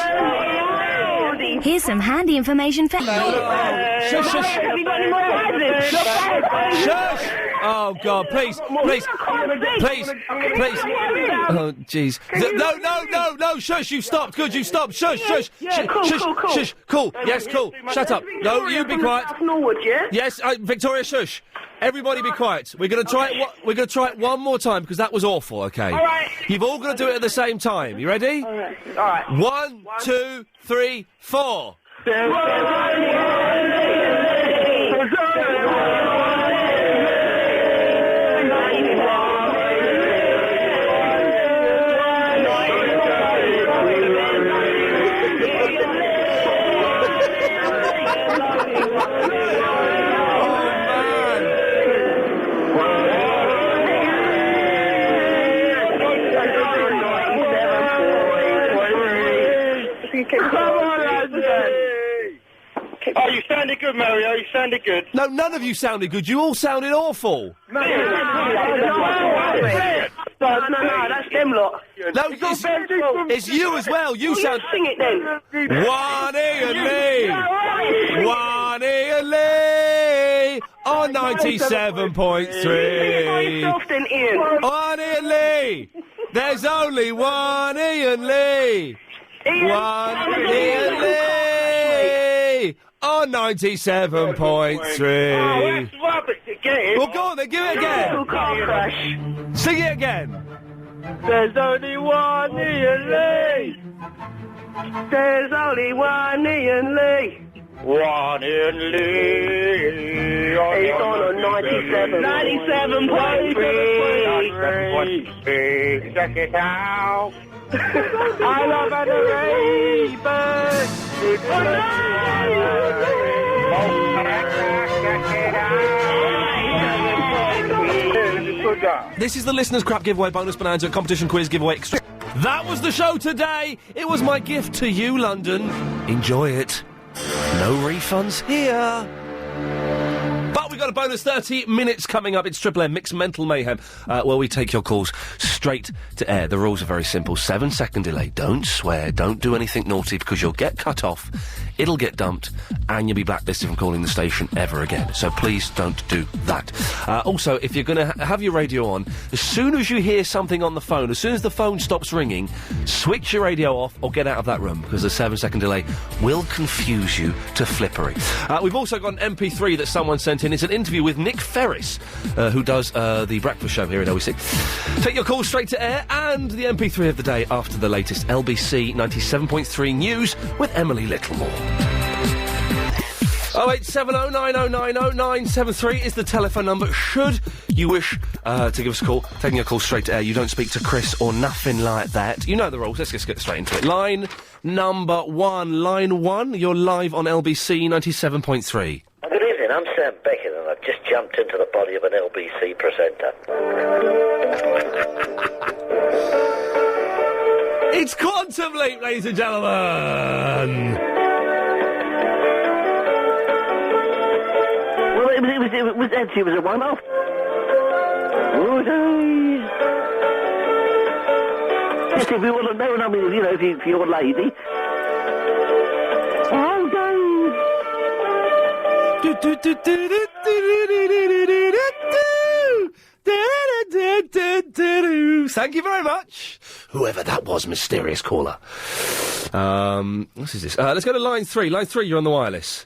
Here's some handy information for... Shush! Have you got any more prizes? Shush! Oh, God, please. Oh, jeez. No, shush, you stopped. Good, you stopped. Shush. Cool. Yes, cool. Shut up. No, you be quiet. Norwood, yeah? Yes, Victoria, shush. Everybody be quiet. We're going to try it. We're going to try it one more time because that was awful. Okay. All right. You've all got to do it at the same time. You ready? All right. 1, 2, 3, 4. Oh, you sounded good, Mario. You sounded good. No, none of you sounded good. You all sounded awful. No, that's them lot. No, it's you as well. You sound. Sing it then. One Ian Lee. One Ian Lee on 97.3. One Ian Lee. There's only one Ian Lee. One Ian Lee on 97.3. Well, go on then, give it again. Sing it again. There's only one Ian Lee. There's only one Ian Lee. One Ian Lee. He's on a 97.3. Check it out. I love This is the listeners' crap giveaway, bonus bonanza, competition quiz giveaway. That was the show today. It was my gift to you, London. Enjoy it. No refunds here. But we've got a bonus 30 minutes coming up. It's Triple M, Mixed Mental Mayhem, where we take your calls straight to air. The rules are very simple. 7-second delay. Don't swear. Don't do anything naughty because you'll get cut off. It'll get dumped and you'll be blacklisted from calling the station ever again. So please don't do that. Also, if you're going to have your radio on, as soon as you hear something on the phone, as soon as the phone stops ringing, switch your radio off or get out of that room because the 7-second delay will confuse you to flippery. We've also got an MP3 that someone sent in. It's an interview with Nick Ferris, who does the breakfast show here at LBC. Take your call straight to air and the MP3 of the day after the latest LBC 97.3 news with Emily Littlemore. 08709090973 is the telephone number. Should you wish to give us a call, taking a call straight to air, you don't speak to Chris or nothing like that. You know the rules. Let's just get straight into it. Line number 1. Line 1, you're live on LBC 97.3. Good evening, I'm Sam Beckett and I've just jumped into the body of an LBC presenter. It's Quantum Leap, ladies and gentlemen! Well, it was actually a one-off. Yes, if you want to know, I mean, you know, if you're a lady. Oh, Thank you very much, whoever that was, mysterious caller. What is this? Let's go to line 3. Line 3, you're on the wireless.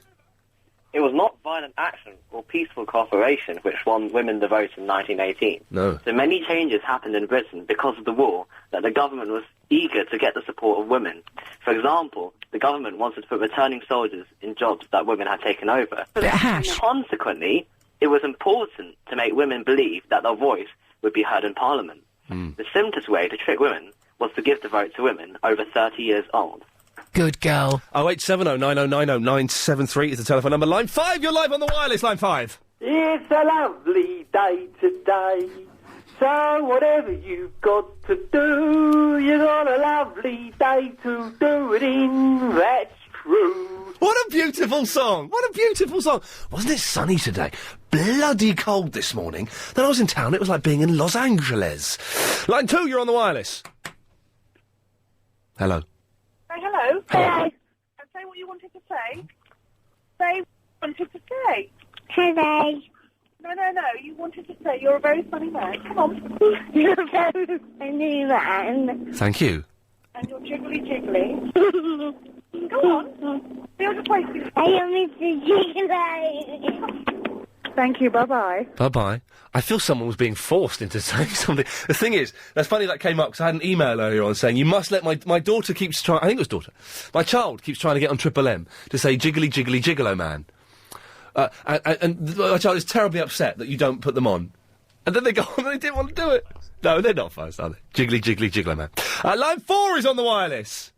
It was not violent action or peaceful cooperation which won women the vote in 1918. No. So many changes happened in Britain because of the war that the government was eager to get the support of women. For example, the government wanted to put returning soldiers in jobs that women had taken over. Consequently, it was important to make women believe that their voice would be heard in Parliament. The simplest way to trick women was to give the vote to women over 30 years old. Good girl. 08709090973 is the telephone number. Line 5, you're live on the wireless. Line 5. It's a lovely day today, so whatever you've got to do, you got a lovely day to do it in, that's true. What a beautiful song. What a beautiful song. Wasn't it sunny today? Bloody cold this morning. Then I was in town, it was like being in Los Angeles. Line 2, you're on the wireless. Hello. Say hello. Hello. And say what you wanted to say. Say what you wanted to say. Hello. No. You wanted to say you're a very funny man. Come on. You're a very funny man. Thank you. And you're jiggly. Go on. You're just wasting. I am Mr. Jiggly. Thank you. Bye-bye. Bye-bye. I feel someone was being forced into saying something. The thing is, that's funny that came up, because I had an email earlier on saying, you must let my daughter keeps trying, I think it was daughter, my child keeps trying to get on Triple M to say jiggly, jiggly, gigolo man. And my child is terribly upset that you don't put them on. And then they go on and they didn't want to do it. No, they're not fast, are they? Jiggly, jiggly, gigolo man. Line 4 is on the wireless.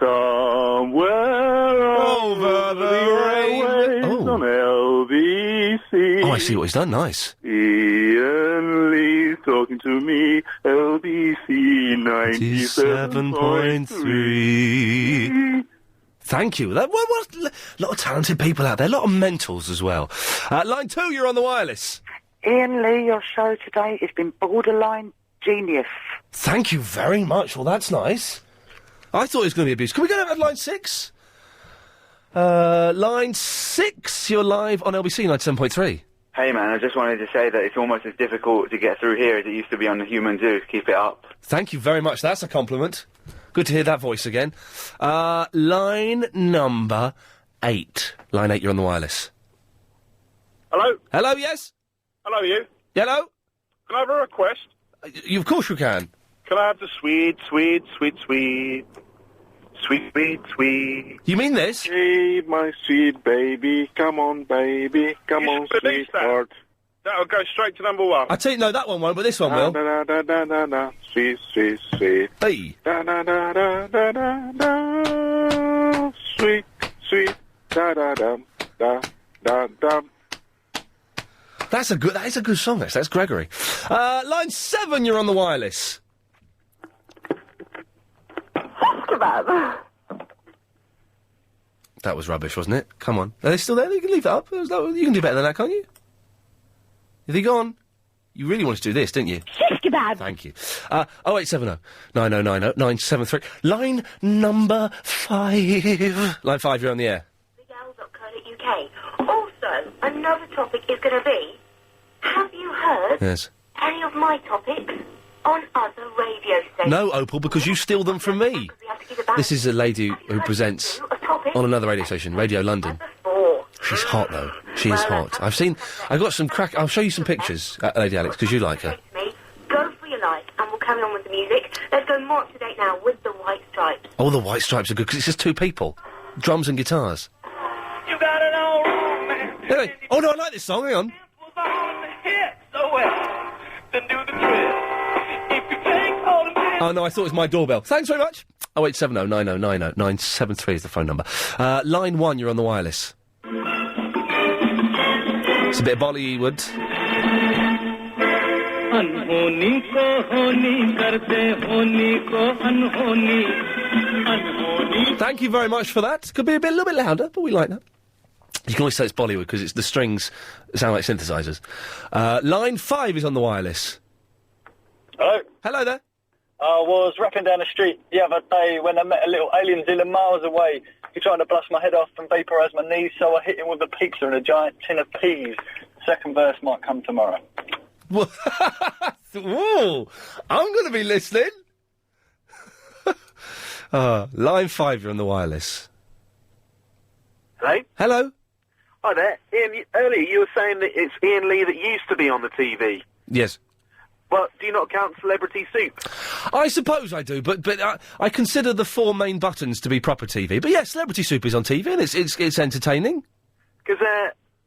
Somewhere over the airwaves on LBC. Oh, I see what he's done. Nice. Ian Lee's talking to me. LBC 97.3. Thank you. What a lot of talented people out there. A lot of mentals as well. Line 2, you're on the wireless. Ian Lee, your show today has been borderline genius. Thank you very much. Well, that's nice. I thought it was going to be abused. Can we go down to line 6? Line 6, you're live on LBC 97.3. Hey man, I just wanted to say that it's almost as difficult to get through here as it used to be on the Human Zoo. Keep it up. Thank you very much. That's a compliment. Good to hear that voice again. Line number 8. Line 8, you're on the wireless. Hello? Hello, yes? Hello, you. Hello? Can I have a request? Of course you can. Can I have the sweet, sweet, sweet, sweet, sweet, sweet, sweet? You mean this? Hey, my sweet baby, come on, baby, come You on, should release sweetheart. That'll go straight to number 1. I tell you, no, that one won't, but this one will. Da da da da da, sweet, sweet, sweet. Hey. Da da da da da da da, sweet, sweet, da da dum, da da dum. That is a good song, actually. That's Gregory. Line 7, you're on the wireless. That was rubbish, wasn't it? Come on. Are they still there? You can leave that up. You can do better than that, can't you? Is he gone? You really wanted to do this, didn't you? Shish kebab. Thank you. 0870 9090 973. Line number 5. Line 5, you're on the air. UK. Also, another topic is going to be, have you heard Yes. any of my topics on other radio stations? No, Opal, because you steal them from me. This is a lady who presents on another radio station, Radio London. She's hot, though. She is hot. I've got some I'll show you some pictures, Lady Alex, because you like her. Go for your life, and we'll carry on with the music. Let's go more up to date now with the White Stripes. Oh, the White Stripes are good, because it's just 2 people. Drums and guitars. You got it all wrong, man. Anyway, oh no, I like this song, hang on. So well, then do the twist. If you take all the man. Oh no, I thought it was my doorbell. Thanks very much. 0870 9090 973 is the phone number. Line 1, you're on the wireless. It's a bit of Bollywood. Thank you very much for that. Could be a little bit louder, but we like that. You can always say it's Bollywood because the strings sound like synthesizers. Line 5 is on the wireless. Hello? Hello there. I was rapping down the street the other day when I met a little alien zilla miles away. He tried to blast my head off and vaporise my knees, so I hit him with a pizza and a giant tin of peas. Second verse might come tomorrow. Ooh, I'm going to be listening. Line 5, you're on the wireless. Hello? Hello? Hi there. Ian, earlier you were saying that it's Ian Lee that used to be on the TV. Yes. But do you not count Celebrity Soup? I suppose I do, but I consider the 4 main buttons to be proper TV. But yes, Celebrity Soup is on TV and it's entertaining. Because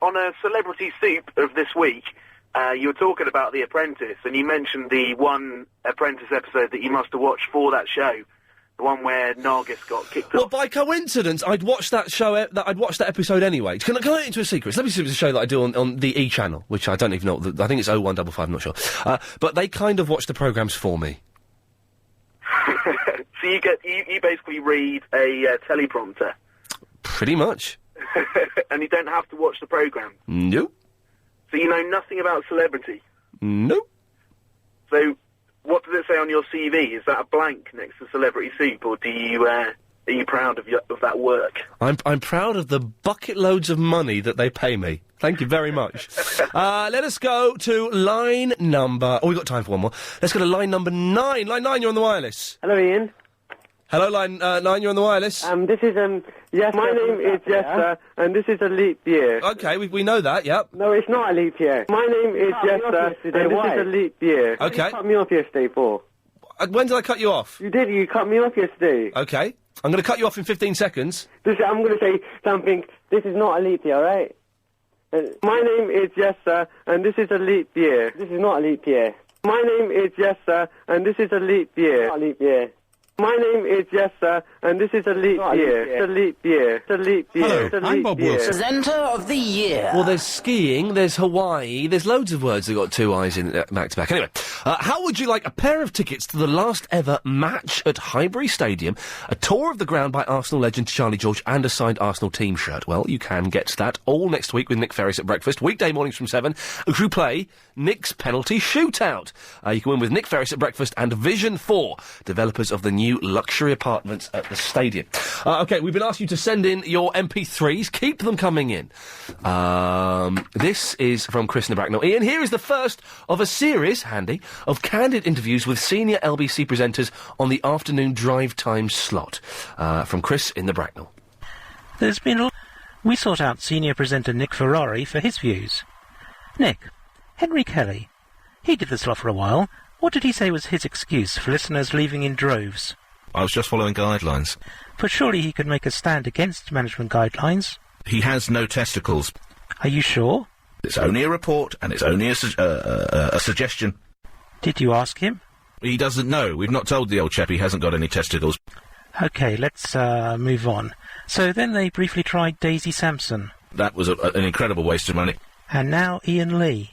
on a Celebrity Soup of this week, you were talking about The Apprentice, and you mentioned the one Apprentice episode that you must have watched for that show. The one where Nargis got kicked off. Well, by coincidence, I'd watched that show. I'd watched that episode anyway. Can I get into a secret? Celebrity Soup is a show that I do on the E channel, which I don't even know. I think it's 0155. I'm not sure. But they kind of watch the programmes for me. So you basically read a teleprompter. Pretty much. And you don't have to watch the programme. Nope. So you know nothing about Celebrity. Nope. So. What does it say on your CV? Is that a blank next to Celebrity Soup, or are you proud of that work? I'm proud of the bucket loads of money that they pay me. Thank you very much. Let us go to line number... Oh, we've got time for one more. Let's go to line number 9. Line 9, you're on the wireless. Hello, Ian. Hello, line 9, you're on the wireless. This is, yes, my name is Jester, and this is a leap year. Okay, we know that, yep. No, it's not a leap year. My name is Jester, and this is a leap year. Okay. You cut me off yesterday for. When did I cut you off? You did, you cut me off yesterday. Okay. I'm going to cut you off in 15 seconds. I'm going to say something, this is not a leap year, alright? My name is Jester, and this is a leap year. This is not a leap year. My name is Jester, and this is a leap year. Not a leap year. My name is Jester, and this is a leap year. It's a leap year. It's a leap year. Hello, I'm Bob Wilson. Presenter of the year. Well, there's skiing, there's Hawaii, there's loads of words that got 2 I's in back to back. Anyway, how would you like a pair of tickets to the last ever match at Highbury Stadium, a tour of the ground by Arsenal legend Charlie George, and a signed Arsenal team shirt? Well, you can get that all next week with Nick Ferris at breakfast, weekday mornings from 7, as we play Nick's Penalty Shootout. You can win with Nick Ferris at breakfast and Vision 4, developers of the new luxury apartments at the stadium. OK, we've been asked you to send in your MP3s. Keep them coming in. This is from Chris in the Bracknell. Ian, here is the first of a series, handy, of candid interviews with senior LBC presenters on the afternoon drive time slot. From Chris in the Bracknell. There's been We sought out senior presenter Nick Ferrari for his views. Nick, Henry Kelly. He did the slot for a while. What did he say was his excuse for listeners leaving in droves? I was just following guidelines. But surely he could make a stand against management guidelines? He has no testicles. Are you sure? It's only a report, and it's only a suggestion. Did you ask him? He doesn't know. We've not told the old chap he hasn't got any testicles. OK, let's move on. So then they briefly tried Daisy Sampson. That was an incredible waste of money. And now Ian Lee.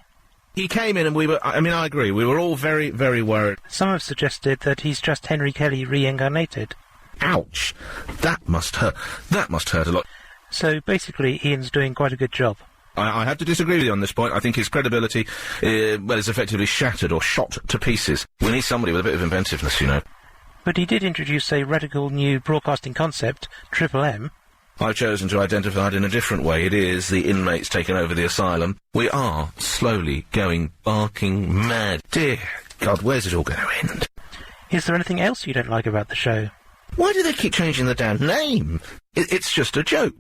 He came in and we were... I mean, I agree. We were all very, very worried. Some have suggested that he's just Henry Kelly reincarnated. Ouch. That must hurt. That must hurt a lot. So basically, Ian's doing quite a good job. I have to disagree with you on this point. I think his credibility, is effectively shattered or shot to pieces. We need somebody with a bit of inventiveness, you know. But he did introduce a radical new broadcasting concept, Triple M. I've chosen to identify it in a different way. It is the inmates taking over the asylum. We are slowly going barking mad. Dear God, where's it all going to end? Is there anything else you don't like about the show? Why do they keep changing the damn name? It's just a joke.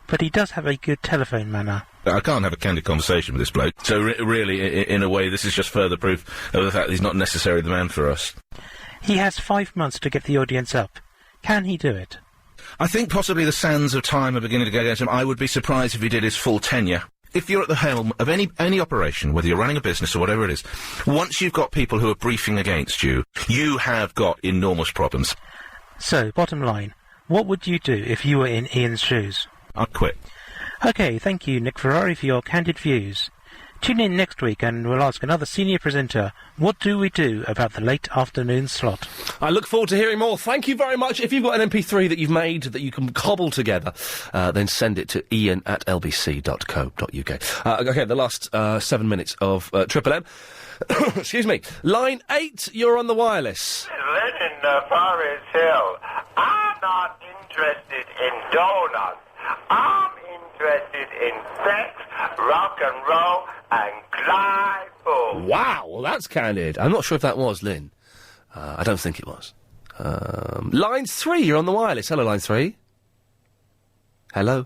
But he does have a good telephone manner. I can't have a candid conversation with this bloke. So really, in a way, this is just further proof of the fact that he's not necessarily the man for us. He has 5 months to get the audience up. Can he do it? I think possibly the sands of time are beginning to go against him. I would be surprised if he did his full tenure. If you're at the helm of any operation, whether you're running a business or whatever it is, once you've got people who are briefing against you, you have got enormous problems. So, bottom line, what would you do if you were in Ian's shoes? I'd quit. OK, thank you, Nick Ferrari, for your candid views. Tune in next week and we'll ask another senior presenter, what do we do about the late afternoon slot? I look forward to hearing more. Thank you very much. If you've got an MP3 that you've made that you can cobble together, then send it to ian@lbc.co.uk. OK, the last 7 minutes of Triple M. Excuse me. Line 8, you're on the wireless. Living in Forest Hill. I'm not interested in donuts. I'm interested in sex, rock and roll, and Clyde. Wow, well, that's candid. I'm not sure if that was Lynn. I don't think it was. Line 3, you're on the wireless. Hello, line 3. Hello.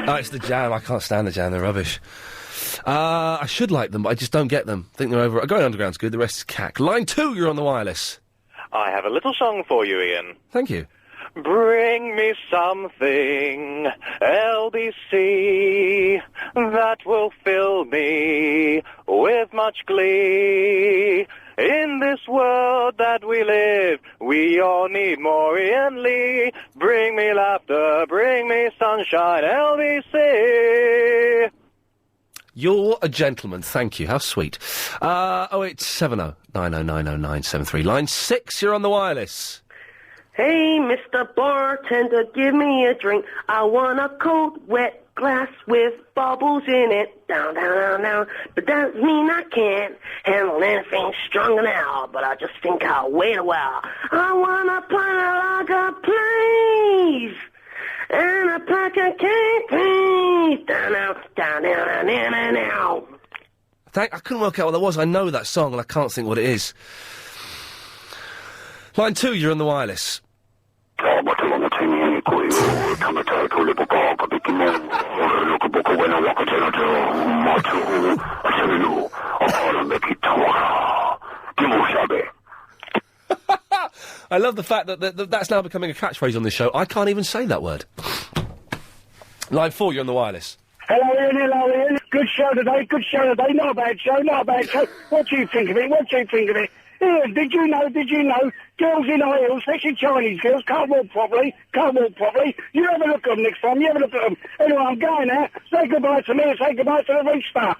Oh, it's the Jam. I can't stand the Jam. They're rubbish. I should like them, but I just don't get them. I think they're over... Going Underground's good, the rest is cack. Line 2, you're on the wireless. I have a little song for you, Ian. Thank you. Bring me something, LBC, that will fill me with much glee. In this world that we live, we all need more Ian Lee. Bring me laughter, bring me sunshine, LBC. You're a gentleman, thank you, how sweet. 0870 9090973. Line 6, you're on the wireless. Hey, Mr. Bartender, give me a drink. I want a cold, wet glass with bubbles in it. Down, down, down, down. But that doesn't mean I can't handle anything stronger now. But I just think I'll wait a while. I wanna play like a place. And a pack of cake. Down, down, down, down, down, down, down. I couldn't work out what that was. I know that song and I can't think what it is. Line 2, you're on the wireless. I love the fact that that's now becoming a catchphrase on this show. I can't even say that word. Line 4, you're on the wireless. Hello, Ian. Good show today. Not a bad show. What do you think of it? Ian, did you know, girls in high heels, especially Chinese girls, can't walk properly. You have a look at them next time, Anyway, I'm going now. Say goodbye to me and say goodbye to the rooster.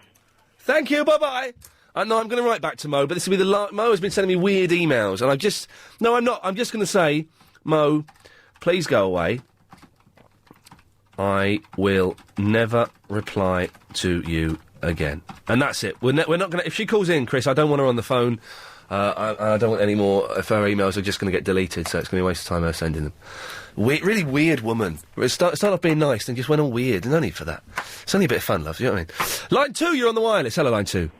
Thank you, bye-bye. No, I'm going to write back to Mo, but this will be Mo has been sending me weird emails, and No, I'm not. I'm just going to say, Mo, please go away. I will never reply to you again. And that's it. We're not going to... If she calls in, Chris, I don't want her on the phone. I don't want any more if her emails are just going to get deleted, so it's going to be a waste of time her sending them. Really weird woman. It started off being nice, then just went all weird. No need for that. It's only a bit of fun, love, you know what I mean? Line 2, you're on the wireless. Hello, Line 2.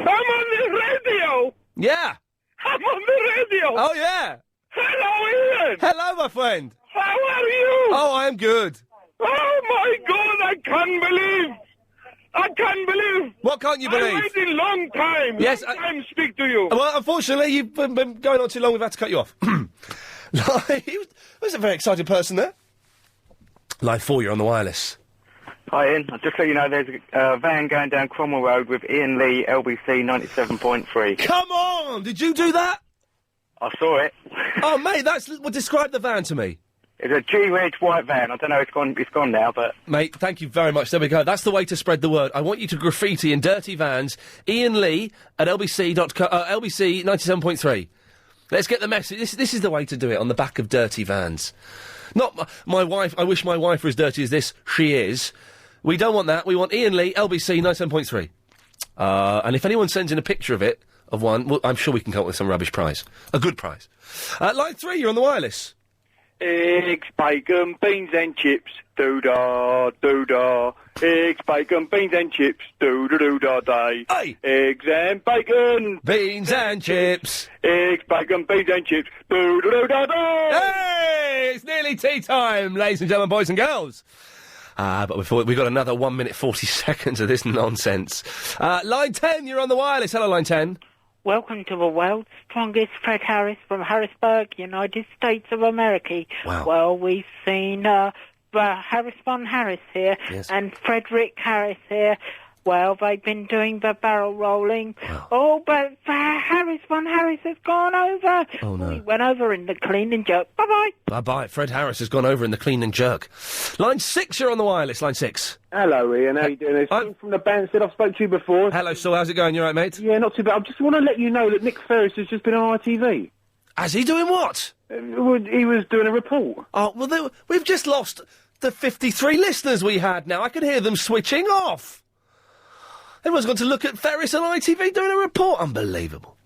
I'm on the radio! Yeah! I'm on the radio! Oh, yeah! Hello, Ian! Hello, my friend! How are you? Oh, I am good. Oh, my God, I can't believe! What can't you believe? I waited a long time. Yes, long time to speak to you. Well, unfortunately, you've been going on too long. We've had to cut you off. He was a very excited person there. Line 4, you're on the wireless. Hi, Ian. I'll just let you know there's a van going down Cromwell Road with Ian Lee, LBC 97.3. Come on! Did you do that? I saw it. Oh, mate, describe the van to me. It's a G-Reg white van. I don't know, it's gone now, but... Mate, thank you very much. There we go. That's the way to spread the word. I want you to graffiti in dirty vans, Ian Lee at LBC 97.3. Let's get the message. This is the way to do it, on the back of dirty vans. Not my wife. I wish my wife were as dirty as this. She is. We don't want that. We want Ian Lee, LBC 97.3. And if anyone sends in a picture of it, of one, well, I'm sure we can come up with some rubbish prize. A good prize. Line 3, you're on the wireless. Eggs, bacon, beans and chips, doo-da, doo-da. Eggs, bacon, beans and chips, doo-da-doo-da day. Hey! Eggs and bacon. Beans and chips. Eggs, bacon, beans and chips, doo-da-doo-da day. Hey! It's nearly tea time, ladies and gentlemen, boys and girls. But we've got another 1 minute 40 seconds of this nonsense. Line 10, you're on the wireless. Hello, Line 10. Welcome to the world's strongest Fred Harris from Harrisburg, United States of America. Wow. Well, we've seen Harris von Harris here and Frederick Harris here. Well, they've been doing the barrel rolling. Wow. Oh, but Harris von Harris has gone over. Oh, no. He went over in the clean and jerk. Bye-bye. Bye-bye. Fred Harris has gone over in the clean and jerk. Line 6, you're on the wireless. Line 6. Hello, Ian. How you doing? It's Ian from the band. I've spoke to you before. Hello, Saul. How's it going? You all right, mate? Yeah, not too bad. I just want to let you know that Nick Ferris has just been on ITV. Has he doing what? He was doing a report. Oh, well, we've just lost the 53 listeners we had now. I can hear them switching off. Everyone's got to look at Ferris on ITV doing a report. Unbelievable.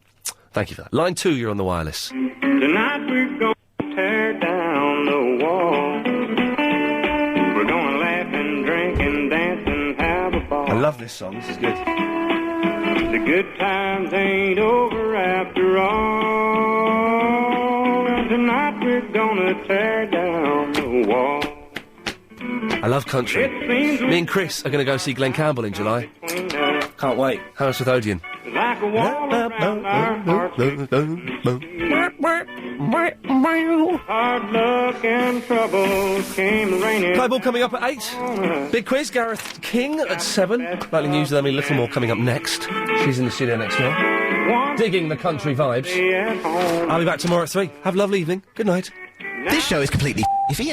Thank you for that. Line 2, you're on the wireless. Tonight we're going to tear down the wall. We're going to laugh and drink and dance and have a ball. I love this song. This is good. The good times ain't over after all. And tonight we're going to tear down the wall. I love country. Me and Chris are going to go see Glenn Campbell in July. Can't wait. Harris with Odeon. Like a wall around our hearts. Hard luck and trouble came raining. Play ball coming up at 8. Big quiz, Gareth King at 7. Likely news with Emily Littlemore coming up next. She's in the studio next door. Digging the country vibes. I'll be back tomorrow at 3. Have a lovely evening. Good night. This show is completely... If Ian